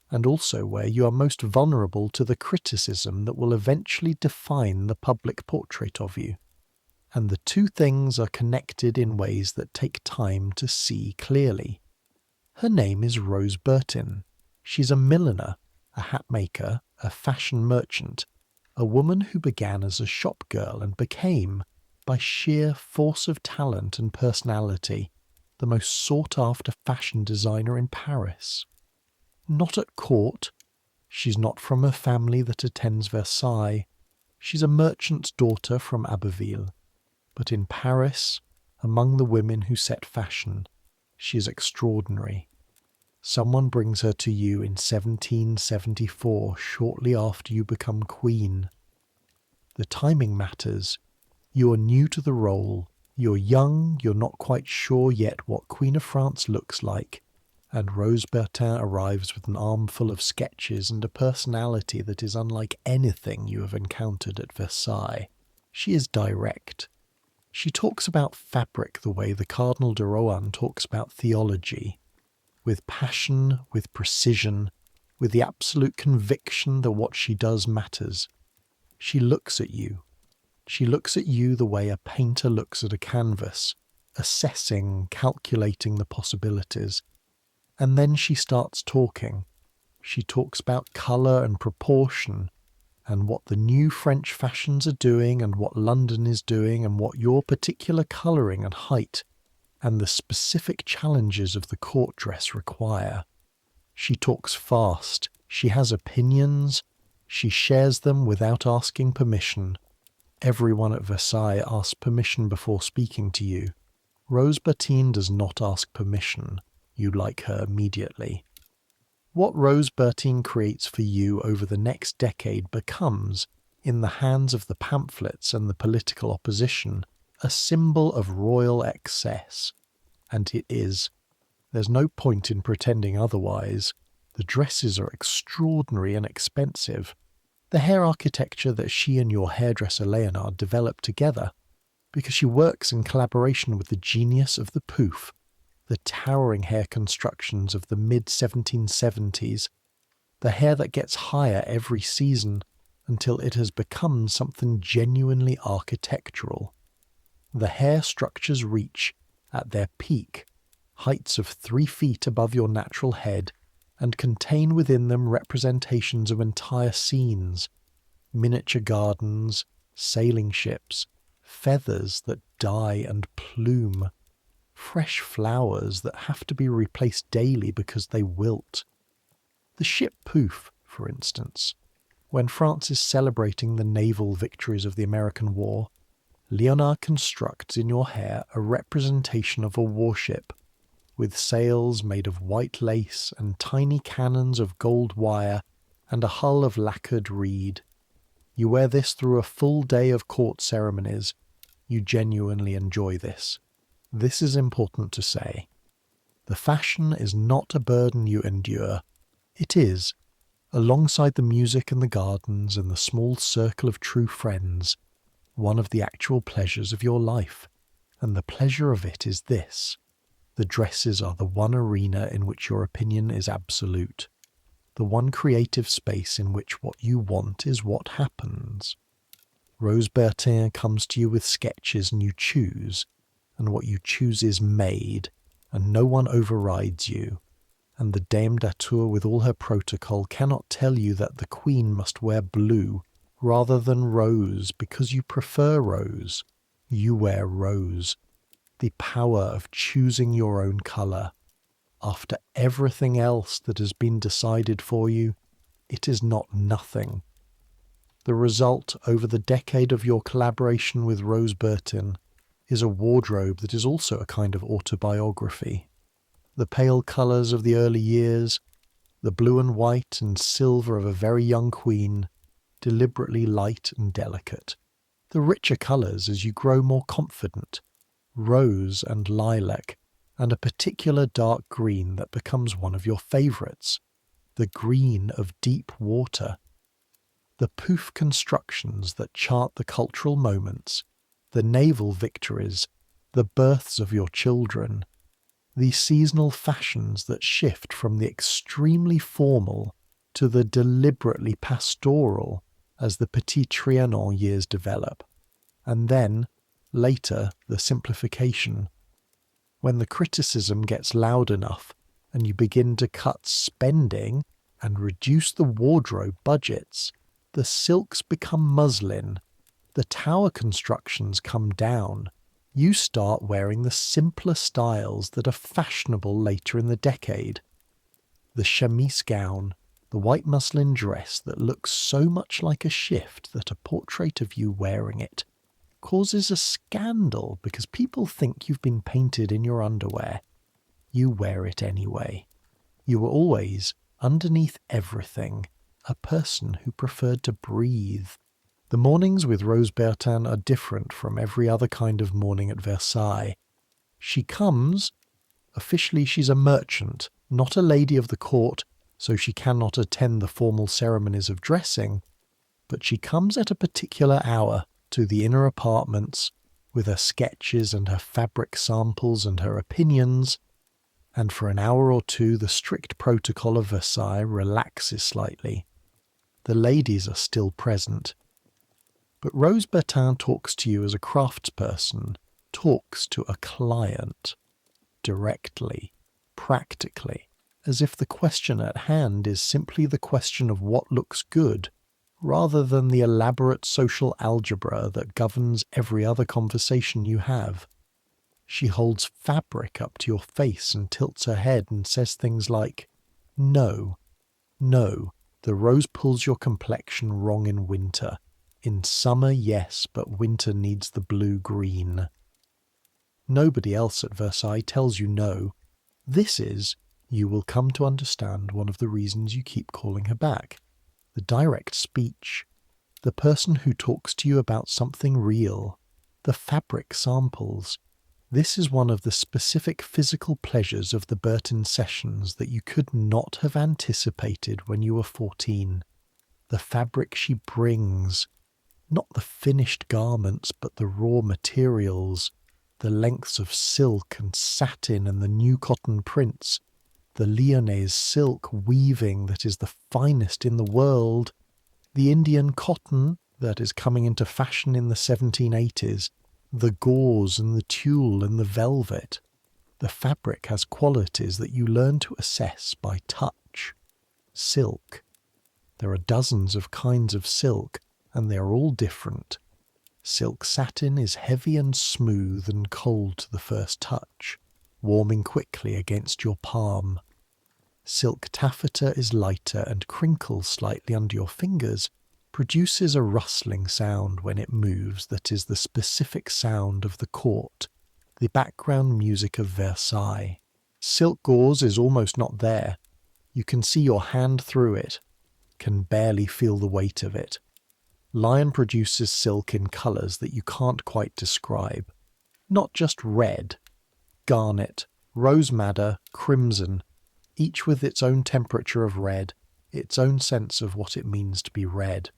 and also where you are most vulnerable to the criticism that will eventually define the public portrait of you. And the two things are connected in ways that take time to see clearly. Her name is Rose Bertin. She's a milliner, a hat maker, a fashion merchant, a woman who began as a shop girl and became, by sheer force of talent and personality, the most sought-after fashion designer in Paris. Not at court. She's not from a family that attends Versailles. She's a merchant's daughter from Abbeville. But in Paris, among the women who set fashion, she is extraordinary. Someone brings her to you in 1774, shortly after you become queen. The timing matters. You are new to the role. You're young, you're not quite sure yet what Queen of France looks like, and Rose Bertin arrives with an armful of sketches and a personality that is unlike anything you have encountered at Versailles. She is direct. She talks about fabric the way the Cardinal de Rohan talks about theology, with passion, with precision, with the absolute conviction that what she does matters. She looks at you. She looks at you the way a painter looks at a canvas, assessing, calculating the possibilities. And then she starts talking. She talks about colour and proportion, and what the new French fashions are doing, and what London is doing, and what your particular colouring and height, and the specific challenges of the court dress require. She talks fast. She has opinions. She shares them without asking permission. Everyone at Versailles asks permission before speaking to you. Rose Bertin does not ask permission. You like her immediately. What Rose Bertin creates for you over the next decade becomes, in the hands of the pamphlets and the political opposition, a symbol of royal excess. And it is. There's no point in pretending otherwise. The dresses are extraordinary and expensive. The hair architecture that she and your hairdresser Leonard developed together, because she works in collaboration with the genius of the pouf, the towering hair constructions of the mid-1770s, the hair that gets higher every season until it has become something genuinely architectural. The hair structures reach, at their peak, heights of 3 feet above your natural head, and contain within them representations of entire scenes, miniature gardens, sailing ships, feathers that dye and plume, fresh flowers that have to be replaced daily because they wilt. The ship Pouf, for instance, when France is celebrating the naval victories of the American War, Leonard constructs in your hair a representation of a warship, with sails made of white lace and tiny cannons of gold wire and a hull of lacquered reed. You wear this through a full day of court ceremonies. You genuinely enjoy this. This is important to say. The fashion is not a burden you endure. It is, alongside the music and the gardens and the small circle of true friends, one of the actual pleasures of your life. And the pleasure of it is this. The dresses are the one arena in which your opinion is absolute, the one creative space in which what you want is what happens. Rose Bertin comes to you with sketches and you choose, and what you choose is made, and no one overrides you. And the Dame d'Atour with all her protocol cannot tell you that the Queen must wear blue rather than rose because you prefer rose. You wear rose. The power of choosing your own colour. After everything else that has been decided for you, it is not nothing. The result over the decade of your collaboration with Rose Bertin is a wardrobe that is also a kind of autobiography. The pale colours of the early years, the blue and white and silver of a very young queen, deliberately light and delicate. The richer colours as you grow more confident, rose and lilac, and a particular dark green that becomes one of your favourites, the green of deep water. The pouf constructions that chart the cultural moments, the naval victories, the births of your children, the seasonal fashions that shift from the extremely formal to the deliberately pastoral as the Petit Trianon years develop, and then, later, the simplification. When the criticism gets loud enough and you begin to cut spending and reduce the wardrobe budgets, the silks become muslin, the tower constructions come down. You start wearing the simpler styles that are fashionable later in the decade. The chemise gown, the white muslin dress that looks so much like a shift that a portrait of you wearing it causes a scandal because people think you've been painted in your underwear. You wear it anyway. You were always, underneath everything, a person who preferred to breathe. The mornings with Rose Bertin are different from every other kind of morning at Versailles. She comes, officially she's a merchant, not a lady of the court, so she cannot attend the formal ceremonies of dressing, but she comes at a particular hour to the inner apartments with her sketches and her fabric samples and her opinions, and for an hour or two the strict protocol of Versailles relaxes slightly. The ladies are still present. But Rose Bertin talks to you as a craftsperson, talks to a client, directly, practically, as if the question at hand is simply the question of what looks good, rather than the elaborate social algebra that governs every other conversation you have. She holds fabric up to your face and tilts her head and says things like, "No, no, the rose pulls your complexion wrong in winter. In summer, yes, but winter needs the blue-green." Nobody else at Versailles tells you no. This is, you will come to understand, one of the reasons you keep calling her back. The direct speech. The person who talks to you about something real. The fabric samples. This is one of the specific physical pleasures of the Bertin sessions that you could not have anticipated when you were 14. The fabric she brings. Not the finished garments, but the raw materials, the lengths of silk and satin and the new cotton prints, the Lyonnaise silk weaving that is the finest in the world, the Indian cotton that is coming into fashion in the 1780s, the gauze and the tulle and the velvet. The fabric has qualities that you learn to assess by touch. Silk. There are dozens of kinds of silk, and they are all different. Silk satin is heavy and smooth and cold to the first touch, warming quickly against your palm. Silk taffeta is lighter and crinkles slightly under your fingers, produces a rustling sound when it moves that is the specific sound of the court, the background music of Versailles. Silk gauze is almost not there. You can see your hand through it, can barely feel the weight of it. Lion produces silk in colours that you can't quite describe. Not just red, garnet, rose madder, crimson, each with its own temperature of red, its own sense of what it means to be red.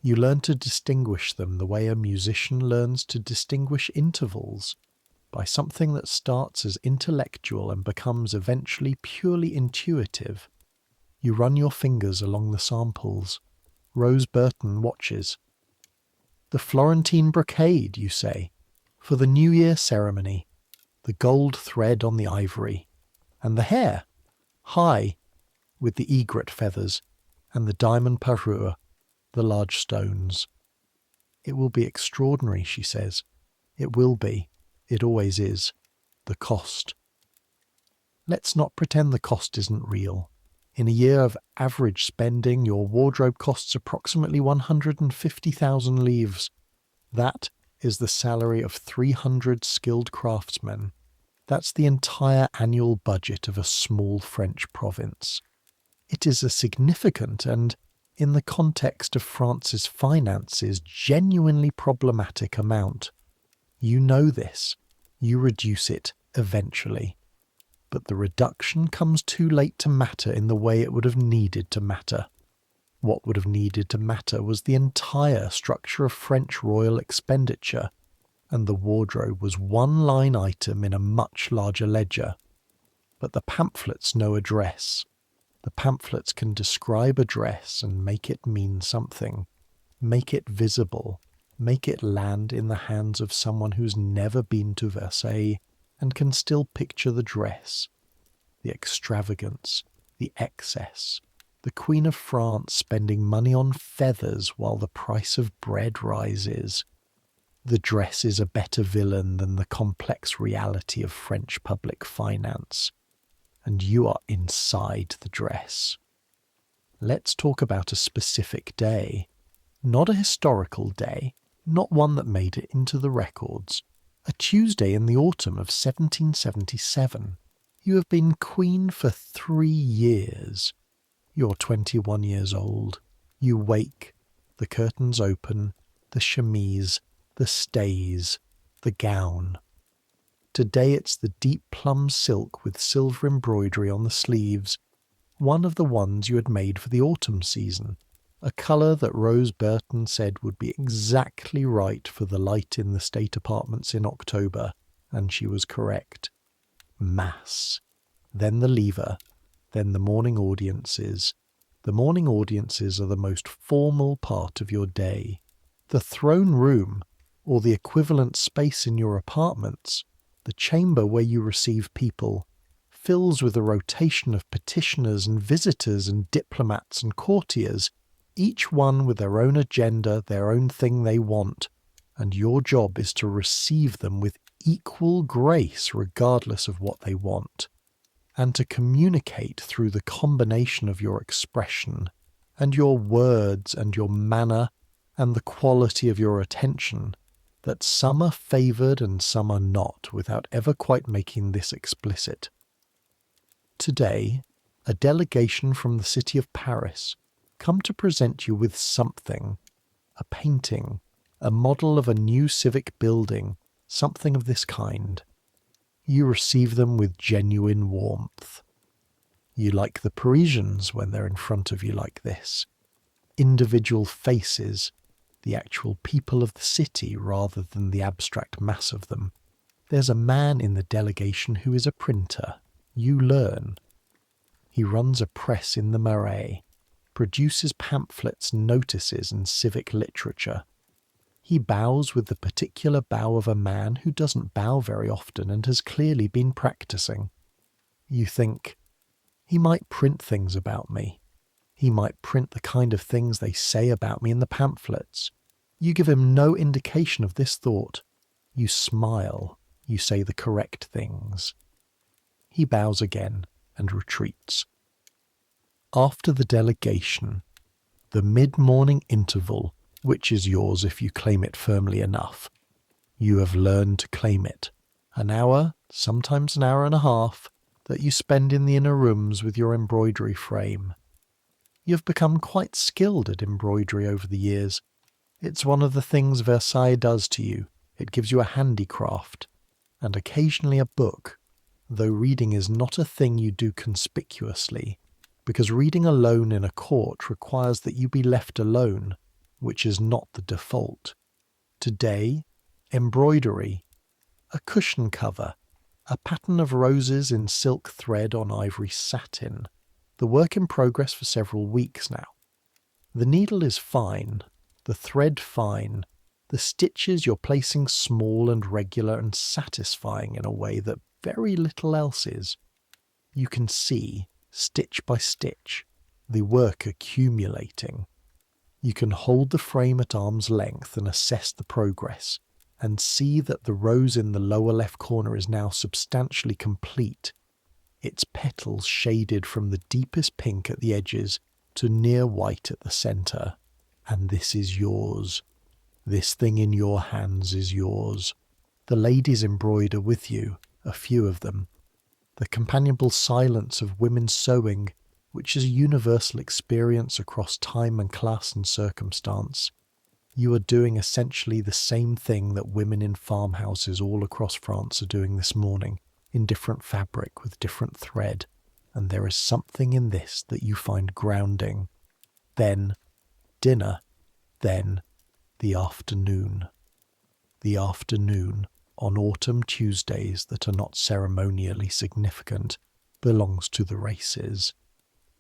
You learn to distinguish them the way a musician learns to distinguish intervals, by something that starts as intellectual and becomes eventually purely intuitive. You run your fingers along the samples. Rose Bertin watches. The Florentine brocade, you say, for the New Year ceremony, the gold thread on the ivory, and the hair, high, with the egret feathers, and the diamond parure, the large stones. It will be extraordinary, she says. It will be. It always is. The cost. Let's not pretend the cost isn't real. In a year of average spending, your wardrobe costs approximately 150,000 livres. That is the salary of 300 skilled craftsmen. That's the entire annual budget of a small French province. It is a significant and, in the context of France's finances, genuinely problematic amount. You know this. You reduce it eventually. But the reduction comes too late to matter in the way it would have needed to matter. What would have needed to matter was the entire structure of French royal expenditure, and the wardrobe was one line item in a much larger ledger. But the pamphlets know a dress. The pamphlets can describe a dress and make it mean something, make it visible, make it land in the hands of someone who's never been to Versailles and can still picture the dress, the extravagance, the excess, the Queen of France spending money on feathers while the price of bread rises. The dress is a better villain than the complex reality of French public finance, and you are inside the dress. Let's talk about a specific day, not a historical day, not one that made it into the records. A Tuesday in the autumn of 1777. You have been queen for 3 years. You're 21 years old. You wake. The curtains open. The chemise. The stays. The gown. Today it's the deep plum silk with silver embroidery on the sleeves, one of the ones you had made for the autumn season, a colour that Rose Burton said would be exactly right for the light in the state apartments in October, and she was correct. Mass. Then the lever. Then the morning audiences. The morning audiences are the most formal part of your day. The throne room, or the equivalent space in your apartments, the chamber where you receive people, fills with a rotation of petitioners and visitors and diplomats and courtiers, each one with their own agenda, their own thing they want, and your job is to receive them with equal grace regardless of what they want, and to communicate through the combination of your expression, and your words and your manner, and the quality of your attention, that some are favoured and some are not, without ever quite making this explicit. Today, a delegation from the city of Paris come to present you with something, a painting, a model of a new civic building, something of this kind. You receive them with genuine warmth. You like the Parisians when they're in front of you like this. Individual faces, the actual people of the city rather than the abstract mass of them. There's a man in the delegation who is a printer. You learn. He runs a press in the Marais, produces pamphlets, notices, and civic literature. He bows with the particular bow of a man who doesn't bow very often and has clearly been practicing. You think, he might print things about me. He might print the kind of things they say about me in the pamphlets. You give him no indication of this thought. You smile. You say the correct things. He bows again and retreats. After the delegation, the mid-morning interval, which is yours if you claim it firmly enough, you have learned to claim it. An hour, sometimes an hour and a half, that you spend in the inner rooms with your embroidery frame. You have become quite skilled at embroidery over the years. It's one of the things Versailles does to you. It gives you a handicraft, and occasionally a book, though reading is not a thing you do conspicuously, because reading alone in a court requires that you be left alone, which is not the default. Today, embroidery, a cushion cover, a pattern of roses in silk thread on ivory satin, the work in progress for several weeks now. The needle is fine, the thread fine, The stitches you're placing small and regular and satisfying in a way that very little else is. You can see, stitch by stitch, the work accumulating. You can hold the frame at arm's length and assess the progress, and see that the rose in the lower left corner is now substantially complete, its petals shaded from the deepest pink at the edges to near white at the centre. And this is yours. This thing in your hands is yours. The ladies embroider with you, a few of them. The companionable silence of women sewing, which is a universal experience across time and class and circumstance. You are doing essentially the same thing that women in farmhouses all across France are doing this morning, in different fabric with different thread, and there is something in this that you find grounding. Then dinner, then the afternoon. The afternoon, on autumn Tuesdays that are not ceremonially significant, belongs to the races.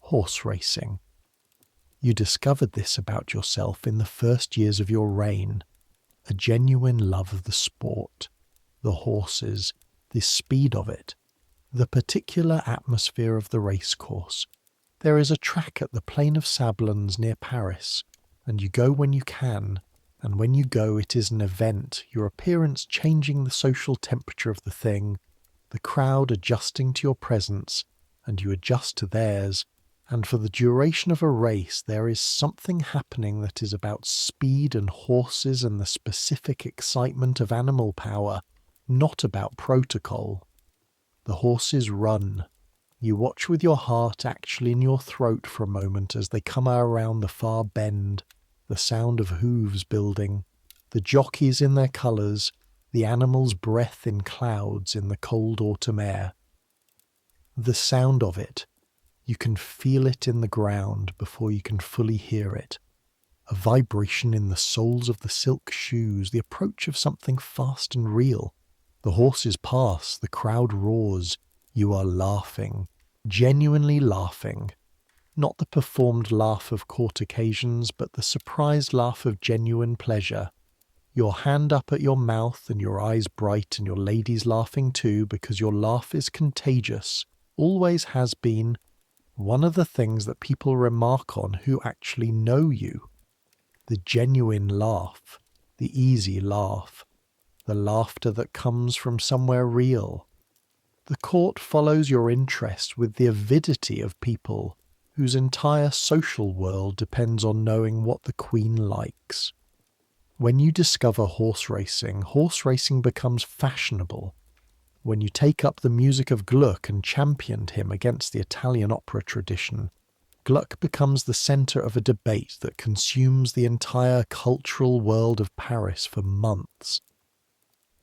Horse racing. You discovered this about yourself in the first years of your reign, a genuine love of the sport, the horses, the speed of it, the particular atmosphere of the racecourse. There is a track at the Plain of Sablons near Paris, and you go when you can, and when you go it is an event, your appearance changing the social temperature of the thing, the crowd adjusting to your presence, and you adjust to theirs, and for the duration of a race there is something happening that is about speed and horses and the specific excitement of animal power, not about protocol. The horses run. You watch with your heart actually in your throat for a moment as they come around the far bend, the sound of hooves building, the jockeys in their colours, the animal's breath in clouds in the cold autumn air. The sound of it, you can feel it in the ground before you can fully hear it. A vibration in the soles of the silk shoes, the approach of something fast and real. The horses pass, the crowd roars. You are laughing, genuinely laughing. Not the performed laugh of court occasions, but the surprised laugh of genuine pleasure. Your hand up at your mouth and your eyes bright and your ladies laughing too, because your laugh is contagious, always has been. One of the things that people remark on who actually know you. The genuine laugh, the easy laugh, the laughter that comes from somewhere real. The court follows your interest with the avidity of people whose entire social world depends on knowing what the Queen likes. When you discover horse racing becomes fashionable. When you take up the music of Gluck and championed him against the Italian opera tradition, Gluck becomes the centre of a debate that consumes the entire cultural world of Paris for months.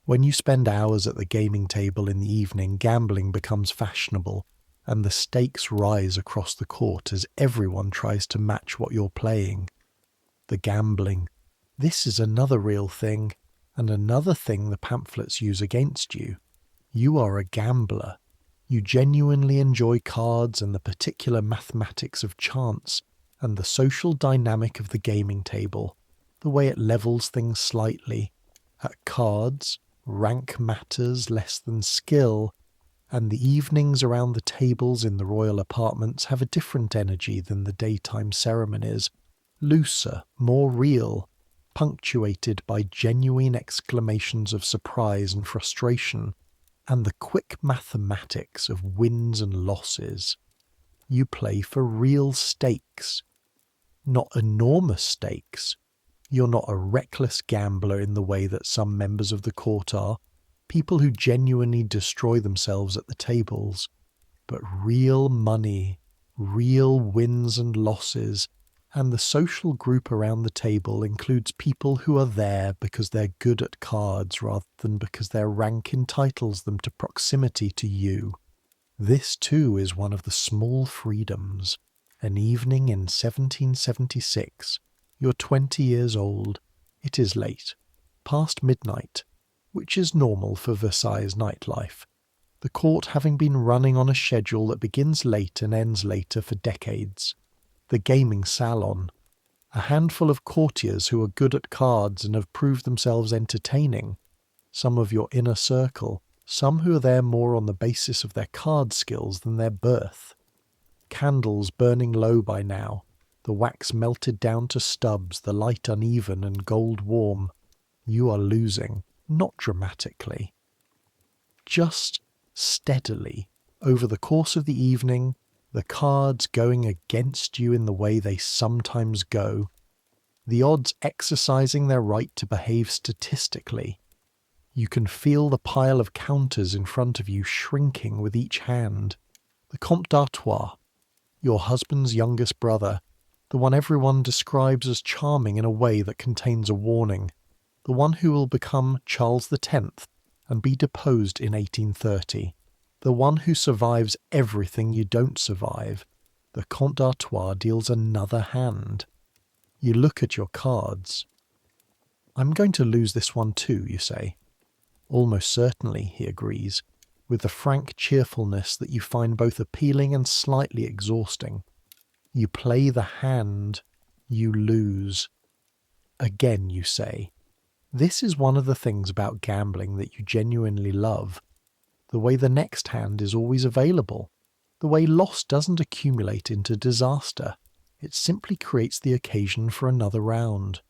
When you spend hours at the gaming table in the evening, gambling becomes fashionable, and the stakes rise across the court as everyone tries to match what you're playing. The gambling. This is another real thing, and another thing the pamphlets use against you. You are a gambler. You genuinely enjoy cards and the particular mathematics of chance and the social dynamic of the gaming table, the way it levels things slightly. At cards, rank matters less than skill, and the evenings around the tables in the royal apartments have a different energy than the daytime ceremonies, looser, more real, punctuated by genuine exclamations of surprise and frustration, and the quick mathematics of wins and losses. You play for real stakes, not enormous stakes. You're not a reckless gambler in the way that some members of the court are, people who genuinely destroy themselves at the tables, but real money, real wins and losses, and the social group around the table includes people who are there because they're good at cards rather than because their rank entitles them to proximity to you. This too is one of the small freedoms. An evening in 1776. You're 20 years old. It is late, past midnight, which is normal for Versailles nightlife, the court having been running on a schedule that begins late and ends later for decades. The gaming salon. A handful of courtiers who are good at cards and have proved themselves entertaining. Some of your inner circle, some who are there more on the basis of their card skills than their birth. Candles burning low by now, the wax melted down to stubs, the light uneven and gold warm. You are losing, not dramatically. Just steadily, over the course of the evening, the cards going against you in the way they sometimes go, the odds exercising their right to behave statistically. You can feel the pile of counters in front of you shrinking with each hand. The Comte d'Artois, your husband's youngest brother, the one everyone describes as charming in a way that contains a warning, the one who will become Charles X and be deposed in 1830, the one who survives everything you don't survive. The Comte d'Artois deals another hand. You look at your cards. I'm going to lose this one too, you say. Almost certainly, he agrees, with the frank cheerfulness that you find both appealing and slightly exhausting. You play the hand, you lose. Again, you say, this is one of the things about gambling that you genuinely love. The way the next hand is always available. The way loss doesn't accumulate into disaster. It simply creates the occasion for another round.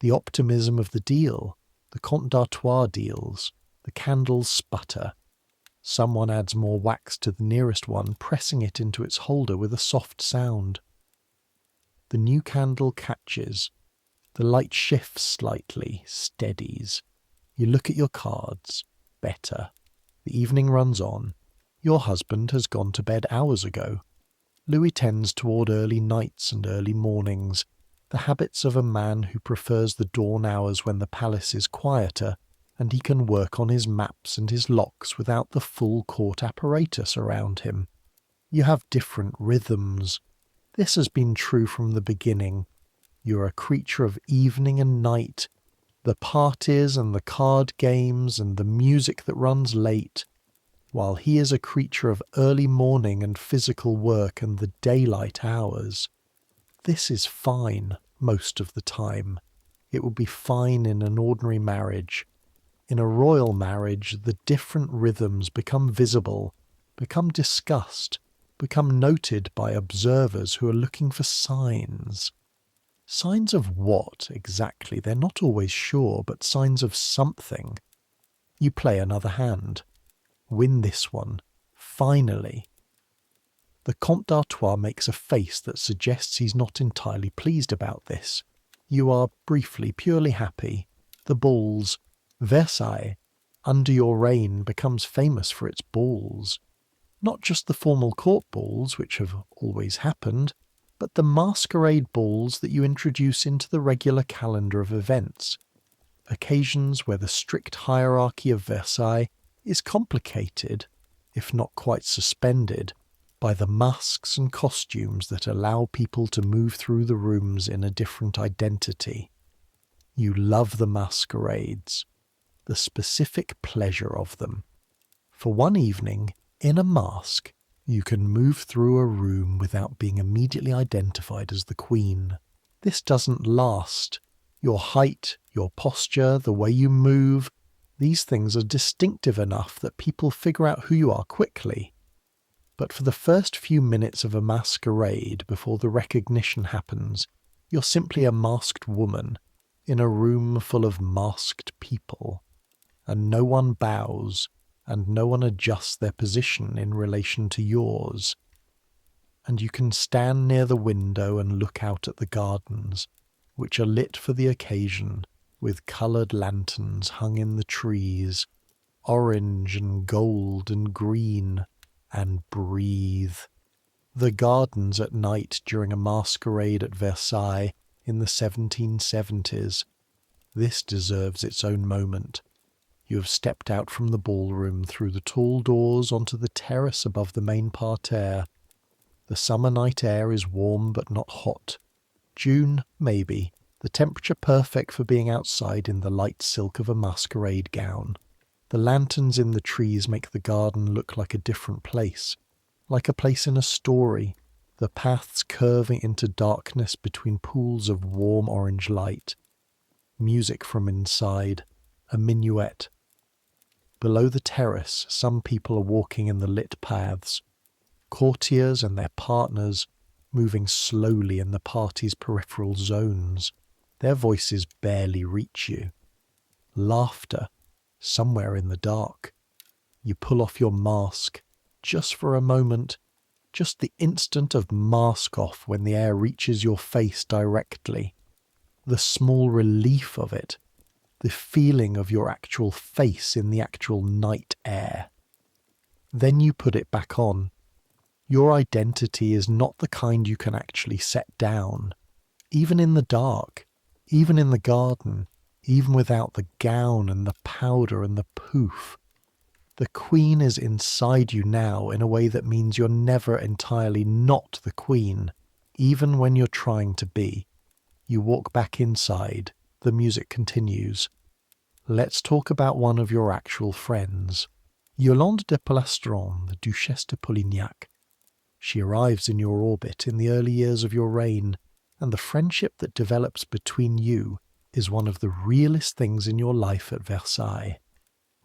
The optimism of the deal, the Comte d'Artois deals, the candles sputter. Someone adds more wax to the nearest one, pressing it into its holder with a soft sound. The new candle catches. The light shifts slightly, steadies. You look at your cards. Better. The evening runs on. Your husband has gone to bed hours ago. Louis tends toward early nights and early mornings, the habits of a man who prefers the dawn hours when the palace is quieter and he can work on his maps and his locks without the full court apparatus around him. You have different rhythms. This has been true from the beginning. You're a creature of evening and night, the parties and the card games and the music that runs late, while he is a creature of early morning and physical work and the daylight hours. This is fine most of the time. It would be fine in an ordinary marriage. In a royal marriage, the different rhythms become visible, become discussed, become noted by observers who are looking for signs. Signs of what, exactly? They're not always sure, but signs of something. You play another hand. Win this one. Finally. The Comte d'Artois makes a face that suggests he's not entirely pleased about this. You are briefly, purely happy. The balls. Versailles, under your reign, becomes famous for its balls. Not just the formal court balls, which have always happened, but the masquerade balls that you introduce into the regular calendar of events. Occasions where the strict hierarchy of Versailles is complicated, if not quite suspended, by the masks and costumes that allow people to move through the rooms in a different identity. You love the masquerades, the specific pleasure of them. For one evening, in a mask, you can move through a room without being immediately identified as the Queen. This doesn't last. Your height, your posture, the way you move, these things are distinctive enough that people figure out who you are quickly. But for the first few minutes of a masquerade before the recognition happens, you're simply a masked woman in a room full of masked people. And no one bows, and no one adjusts their position in relation to yours. And you can stand near the window and look out at the gardens, which are lit for the occasion with coloured lanterns hung in the trees, orange and gold and green, and breathe. The gardens at night during a masquerade at Versailles in the 1770s. This deserves its own moment. You have stepped out from the ballroom through the tall doors onto the terrace above the main parterre. The summer night air is warm but not hot. June, maybe, the temperature perfect for being outside in the light silk of a masquerade gown. The lanterns in the trees make the garden look like a different place, like a place in a story, the paths curving into darkness between pools of warm orange light. Music from inside, a minuet. Below the terrace, some people are walking in the lit paths, courtiers and their partners moving slowly in the party's peripheral zones. Their voices barely reach you. Laughter, somewhere in the dark. You pull off your mask, just for a moment, just the instant of mask off when the air reaches your face directly. The small relief of it, the feeling of your actual face in the actual night air. Then you put it back on. Your identity is not the kind you can actually set down, even in the dark, even in the garden, even without the gown and the powder and the poof. The queen is inside you now in a way that means you're never entirely not the queen, even when you're trying to be. You walk back inside. The music continues. Let's talk about one of your actual friends. Yolande de Plastron, the Duchesse de Polignac. She arrives in your orbit in the early years of your reign, and the friendship that develops between you is one of the realest things in your life at Versailles.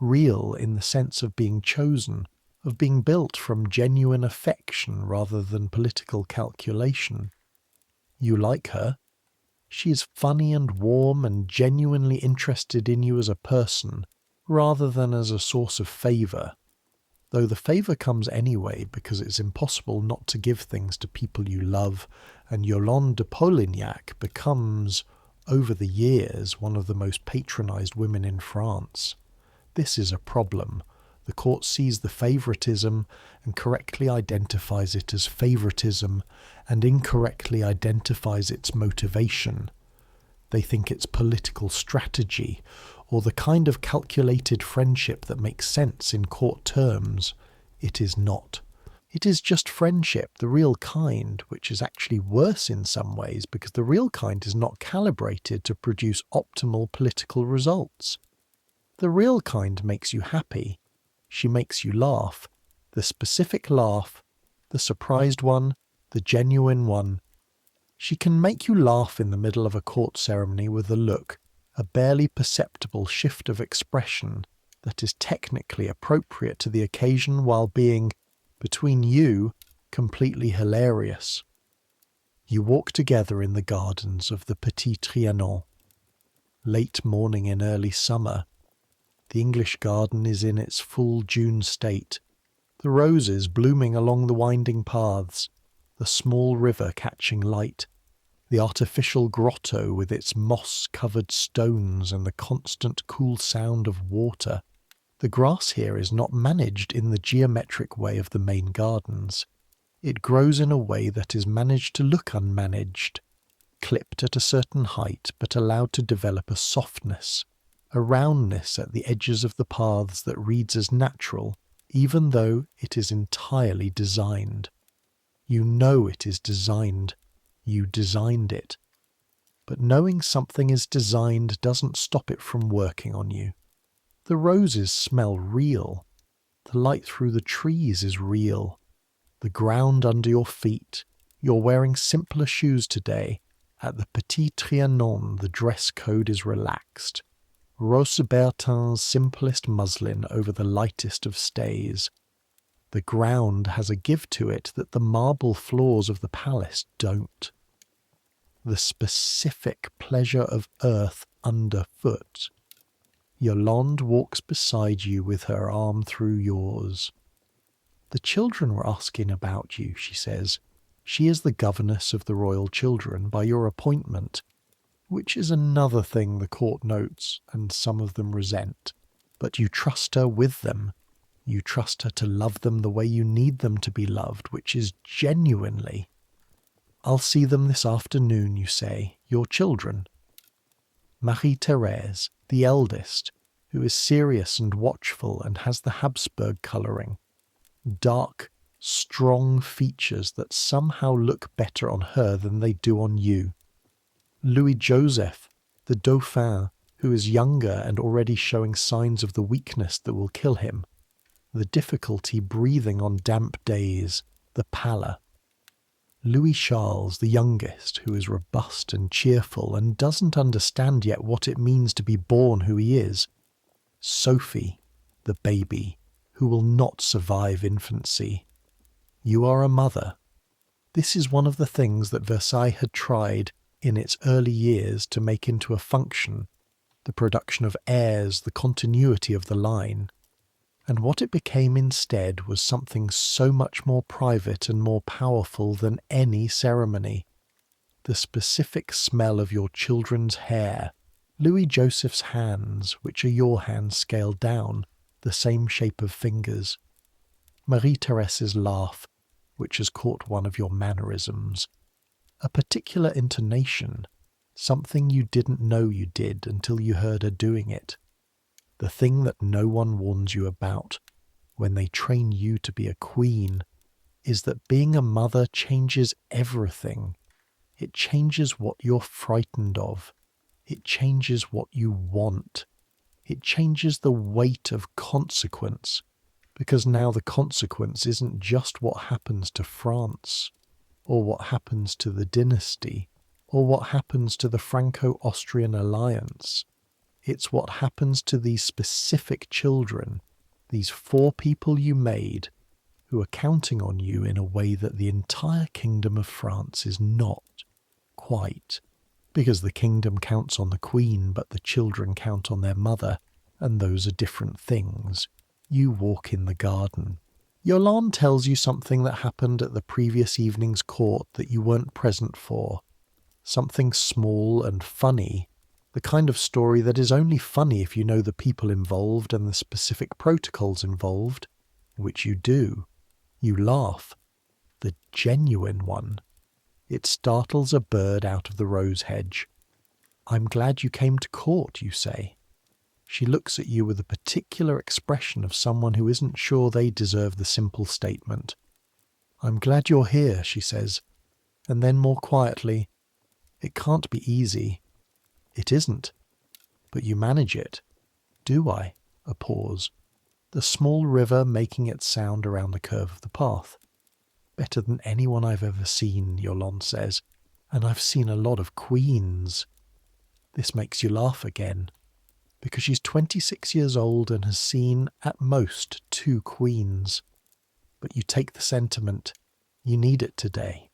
Real in the sense of being chosen, of being built from genuine affection rather than political calculation. You like her. She is funny and warm and genuinely interested in you as a person, rather than as a source of favour. Though the favour comes anyway because it's impossible not to give things to people you love, and Yolande de Polignac becomes, over the years, one of the most patronised women in France. This is a problem. The court sees the favouritism and correctly identifies it as favouritism and incorrectly identifies its motivation. They think it's political strategy or the kind of calculated friendship that makes sense in court terms. It is not. It is just friendship, the real kind, which is actually worse in some ways because the real kind is not calibrated to produce optimal political results. The real kind makes you happy. She makes you laugh. The specific laugh, the surprised one, the genuine one. She can make you laugh in the middle of a court ceremony with a look, a barely perceptible shift of expression that is technically appropriate to the occasion while being, between you, completely hilarious. You walk together in the gardens of the Petit Trianon. Late morning in early summer. The English garden is in its full June state. The roses blooming along the winding paths, the small river catching light, the artificial grotto with its moss-covered stones and the constant cool sound of water. The grass here is not managed in the geometric way of the main gardens. It grows in a way that is managed to look unmanaged, clipped at a certain height but allowed to develop a softness, a roundness at the edges of the paths that reads as natural, even though it is entirely designed. You know it is designed. You designed it. But knowing something is designed doesn't stop it from working on you. The roses smell real. The light through the trees is real. The ground under your feet. You're wearing simpler shoes today. At the Petit Trianon, the dress code is relaxed. Rose Bertin's simplest muslin over the lightest of stays. The ground has a give to it that the marble floors of the palace don't. The specific pleasure of earth underfoot. Yolande walks beside you with her arm through yours. The children were asking about you, she says. She is the governess of the royal children by your appointment, which is another thing the court notes and some of them resent. But you trust her with them. You trust her to love them the way you need them to be loved, which is genuinely. I'll see them this afternoon, you say, your children. Marie-Thérèse, the eldest, who is serious and watchful and has the Habsburg colouring. Dark, strong features that somehow look better on her than they do on you. Louis-Joseph, the Dauphin, who is younger and already showing signs of the weakness that will kill him. The difficulty breathing on damp days, the pallor. Louis Charles, the youngest, who is robust and cheerful and doesn't understand yet what it means to be born who he is. Sophie, the baby, who will not survive infancy. You are a mother. This is one of the things that Versailles had tried in its early years to make into a function, the production of heirs, the continuity of the line. And what it became instead was something so much more private and more powerful than any ceremony. The specific smell of your children's hair, Louis Joseph's hands, which are your hands scaled down, the same shape of fingers. Marie Therese's laugh, which has caught one of your mannerisms. A particular intonation, something you didn't know you did until you heard her doing it. The thing that no one warns you about when they train you to be a queen is that being a mother changes everything. It changes what you're frightened of. It changes what you want. It changes the weight of consequence, because now the consequence isn't just what happens to France, or what happens to the dynasty, or what happens to the Franco-Austrian alliance. It's what happens to these specific children, these 4 people you made, who are counting on you in a way that the entire kingdom of France is not quite. Because the kingdom counts on the queen, but the children count on their mother, and those are different things. You walk in the garden. Yolande tells you something that happened at the previous evening's court that you weren't present for. Something small and funny, the kind of story that is only funny if you know the people involved and the specific protocols involved, which you do. You laugh. The genuine one. It startles a bird out of the rose hedge. "I'm glad you came to court," you say. She looks at you with a particular expression of someone who isn't sure they deserve the simple statement. "I'm glad you're here," she says, and then more quietly, "It can't be easy." "It isn't. But you manage it." "Do I?" A pause. The small river making its sound around the curve of the path. "Better than anyone I've ever seen," Yolande says, "and I've seen a lot of queens." This makes you laugh again, because she's 26 years old and has seen, at most, 2 queens. But you take the sentiment. You need it today.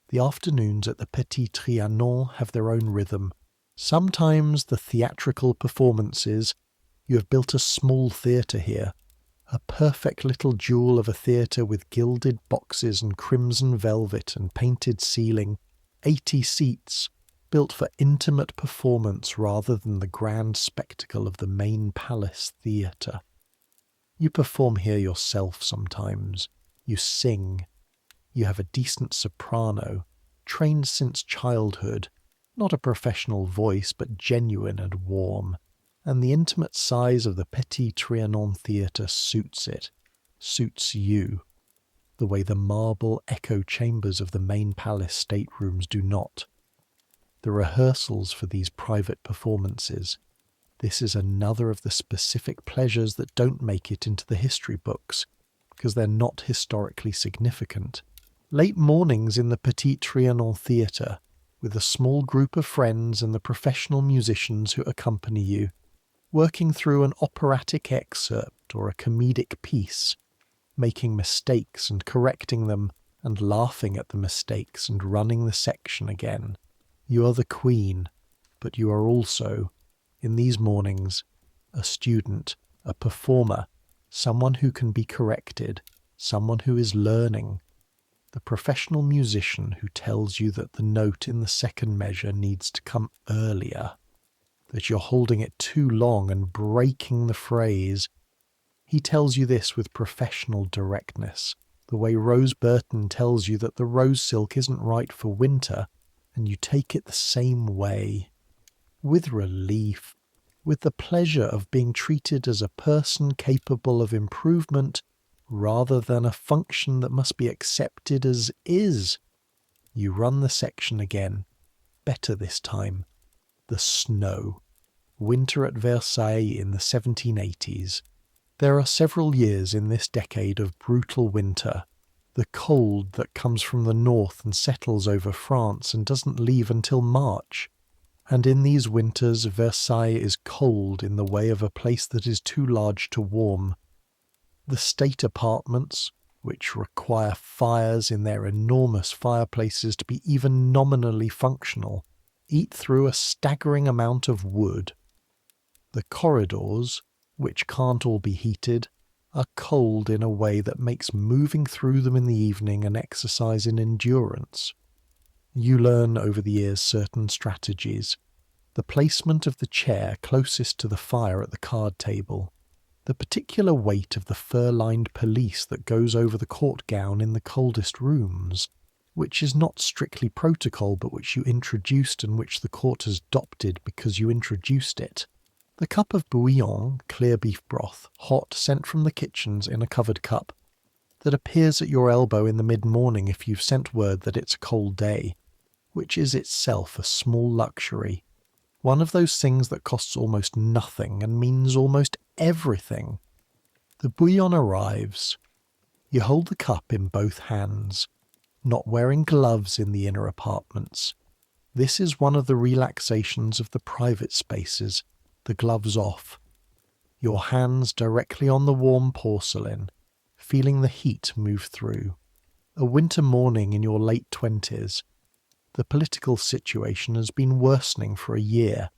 The afternoons at the Petit Trianon have their own rhythm. Sometimes the theatrical performances. You have built a small theatre here, a perfect little jewel of a theatre with gilded boxes and crimson velvet and painted ceiling, 80 seats, built for intimate performance rather than the grand spectacle of the main palace theatre. You perform here yourself sometimes. You sing. You have a decent soprano, trained since childhood, not a professional voice but genuine and warm, and the intimate size of the Petit Trianon theatre suits it, suits you, the way the marble echo chambers of the main palace staterooms do not. The rehearsals for these private performances. This is another of the specific pleasures that don't make it into the history books, because they're not historically significant. Late mornings in the Petit Trianon theatre, with a small group of friends and the professional musicians who accompany you, working through an operatic excerpt or a comedic piece, making mistakes and correcting them and laughing at the mistakes and running the section again. You are the queen, but you are also, in these mornings, a student, a performer, someone who can be corrected, someone who is learning. The professional musician who tells you that the note in the second measure needs to come earlier, that you're holding it too long and breaking the phrase. He tells you this with professional directness, the way Rose Burton tells you that the rose silk isn't right for winter, and you take it the same way, with relief, with the pleasure of being treated as a person capable of improvement rather than a function that must be accepted as is. You run the section again, better this time. The snow. Winter at Versailles in the 1780s. There are several years in this decade of brutal winter, the cold that comes from the north and settles over France and doesn't leave until March. And in these winters, Versailles is cold in the way of a place that is too large to warm. The state apartments, which require fires in their enormous fireplaces to be even nominally functional, eat through a staggering amount of wood. The corridors, which can't all be heated, are cold in a way that makes moving through them in the evening an exercise in endurance. You learn over the years certain strategies. The placement of the chair closest to the fire at the card table, the particular weight of the fur-lined pelisse that goes over the court gown in the coldest rooms, which is not strictly protocol but which you introduced and which the court has adopted because you introduced it. The cup of bouillon, clear beef broth, hot, sent from the kitchens in a covered cup, that appears at your elbow in the mid-morning if you've sent word that it's a cold day, which is itself a small luxury, one of those things that costs almost nothing and means almost everything. The bouillon arrives. You hold the cup in both hands, not wearing gloves in the inner apartments. This is one of the relaxations of the private spaces, the gloves off. Your hands directly on the warm porcelain, feeling the heat move through. A winter morning in your late 20s. The political situation has been worsening for a year.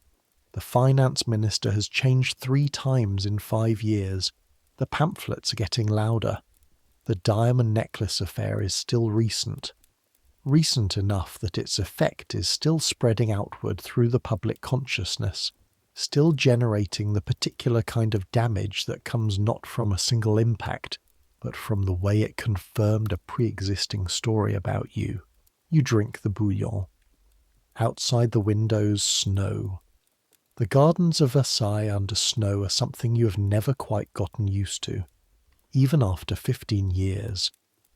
The finance minister has changed 3 times in 5 years. The pamphlets are getting louder. The diamond necklace affair is still recent. Recent enough that its effect is still spreading outward through the public consciousness, still generating the particular kind of damage that comes not from a single impact, but from the way it confirmed a pre-existing story about you. You drink the bouillon. Outside the windows, snow. The gardens of Versailles under snow are something you have never quite gotten used to. Even after 15 years,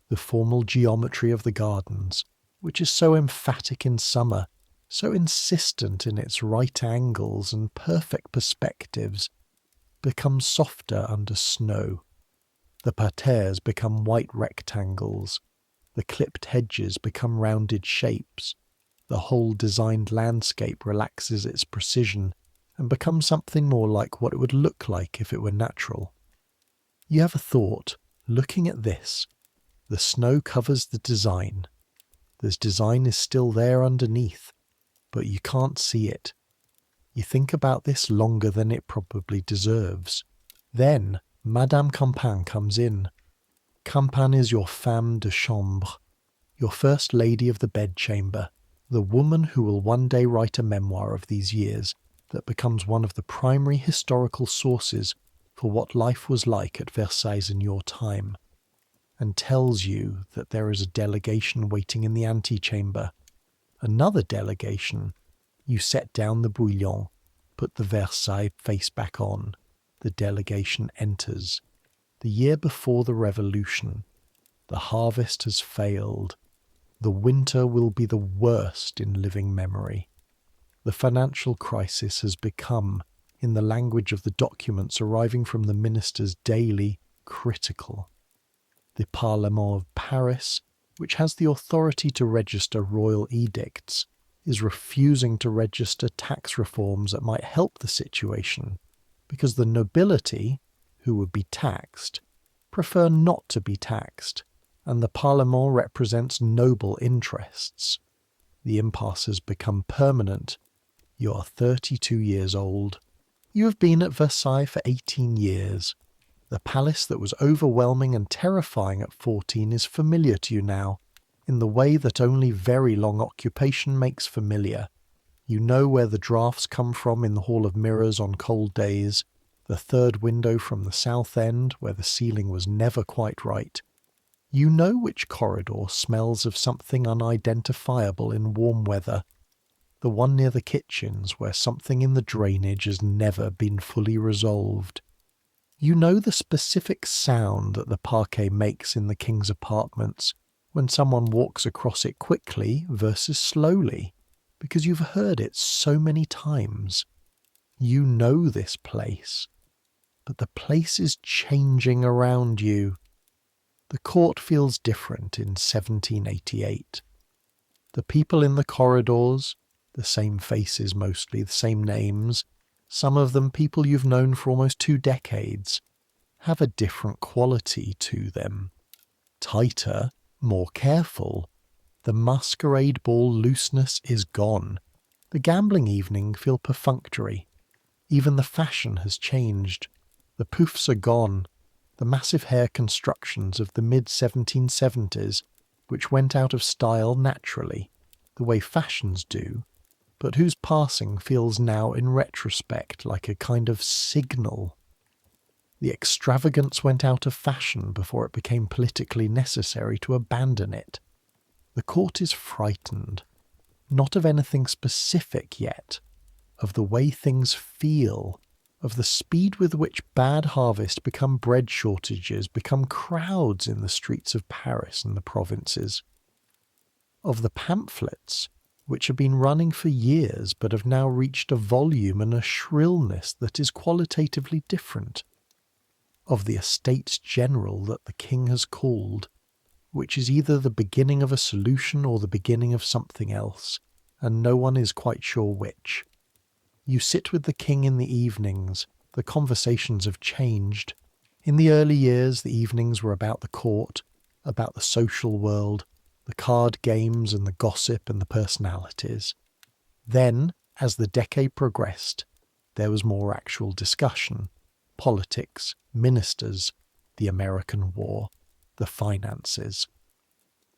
the formal geometry of the gardens, which is so emphatic in summer, so insistent in its right angles and perfect perspectives, becomes softer under snow. The parterres become white rectangles. The clipped hedges become rounded shapes. The whole designed landscape relaxes its precision and becomes something more like what it would look like if it were natural. You have a thought, looking at this. The snow covers the design. The design is still there underneath, but you can't see it. You think about this longer than it probably deserves. Then Madame Campan comes in. Campan is your femme de chambre, your first lady of the bedchamber, the woman who will one day write a memoir of these years that becomes one of the primary historical sources for what life was like at Versailles in your time, and tells you that there is a delegation waiting in the antechamber. Another delegation. You set down the bouillon, put the Versailles face back on. The delegation enters. The year before the revolution. The harvest has failed. The winter will be the worst in living memory. The financial crisis has become, in the language of the documents arriving from the ministers daily, critical. The Parlement of Paris, which has the authority to register royal edicts, is refusing to register tax reforms that might help the situation, because the nobility, who would be taxed, prefer not to be taxed, and the Parlement represents noble interests. The impasse has become permanent. You are 32 years old. You have been at Versailles for 18 years. The palace that was overwhelming and terrifying at 14 is familiar to you now, in the way that only very long occupation makes familiar. You know where the draughts come from in the Hall of Mirrors on cold days, the third window from the south end where the ceiling was never quite right. You know which corridor smells of something unidentifiable in warm weather, the one near the kitchens where something in the drainage has never been fully resolved. You know the specific sound that the parquet makes in the king's apartments when someone walks across it quickly versus slowly, because you've heard it so many times. You know this place, but the place is changing around you. The court feels different in 1788. The people in the corridors, the same faces mostly, the same names, some of them people you've known for almost 2 decades, have a different quality to them. Tighter, more careful. The masquerade ball looseness is gone. The gambling evening feel perfunctory. Even the fashion has changed. The poufs are gone. The massive hair constructions of the mid-1770s, which went out of style naturally, the way fashions do, but whose passing feels now in retrospect like a kind of signal. The extravagance went out of fashion before it became politically necessary to abandon it. The court is frightened, not of anything specific yet, of the way things feel, of the speed with which bad harvests become bread shortages, become crowds in the streets of Paris and the provinces, of the pamphlets, which have been running for years but have now reached a volume and a shrillness that is qualitatively different, of the Estates General that the king has called, which is either the beginning of a solution or the beginning of something else, and no one is quite sure which. You sit with the king in the evenings. The conversations have changed. In the early years, the evenings were about the court, about the social world, the card games and the gossip and the personalities. Then, as the decade progressed, there was more actual discussion. Politics, ministers, the American War, the finances.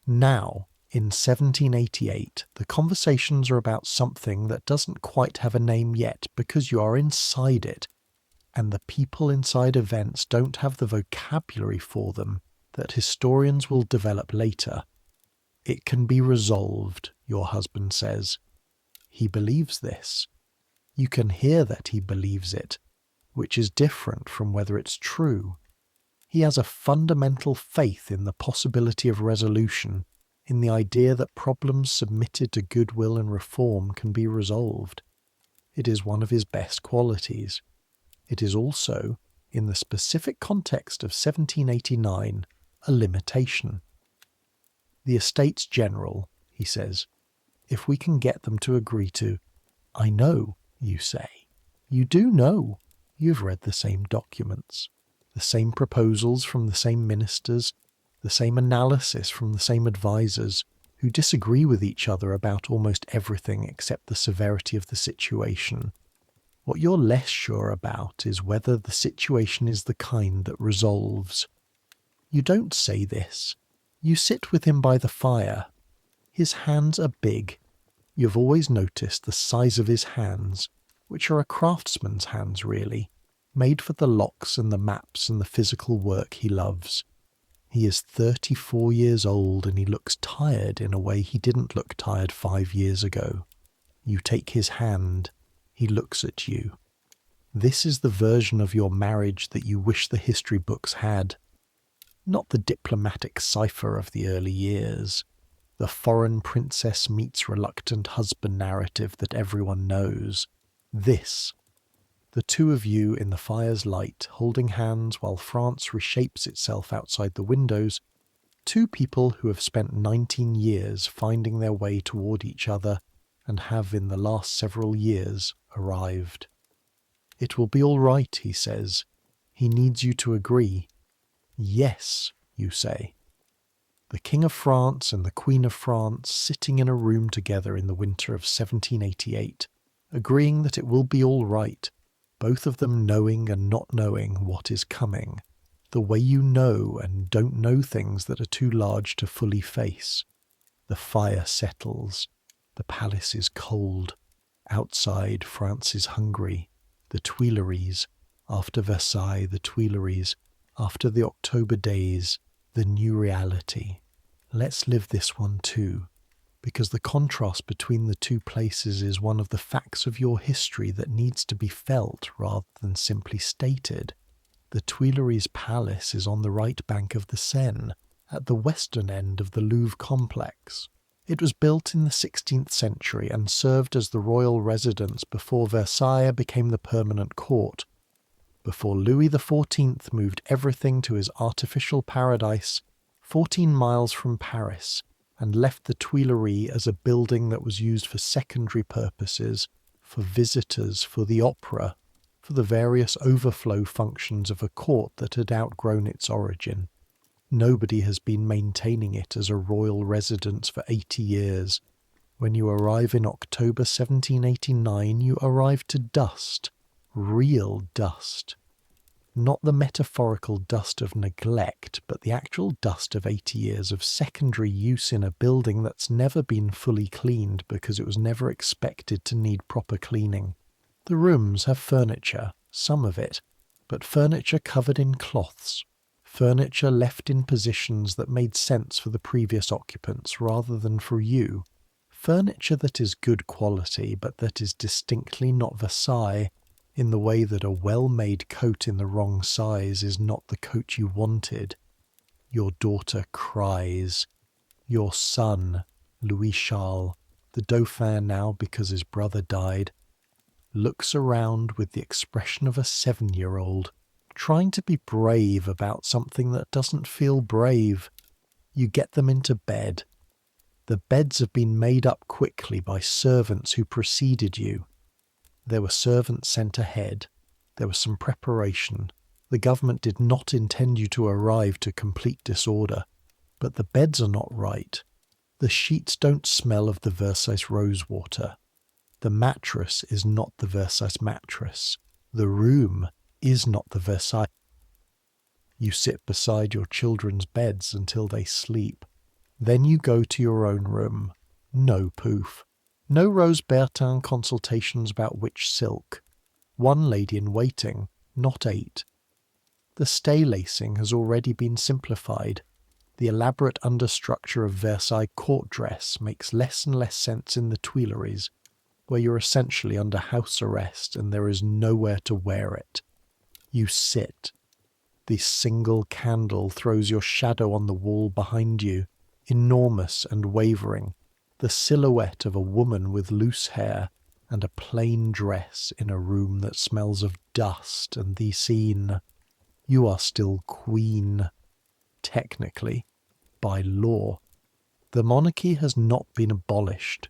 Now, in 1788, the conversations are about something that doesn't quite have a name yet because you are inside it, and the people inside events don't have the vocabulary for them that historians will develop later. It can be resolved, your husband says. He believes this. You can hear that he believes it, which is different from whether it's true. He has a fundamental faith in the possibility of resolution, in the idea that problems submitted to goodwill and reform can be resolved. It is one of his best qualities. It is also, in the specific context of 1789, a limitation. The Estates General, he says, if we can get them to agree to, I know, you say. You do know. You've read the same documents, the same proposals from the same ministers, the same analysis from the same advisers, who disagree with each other about almost everything except the severity of the situation. What you're less sure about is whether the situation is the kind that resolves. You don't say this. You sit with him by the fire. His hands are big. You've always noticed the size of his hands, which are a craftsman's hands really, made for the locks and the maps and the physical work he loves. He is 34 years old and he looks tired in a way he didn't look tired 5 years ago. You take his hand. He looks at you. This is the version of your marriage that you wish the history books had. Not the diplomatic cipher of the early years, the foreign princess meets reluctant husband narrative that everyone knows. This, the two of you in the fire's light, holding hands while France reshapes itself outside the windows, two people who have spent 19 years finding their way toward each other and have in the last several years arrived. It will be all right, he says. He needs you to agree. Yes, you say. The King of France and the Queen of France sitting in a room together in the winter of 1788, agreeing that it will be all right, both of them knowing and not knowing what is coming, the way you know and don't know things that are too large to fully face. The fire settles. The palace is cold. Outside, France is hungry. The Tuileries. After Versailles, the Tuileries. After the October days, the new reality. Let's live this one too, because the contrast between the two places is one of the facts of your history that needs to be felt rather than simply stated. The Tuileries Palace is on the right bank of the Seine, at the western end of the Louvre complex. It was built in the 16th century and served as the royal residence before Versailles became the permanent court, before Louis XIV moved everything to his artificial paradise 14 miles from Paris, and left the Tuileries as a building that was used for secondary purposes, for visitors, for the opera, for the various overflow functions of a court that had outgrown its origin. Nobody has been maintaining it as a royal residence for 80 years. When you arrive in October 1789, you arrive to dust, real dust. Not the metaphorical dust of neglect, but the actual dust of 80 years of secondary use in a building that's never been fully cleaned because it was never expected to need proper cleaning. The rooms have furniture, some of it, but furniture covered in cloths. Furniture left in positions that made sense for the previous occupants rather than for you. Furniture that is good quality, but that is distinctly not Versailles, in the way that a well-made coat in the wrong size is not the coat you wanted. Your daughter cries. Your son, Louis Charles, the Dauphin now because his brother died, looks around with the expression of a 7-year-old, trying to be brave about something that doesn't feel brave. You get them into bed. The beds have been made up quickly by servants who preceded you. There were servants sent ahead. There was some preparation. The government did not intend you to arrive to complete disorder. But the beds are not right. The sheets don't smell of the Versailles rosewater. The mattress is not the Versailles mattress. The room is not the Versailles. You sit beside your children's beds until they sleep. Then you go to your own room. No poof. No Rose Bertin consultations about which silk. One lady in waiting, not 8. The stay lacing has already been simplified. The elaborate understructure of Versailles court dress makes less and less sense in the Tuileries, where you're essentially under house arrest and there is nowhere to wear it. You sit. The single candle throws your shadow on the wall behind you, enormous and wavering, the silhouette of a woman with loose hair and a plain dress in a room that smells of dust and the scene. You are still queen. Technically, by law. The monarchy has not been abolished.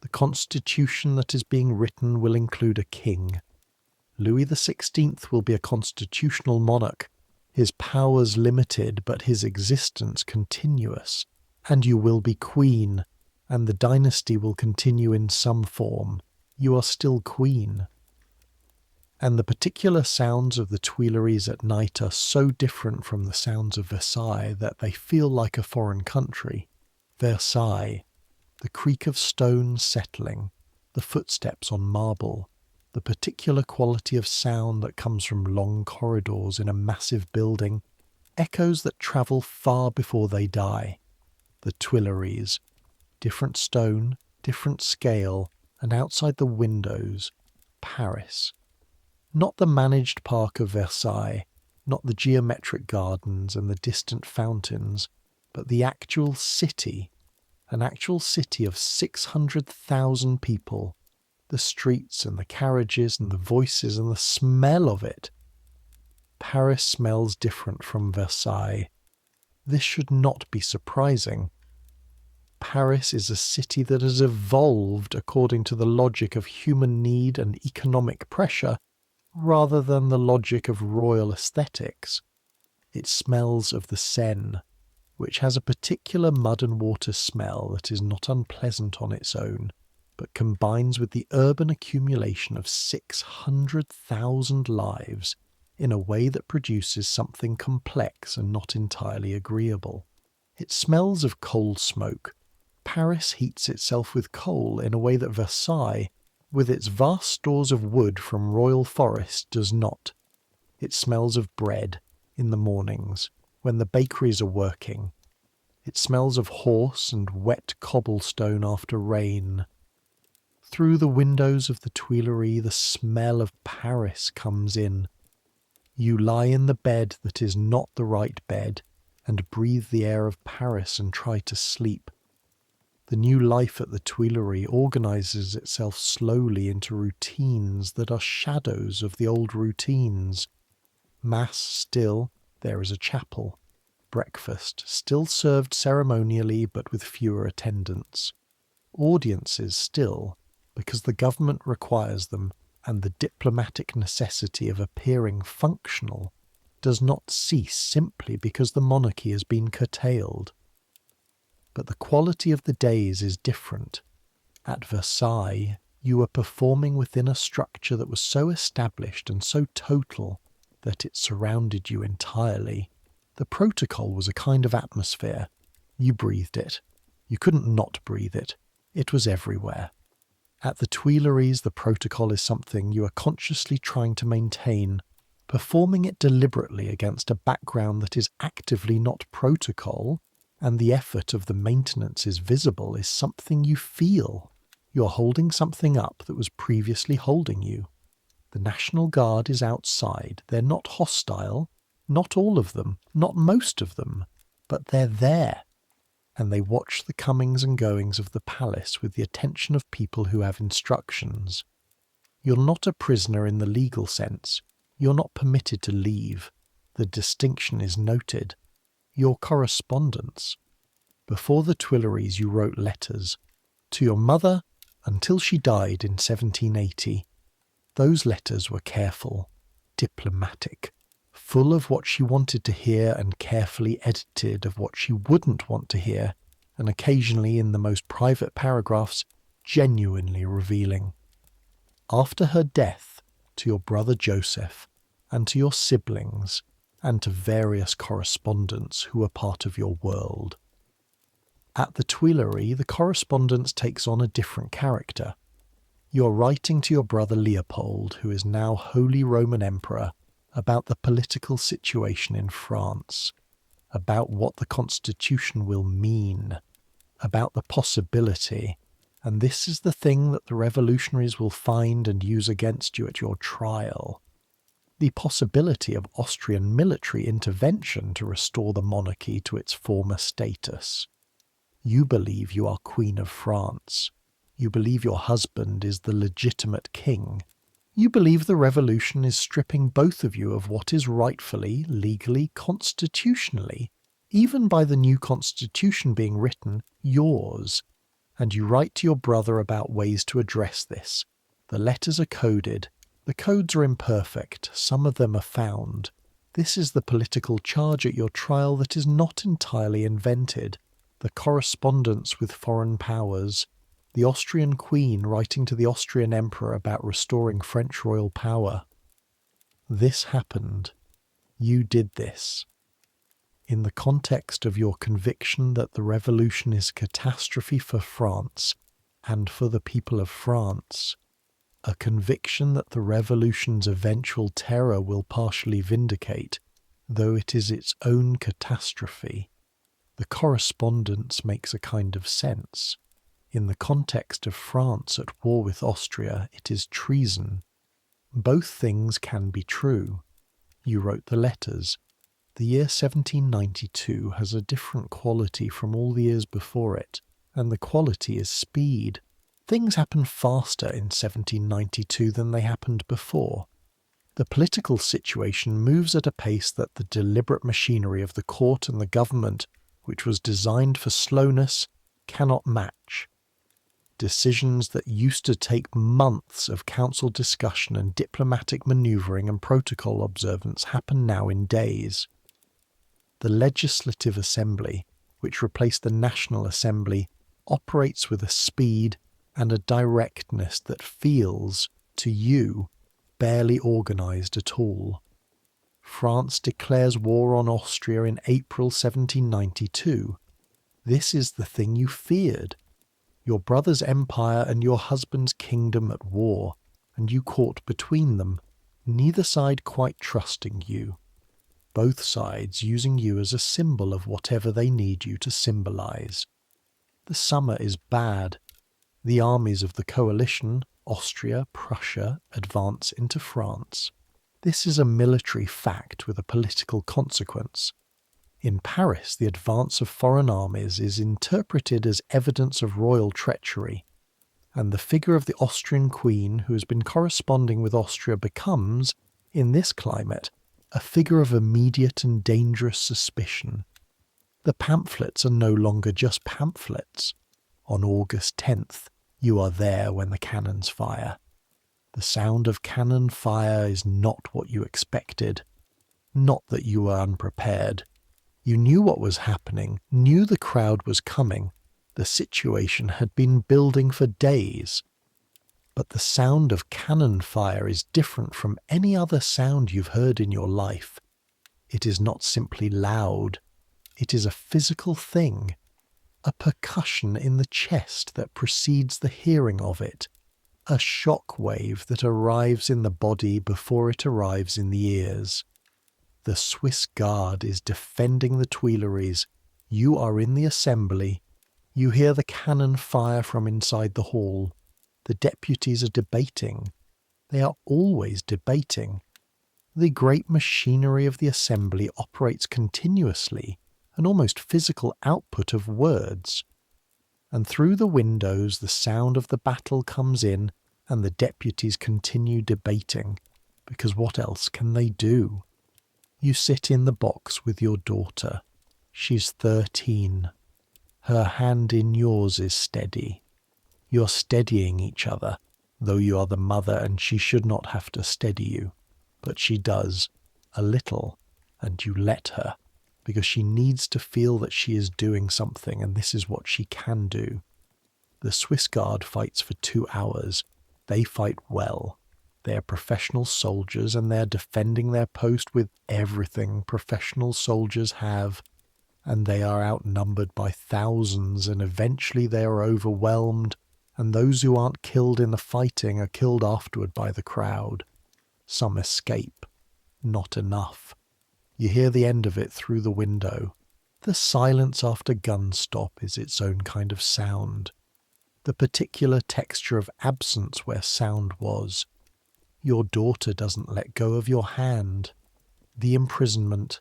The constitution that is being written will include a king. Louis XVI will be a constitutional monarch, his powers limited but his existence continuous, and you will be queen, and the dynasty will continue in some form. You are still queen. And the particular sounds of the Tuileries at night are so different from the sounds of Versailles that they feel like a foreign country. Versailles, the creak of stones settling, the footsteps on marble, the particular quality of sound that comes from long corridors in a massive building, echoes that travel far before they die. The Tuileries, different stone, different scale, and outside the windows, Paris. Not the managed park of Versailles, not the geometric gardens and the distant fountains, but the actual city, an actual city of 600,000 people, the streets and the carriages and the voices and the smell of it. Paris smells different from Versailles. This should not be surprising. Paris is a city that has evolved according to the logic of human need and economic pressure, rather than the logic of royal aesthetics. It smells of the Seine, which has a particular mud and water smell that is not unpleasant on its own, but combines with the urban accumulation of 600,000 lives in a way that produces something complex and not entirely agreeable. It smells of coal smoke. Paris heats itself with coal in a way that Versailles, with its vast stores of wood from royal forests, does not. It smells of bread in the mornings, when the bakeries are working. It smells of horse and wet cobblestone after rain. Through the windows of the Tuileries, the smell of Paris comes in. You lie in the bed that is not the right bed, and breathe the air of Paris and try to sleep. The new life at the Tuileries organises itself slowly into routines that are shadows of the old routines. Mass still, there is a chapel. breakfast, still served ceremonially but with fewer attendants. Audiences still, because the government requires them, and the diplomatic necessity of appearing functional does not cease simply because the monarchy has been curtailed. But the quality of the days is different. At Versailles, you were performing within a structure that was so established and so total that it surrounded you entirely. The protocol was a kind of atmosphere. You breathed it. You couldn't not breathe it. It was everywhere. At the Tuileries, the protocol is something you are consciously trying to maintain, performing it deliberately against a background that is actively not protocol, and the effort of the maintenance is visible, is something you feel. You're holding something up that was previously holding you. The National Guard is outside. They're not hostile. Not all of them. Not most of them. But they're there. And they watch the comings and goings of the palace with the attention of people who have instructions. You're not a prisoner in the legal sense. You're not permitted to leave. The distinction is noted. Your correspondence. Before the Tuileries you wrote letters. To your mother, until she died in 1780. Those letters were careful, diplomatic, full of what she wanted to hear and carefully edited of what she wouldn't want to hear, and occasionally in the most private paragraphs, genuinely revealing. After her death, to your brother Joseph, and to your siblings, and to various correspondents who were part of your world. At the Tuileries, the correspondence takes on a different character. You're writing to your brother Leopold, who is now Holy Roman Emperor, about the political situation in France, about what the Constitution will mean, about the possibility, and this is the thing that the revolutionaries will find and use against you at your trial, the possibility of Austrian military intervention to restore the monarchy to its former status. You believe you are Queen of France. You believe your husband is the legitimate king. You believe the revolution is stripping both of you of what is rightfully, legally, constitutionally, even by the new constitution being written, yours. And you write to your brother about ways to address this. The letters are coded. The codes are imperfect. Some of them are found. This is the political charge at your trial that is not entirely invented. The correspondence with foreign powers. The Austrian Queen writing to the Austrian Emperor about restoring French royal power. This happened. You did this. In the context of your conviction that the revolution is a catastrophe for France and for the people of France, a conviction that the revolution's eventual terror will partially vindicate, though it is its own catastrophe, the correspondence makes a kind of sense. In the context of France at war with Austria, it is treason. Both things can be true. You wrote the letters. The year 1792 has a different quality from all the years before it, and the quality is speed. Things happen faster in 1792 than they happened before. The political situation moves at a pace that the deliberate machinery of the court and the government, which was designed for slowness, cannot match. Decisions that used to take months of council discussion and diplomatic manoeuvring and protocol observance happen now in days. The Legislative Assembly, which replaced the National Assembly, operates with a speed and a directness that feels, to you, barely organised at all. France declares war on Austria in April 1792. This is the thing you feared. Your brother's empire and your husband's kingdom at war, and you caught between them, neither side quite trusting you. Both sides using you as a symbol of whatever they need you to symbolize. The summer is bad. The armies of the coalition, Austria, Prussia, advance into France. This is a military fact with a political consequence. In Paris, the advance of foreign armies is interpreted as evidence of royal treachery, and the figure of the Austrian Queen who has been corresponding with Austria becomes, in this climate, a figure of immediate and dangerous suspicion. The pamphlets are no longer just pamphlets. On August 10th, you are there when the cannons fire. The sound of cannon fire is not what you expected. Not that you were unprepared. You knew what was happening, knew the crowd was coming. The situation had been building for days. But the sound of cannon fire is different from any other sound you've heard in your life. It is not simply loud. It is a physical thing, a percussion in the chest that precedes the hearing of it, a shock wave that arrives in the body before it arrives in the ears. The Swiss Guard is defending the Tuileries. You are in the assembly. You hear the cannon fire from inside the hall. The deputies are debating. They are always debating. The great machinery of the assembly operates continuously, an almost physical output of words. And through the windows the sound of the battle comes in, and the deputies continue debating, because what else can they do? You sit in the box with your daughter. She's 13. Her hand in yours is steady. You're steadying each other, though you are the mother and she should not have to steady you. But she does, a little, and you let her, because she needs to feel that she is doing something, and this is what she can do. The Swiss Guard fights for 2 hours. They fight well. They are professional soldiers, and they are defending their post with everything professional soldiers have, and they are outnumbered by thousands, and eventually they are overwhelmed, and those who aren't killed in the fighting are killed afterward by the crowd. Some escape. Not enough. You hear the end of it through the window. The silence after gun stop is its own kind of sound. The particular texture of absence where sound was. Your daughter doesn't let go of your hand. The imprisonment.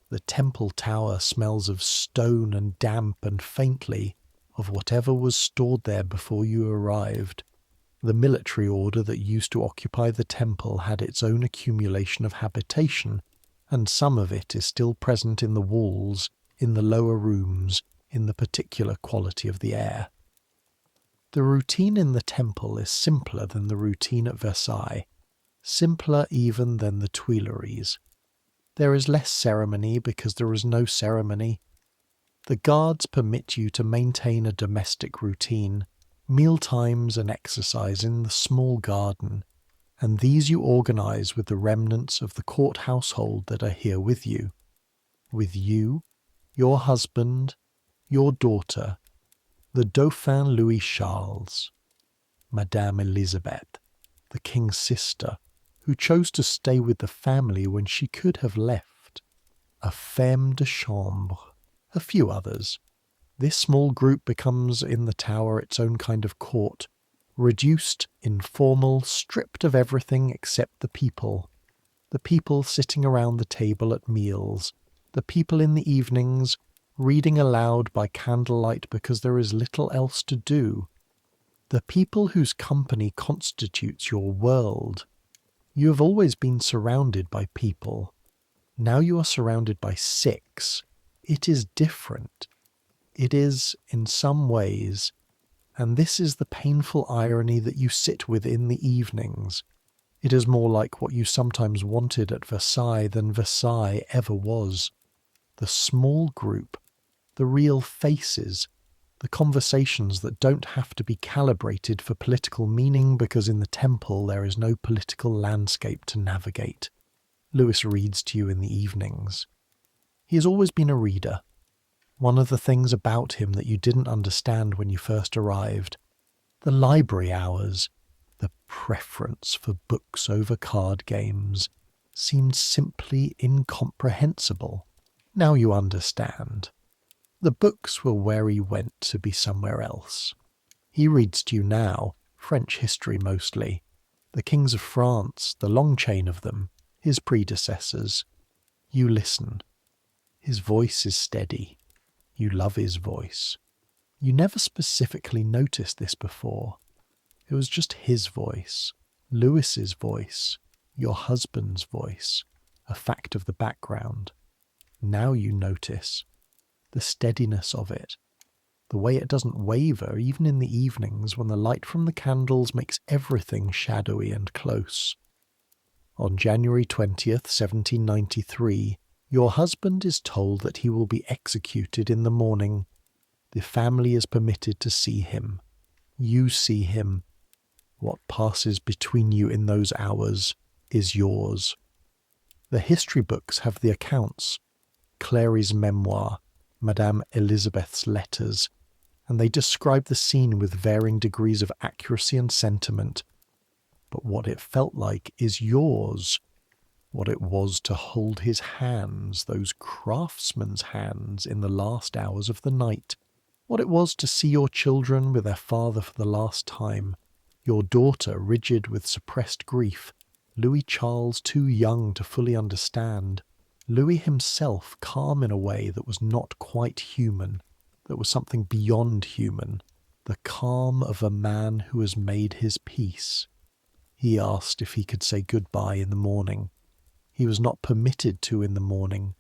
The temple tower smells of stone and damp and faintly of whatever was stored there before you arrived. The military order that used to occupy the temple had its own accumulation of habitation, and some of it is still present in the walls, in the lower rooms, in the particular quality of the air. The routine in the temple is simpler than the routine at Versailles, simpler even than the Tuileries. There is less ceremony because there is no ceremony. The guards permit you to maintain a domestic routine, mealtimes and exercise in the small garden, and these you organize with the remnants of the court household that are here with you. With you, your husband, your daughter, the Dauphin Louis Charles, Madame Elisabeth, the king's sister, who chose to stay with the family when she could have left, a femme de chambre, a few others. This small group becomes in the tower its own kind of court, reduced, informal, stripped of everything except the people sitting around the table at meals, the people in the evenings, reading aloud by candlelight because there is little else to do, the people whose company constitutes your world. You have always been surrounded by people. Now you are surrounded by 6. It is different. It is, in some ways, and this is the painful irony that you sit with in the evenings. It is more like what you sometimes wanted at Versailles than Versailles ever was. The small group, the real faces, the conversations that don't have to be calibrated for political meaning because in the temple there is no political landscape to navigate. Louis reads to you in the evenings. He has always been a reader. One of the things about him that you didn't understand when you first arrived, the library hours, the preference for books over card games, seemed simply incomprehensible. Now you understand. The books were where he went to be somewhere else. He reads to you now, French history mostly, the kings of France, the long chain of them, his predecessors. You listen. His voice is steady. You love his voice. You never specifically noticed this before. It was just his voice, Louis's voice, your husband's voice, a fact of the background. Now you notice. the steadiness of it, the way it doesn't waver even in the evenings when the light from the candles makes everything shadowy and close. On January 20th, 1793, your husband is told that he will be executed in the morning. The family is permitted to see him. You see him. What passes between you in those hours is yours. The history books have the accounts, Clary's memoir, Madame Elizabeth's letters, and they describe the scene with varying degrees of accuracy and sentiment. But what it felt like is yours. What it was to hold his hands, those craftsman's hands, in the last hours of the night. What it was to see your children with their father for the last time. Your daughter rigid with suppressed grief. Louis Charles too young to fully understand. Louis himself calm in a way that was not quite human, that was something beyond human. The calm of a man who has made his peace. He asked if he could say goodbye in the morning. He was not permitted to in the morning.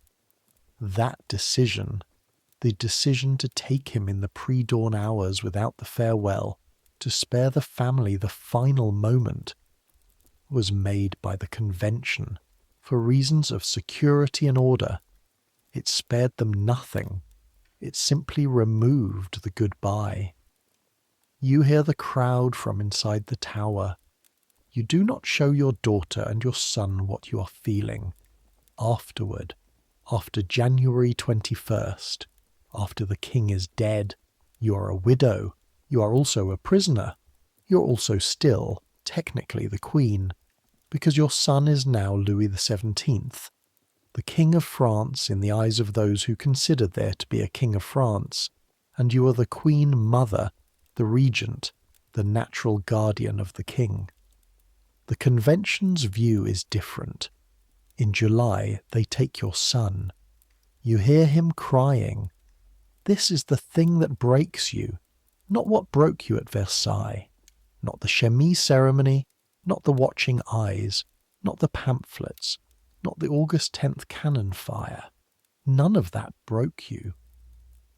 That decision, the decision to take him in the pre-dawn hours without the farewell, to spare the family the final moment, was made by the convention for reasons of security and order. It spared them nothing. It simply removed the goodbye. You hear the crowd from inside the tower. You do not show your daughter and your son what you are feeling. Afterward, after January 21st, after the king is dead, you are a widow. You are also a prisoner. You are also still, technically, the queen, because your son is now Louis XVII, the King of France in the eyes of those who consider there to be a King of France, and you are the Queen Mother, the regent, the natural guardian of the king. The convention's view is different. In July, they take your son. You hear him crying. This is the thing that breaks you, not what broke you at Versailles, not the chemise ceremony, not the watching eyes, not the pamphlets, not the August 10th cannon fire. None of that broke you.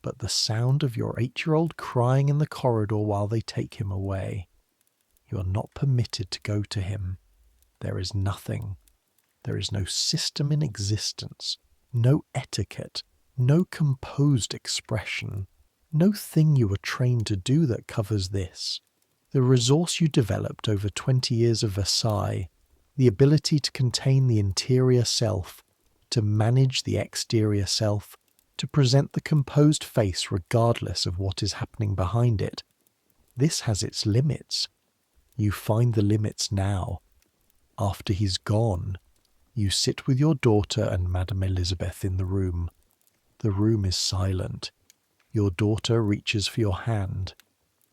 But the sound of your 8-year-old crying in the corridor while they take him away. You are not permitted to go to him. There is nothing. There is no system in existence, no etiquette, no composed expression, no thing you were trained to do that covers this. The resource you developed over 20 years of Versailles, the ability to contain the interior self, to manage the exterior self, to present the composed face regardless of what is happening behind it. This has its limits. You find the limits now. After he's gone, you sit with your daughter and Madame Elizabeth in the room. The room is silent. Your daughter reaches for your hand.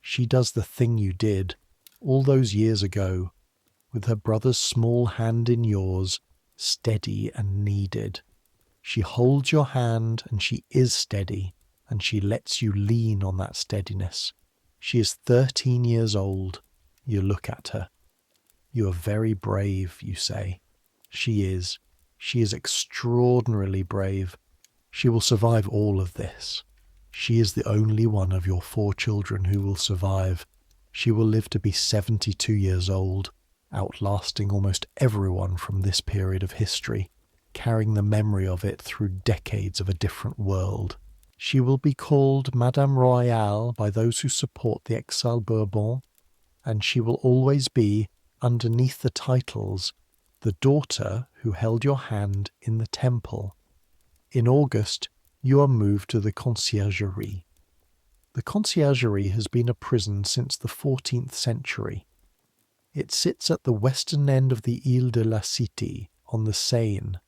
She does the thing you did, all those years ago, with her brother's small hand in yours, steady and needed. She holds your hand and she is steady, and she lets you lean on that steadiness. She is 13 years old. You look at her. You are very brave, you say. She is. She is extraordinarily brave. She will survive all of this. She is the only one of your 4 children who will survive. She will live to be 72 years old, outlasting almost everyone from this period of history, carrying the memory of it through decades of a different world. She will be called Madame Royale by those who support the exiled Bourbon, and she will always be, underneath the titles, the daughter who held your hand in the temple. In August, you are moved to the conciergerie. The conciergerie has been a prison since the 14th century. It sits at the western end of the Ile de la Cité, on the Seine,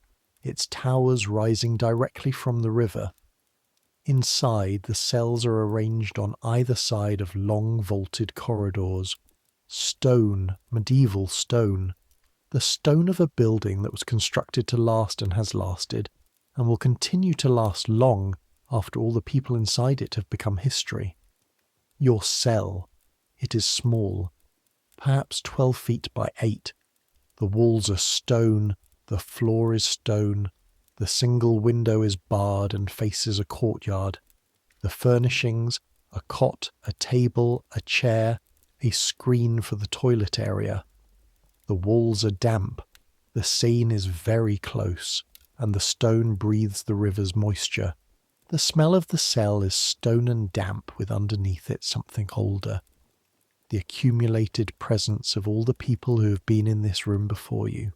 its towers rising directly from the river. Inside, the cells are arranged on either side of long vaulted corridors. Stone, medieval stone. The stone of a building that was constructed to last and has lasted, and will continue to last long after all the people inside it have become history. Your cell. It is small, perhaps 12 feet by 8. The walls are stone, the floor is stone, The single window is barred and faces a courtyard. The furnishings, a cot, a table, a chair, a screen for the toilet area. The walls are damp, the Seine is very close, and the stone breathes the river's moisture. The smell of the cell is stone and damp with underneath it something older. The accumulated presence of all the people who have been in this room before you.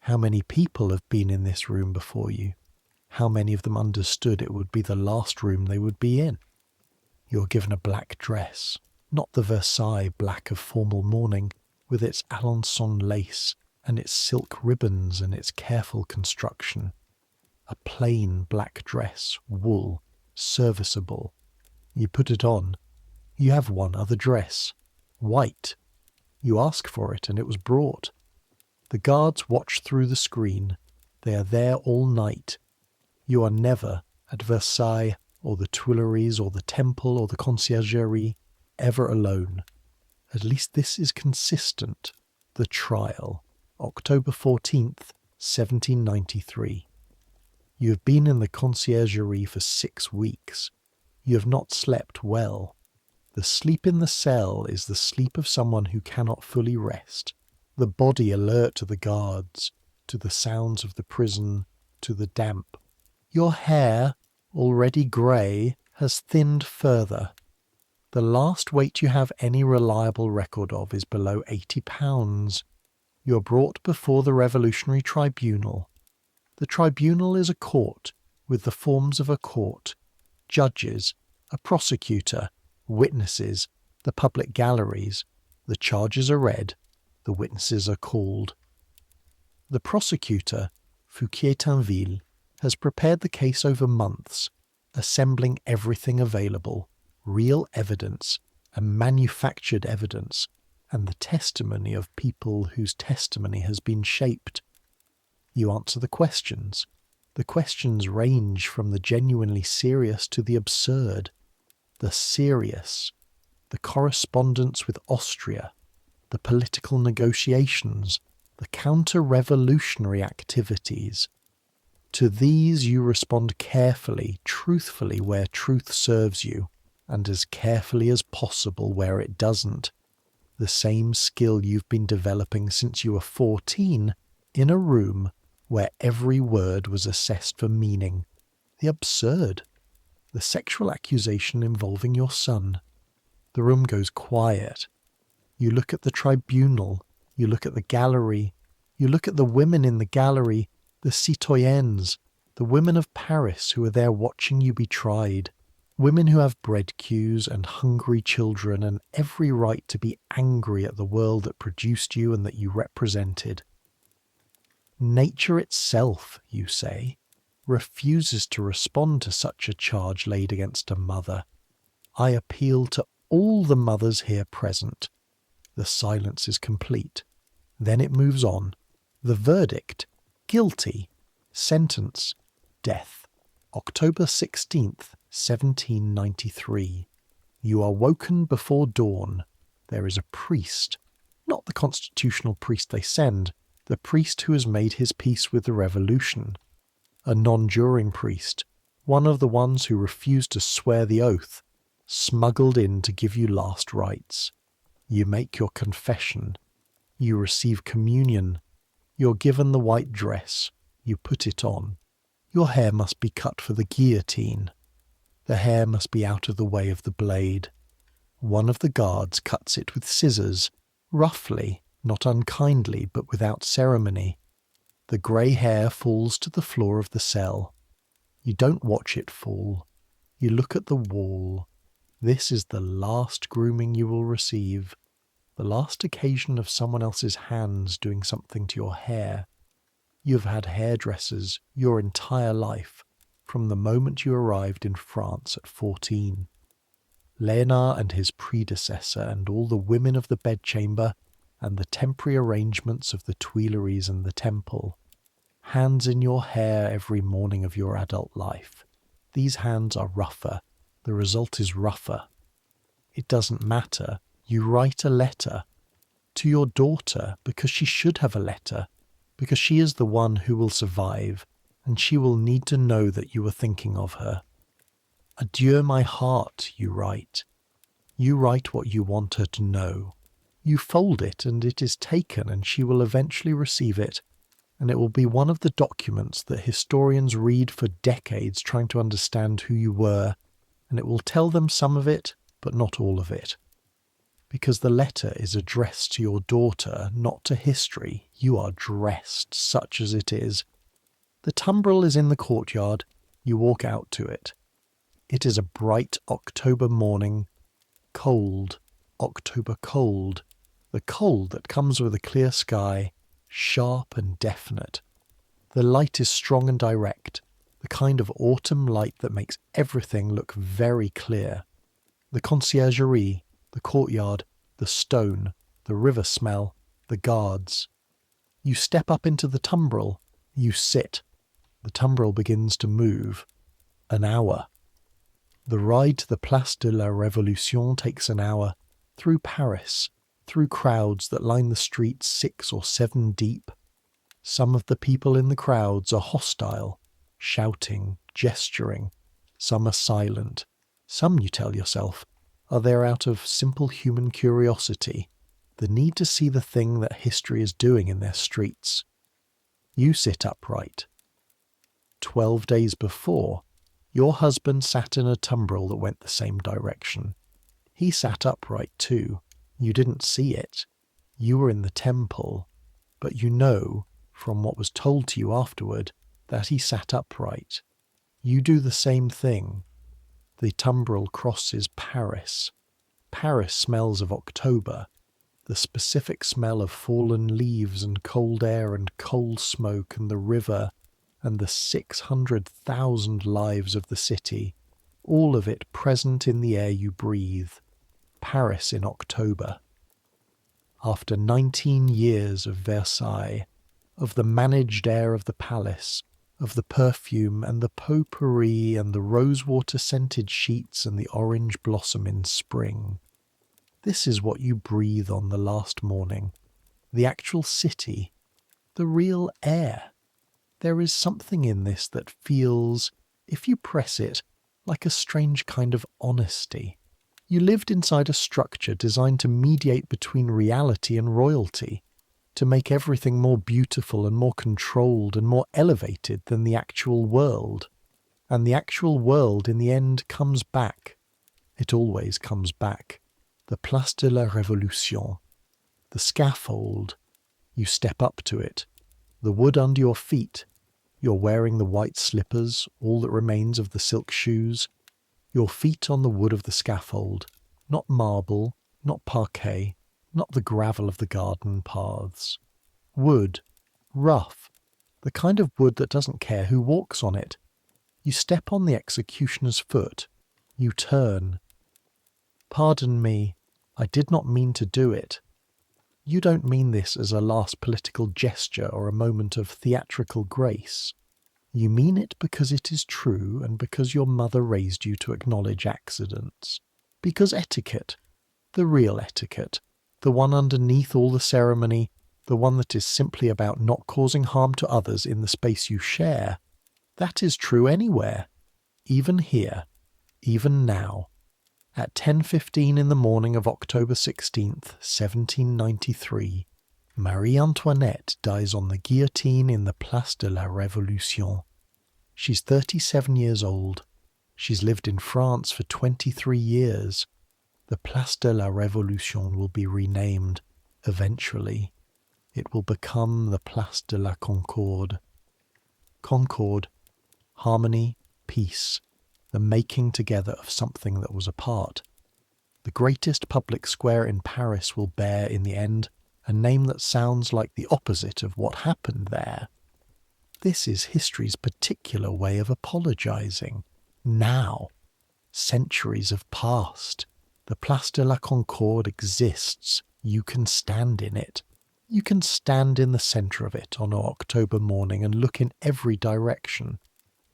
How many people have been in this room before you? How many of them understood it would be the last room they would be in? You're given a black dress, not the Versailles black of formal mourning, with its Alençon lace and its silk ribbons and its careful construction. A plain black dress, wool, serviceable. You put it on. You have one other dress, white. You ask for it and it was brought. The guards watch through the screen. They are there all night. You are never at Versailles or the Tuileries or the Temple or the Conciergerie ever alone. At least this is consistent. The trial, October 14th, 1793. You have been in the Conciergerie for 6 weeks. You have not slept well. The sleep in the cell is the sleep of someone who cannot fully rest. The body alert to the guards, to the sounds of the prison, to the damp. Your hair, already grey, has thinned further. The last weight you have any reliable record of is below 80 pounds. You are brought before the Revolutionary Tribunal. The tribunal is a court, with the forms of a court, judges, a prosecutor, witnesses, the public galleries. The charges are read, the witnesses are called. The prosecutor, Fouquier-Tinville, has prepared the case over months, assembling everything available, real evidence and manufactured evidence, and the testimony of people whose testimony has been shaped. You answer the questions. The questions range from the genuinely serious to the absurd. The serious, the correspondence with Austria, the political negotiations, the counter-revolutionary activities. To these you respond carefully, truthfully where truth serves you, and as carefully as possible where it doesn't. The same skill you've been developing since you were 14 in a room where every word was assessed for meaning. The absurd. The sexual accusation involving your son. The room goes quiet. You look at the tribunal. You look at the gallery. You look at the women in the gallery, the citoyennes, the women of Paris who are there watching you be tried. Women who have bread queues and hungry children and every right to be angry at the world that produced you and that you represented. Nature itself, you say, refuses to respond to such a charge laid against a mother. I appeal to all the mothers here present. The silence is complete. Then it moves on. The verdict, guilty. Sentence, death. October 16th, 1793. You are woken before dawn. There is a priest, not the constitutional priest they send, the priest who has made his peace with the revolution. A non-juring priest, one of the ones who refused to swear the oath, smuggled in to give you last rites. You make your confession. You receive communion. You're given the white dress. You put it on. Your hair must be cut for the guillotine. The hair must be out of the way of the blade. One of the guards cuts it with scissors, roughly, not unkindly, but without ceremony. The grey hair falls to the floor of the cell. You don't watch it fall. You look at the wall. This is the last grooming you will receive, the last occasion of someone else's hands doing something to your hair. You have had hairdressers your entire life, from the moment you arrived in France at 14. Léonard and his predecessor and all the women of the bedchamber and the temporary arrangements of the Tuileries and the Temple. Hands in your hair every morning of your adult life. These hands are rougher. The result is rougher. It doesn't matter. You write a letter to your daughter because she should have a letter, because she is the one who will survive, and she will need to know that you are thinking of her. Adieu, my heart, you write. You write what you want her to know. You fold it and it is taken, and she will eventually receive it, and it will be one of the documents that historians read for decades trying to understand who you were, and it will tell them some of it, but not all of it. Because the letter is addressed to your daughter, not to history. You are dressed, such as it is. The tumbril is in the courtyard. You walk out to it. It is a bright October morning. Cold, October cold. The cold that comes with a clear sky, sharp and definite. The light is strong and direct, the kind of autumn light that makes everything look very clear. The conciergerie, the courtyard, the stone, the river smell, the guards. You step up into the tumbril. You sit. The tumbril begins to move. An hour. The ride to the Place de la Révolution takes an hour, through Paris, through crowds that line the streets 6 or 7 deep. Some of the people in the crowds are hostile, shouting, gesturing. Some are silent. Some, you tell yourself, are there out of simple human curiosity, the need to see the thing that history is doing in their streets. You sit upright. 12 days before, your husband sat in a tumbril that went the same direction. He sat upright too. You didn't see it. You were in the temple, but you know, from what was told to you afterward, that he sat upright. You do the same thing. The tumbril crosses Paris. Paris smells of October, the specific smell of fallen leaves and cold air and coal smoke and the river and the 600,000 lives of the city, all of it present in the air you breathe. Paris in October. After 19 years of Versailles, of the managed air of the palace, of the perfume and the potpourri and the rosewater-scented sheets and the orange blossom in spring. This is what you breathe on the last morning. The actual city. The real air. There is something in this that feels, if you press it, like a strange kind of honesty. You lived inside a structure designed to mediate between reality and royalty, to make everything more beautiful and more controlled and more elevated than the actual world. And the actual world in the end comes back. It always comes back. The Place de la Révolution. The scaffold. You step up to it. The wood under your feet. You're wearing the white slippers, all that remains of the silk shoes. Your feet on the wood of the scaffold. Not marble, not parquet, not the gravel of the garden paths. Wood, rough, the kind of wood that doesn't care who walks on it. You step on the executioner's foot. You turn. Pardon me, I did not mean to do it. You don't mean this as a last political gesture or a moment of theatrical grace. You mean it because it is true and because your mother raised you to acknowledge accidents. Because etiquette, the real etiquette, the one underneath all the ceremony, the one that is simply about not causing harm to others in the space you share, that is true anywhere, even here, even now. At 10:15 in the morning of October 16th, 1793, Marie Antoinette dies on the guillotine in the Place de la Révolution. She's 37 years old. She's lived in France for 23 years. The Place de la Révolution will be renamed, eventually. It will become the Place de la Concorde. Concorde, harmony, peace, the making together of something that was apart. The greatest public square in Paris will bear, in the end, a name that sounds like the opposite of what happened there. This is history's particular way of apologizing. Now. Centuries have passed. The Place de la Concorde exists. You can stand in it. You can stand in the centre of it on an October morning and look in every direction.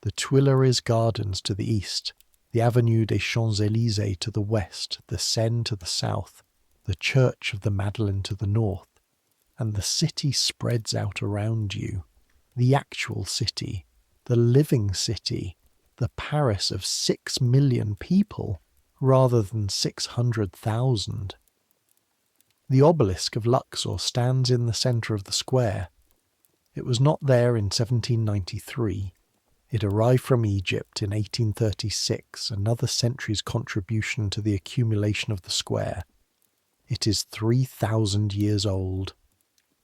The Tuileries Gardens to the east, the Avenue des Champs-Élysées to the west, the Seine to the south, the Church of the Madeleine to the north, and the city spreads out around you. The actual city, the living city, the Paris of 6 million people rather than 600,000. The obelisk of Luxor stands in the centre of the square. It was not there in 1793. It arrived from Egypt in 1836, another century's contribution to the accumulation of the square. It is 3,000 years old.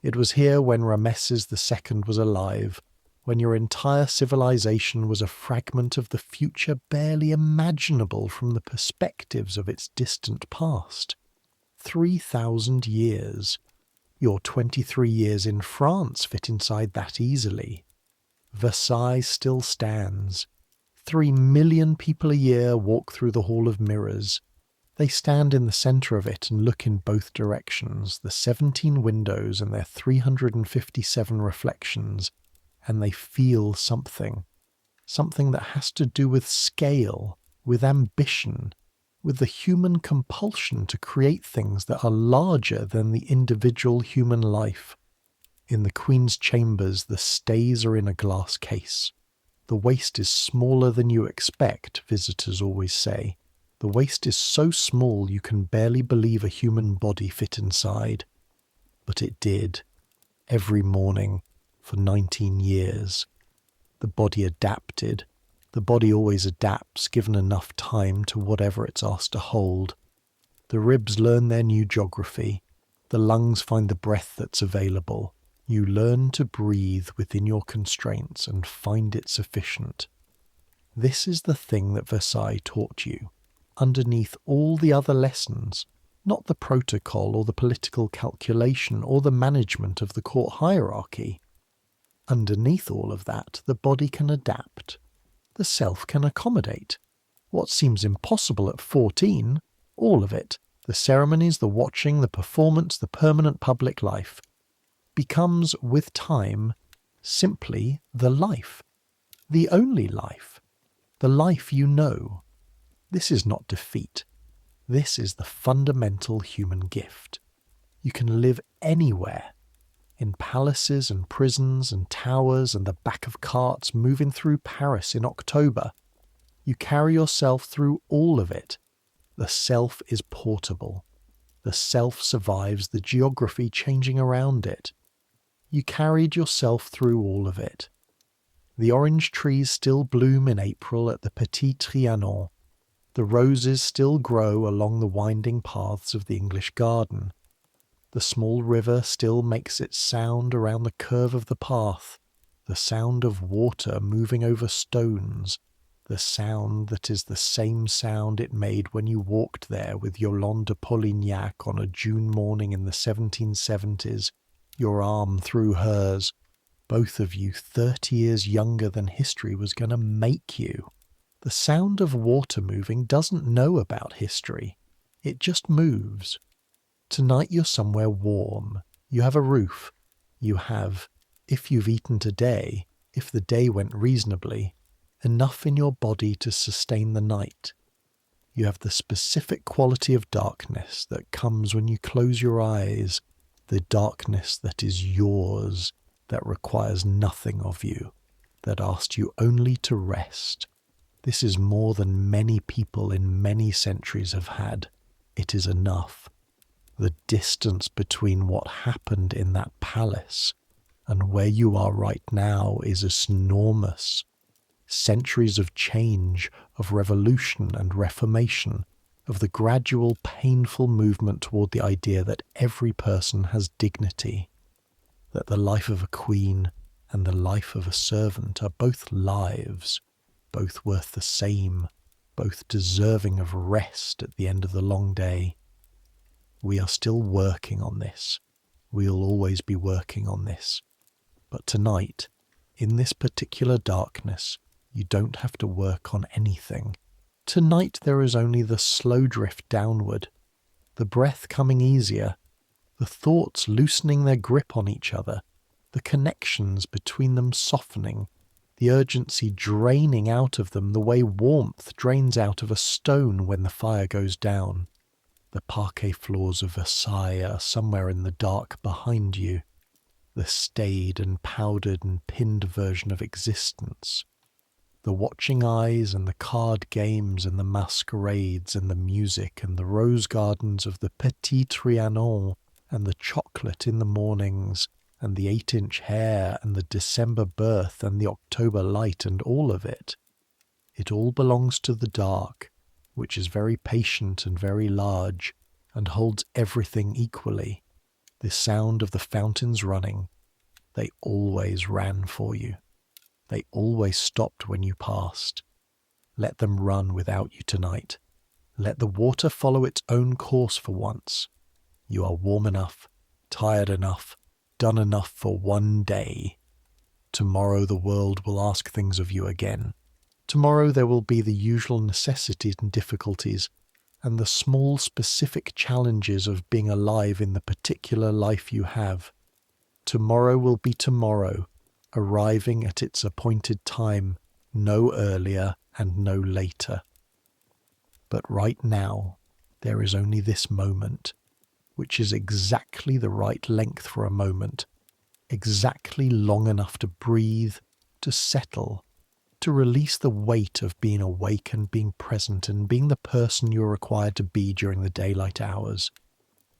It was here when Rameses II was alive, when your entire civilization was a fragment of the future barely imaginable from the perspectives of its distant past. 3,000 years. Your 23 years in France fit inside that easily. Versailles still stands. 3 million people a year walk through the Hall of Mirrors. They stand in the centre of it and look in both directions, the 17 windows and their 357 reflections, and they feel something. Something that has to do with scale, with ambition, with the human compulsion to create things that are larger than the individual human life. In the Queen's chambers, the stays are in a glass case. The waist is smaller than you expect, visitors always say. The waist is so small you can barely believe a human body fit inside. But it did, every morning, for 19 years. The body adapted. The body always adapts, given enough time to whatever it's asked to hold. The ribs learn their new geography. The lungs find the breath that's available. You learn to breathe within your constraints and find it sufficient. This is the thing that Versailles taught you. Underneath all the other lessons, not the protocol or the political calculation or the management of the court hierarchy. Underneath all of that, the body can adapt. The self can accommodate. What seems impossible at 14, all of it, the ceremonies, the watching, the performance, the permanent public life, becomes, with time, simply the life. The only life. The life you know. This is not defeat. This is the fundamental human gift. You can live anywhere, in palaces and prisons and towers and the back of carts moving through Paris in October. You carry yourself through all of it. The self is portable. The self survives the geography changing around it. You carried yourself through all of it. The orange trees still bloom in April at the Petit Trianon. The roses still grow along the winding paths of the English garden. The small river still makes its sound around the curve of the path, the sound of water moving over stones, the sound that is the same sound it made when you walked there with Yolande de Polignac on a June morning in the 1770s, your arm through hers, both of you 30 years younger than history was going to make you. The sound of water moving doesn't know about history. It just moves. Tonight you're somewhere warm. You have a roof. You have, if you've eaten today, if the day went reasonably, enough in your body to sustain the night. You have the specific quality of darkness that comes when you close your eyes, the darkness that is yours, that requires nothing of you, that asks you only to rest. This is more than many people in many centuries have had. It is enough. The distance between what happened in that palace and where you are right now is enormous. Centuries of change, of revolution and reformation, of the gradual painful movement toward the idea that every person has dignity, that the life of a queen and the life of a servant are both lives, both worth the same, both deserving of rest at the end of the long day. We are still working on this. We'll always be working on this. But tonight, in this particular darkness, you don't have to work on anything. Tonight there is only the slow drift downward, the breath coming easier, the thoughts loosening their grip on each other, the connections between them softening, the urgency draining out of them the way warmth drains out of a stone when the fire goes down. The parquet floors of Versailles are somewhere in the dark behind you. the staid and powdered and pinned version of existence. The watching eyes and the card games and the masquerades and the music and the rose gardens of the Petit Trianon and the chocolate in the mornings and the 8-inch hair and the December birth and the October light and all of it. It all belongs to the dark, which is very patient and very large and holds everything equally. The sound of the fountains running, they always ran for you. They always stopped when you passed. Let them run without you tonight. Let the water follow its own course for once. You are warm enough, tired enough, done enough for one day. Tomorrow the world will ask things of you again. Tomorrow there will be the usual necessities and difficulties, and the small specific challenges of being alive in the particular life you have. Tomorrow will be tomorrow, arriving at its appointed time, no earlier and no later. But right now, there is only this moment, which is exactly the right length for a moment, exactly long enough to breathe, to settle, to release the weight of being awake and being present and being the person you're required to be during the daylight hours.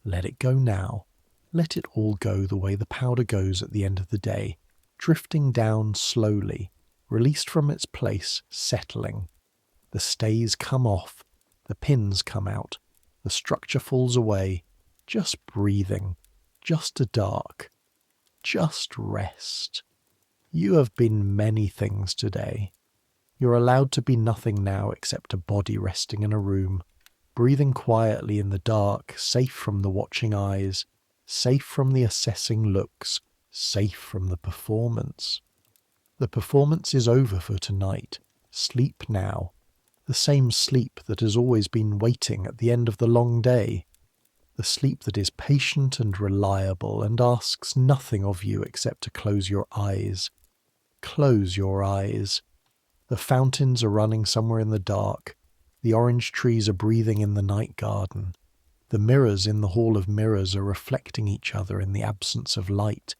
Let it go now. Let it all go the way the powder goes at the end of the day, drifting down slowly, released from its place, settling. The stays come off, the pins come out, the structure falls away, just breathing, just a dark, just rest. You have been many things today. You're allowed to be nothing now except a body resting in a room, breathing quietly in the dark, safe from the watching eyes, safe from the assessing looks, safe from the performance. The performance is over for tonight. Sleep now. The same sleep that has always been waiting at the end of the long day. The sleep that is patient and reliable and asks nothing of you except to close your eyes. Close your eyes. The fountains are running somewhere in the dark. The orange trees are breathing in the night garden. The mirrors in the hall of mirrors are reflecting each other in the absence of light.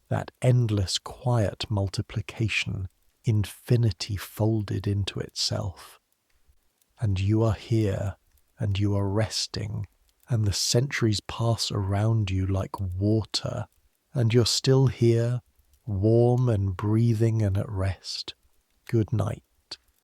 That endless quiet multiplication, infinity folded into itself. And you are here, and you are resting, and the centuries pass around you like water, and you're still here, warm and breathing and at rest. Good night.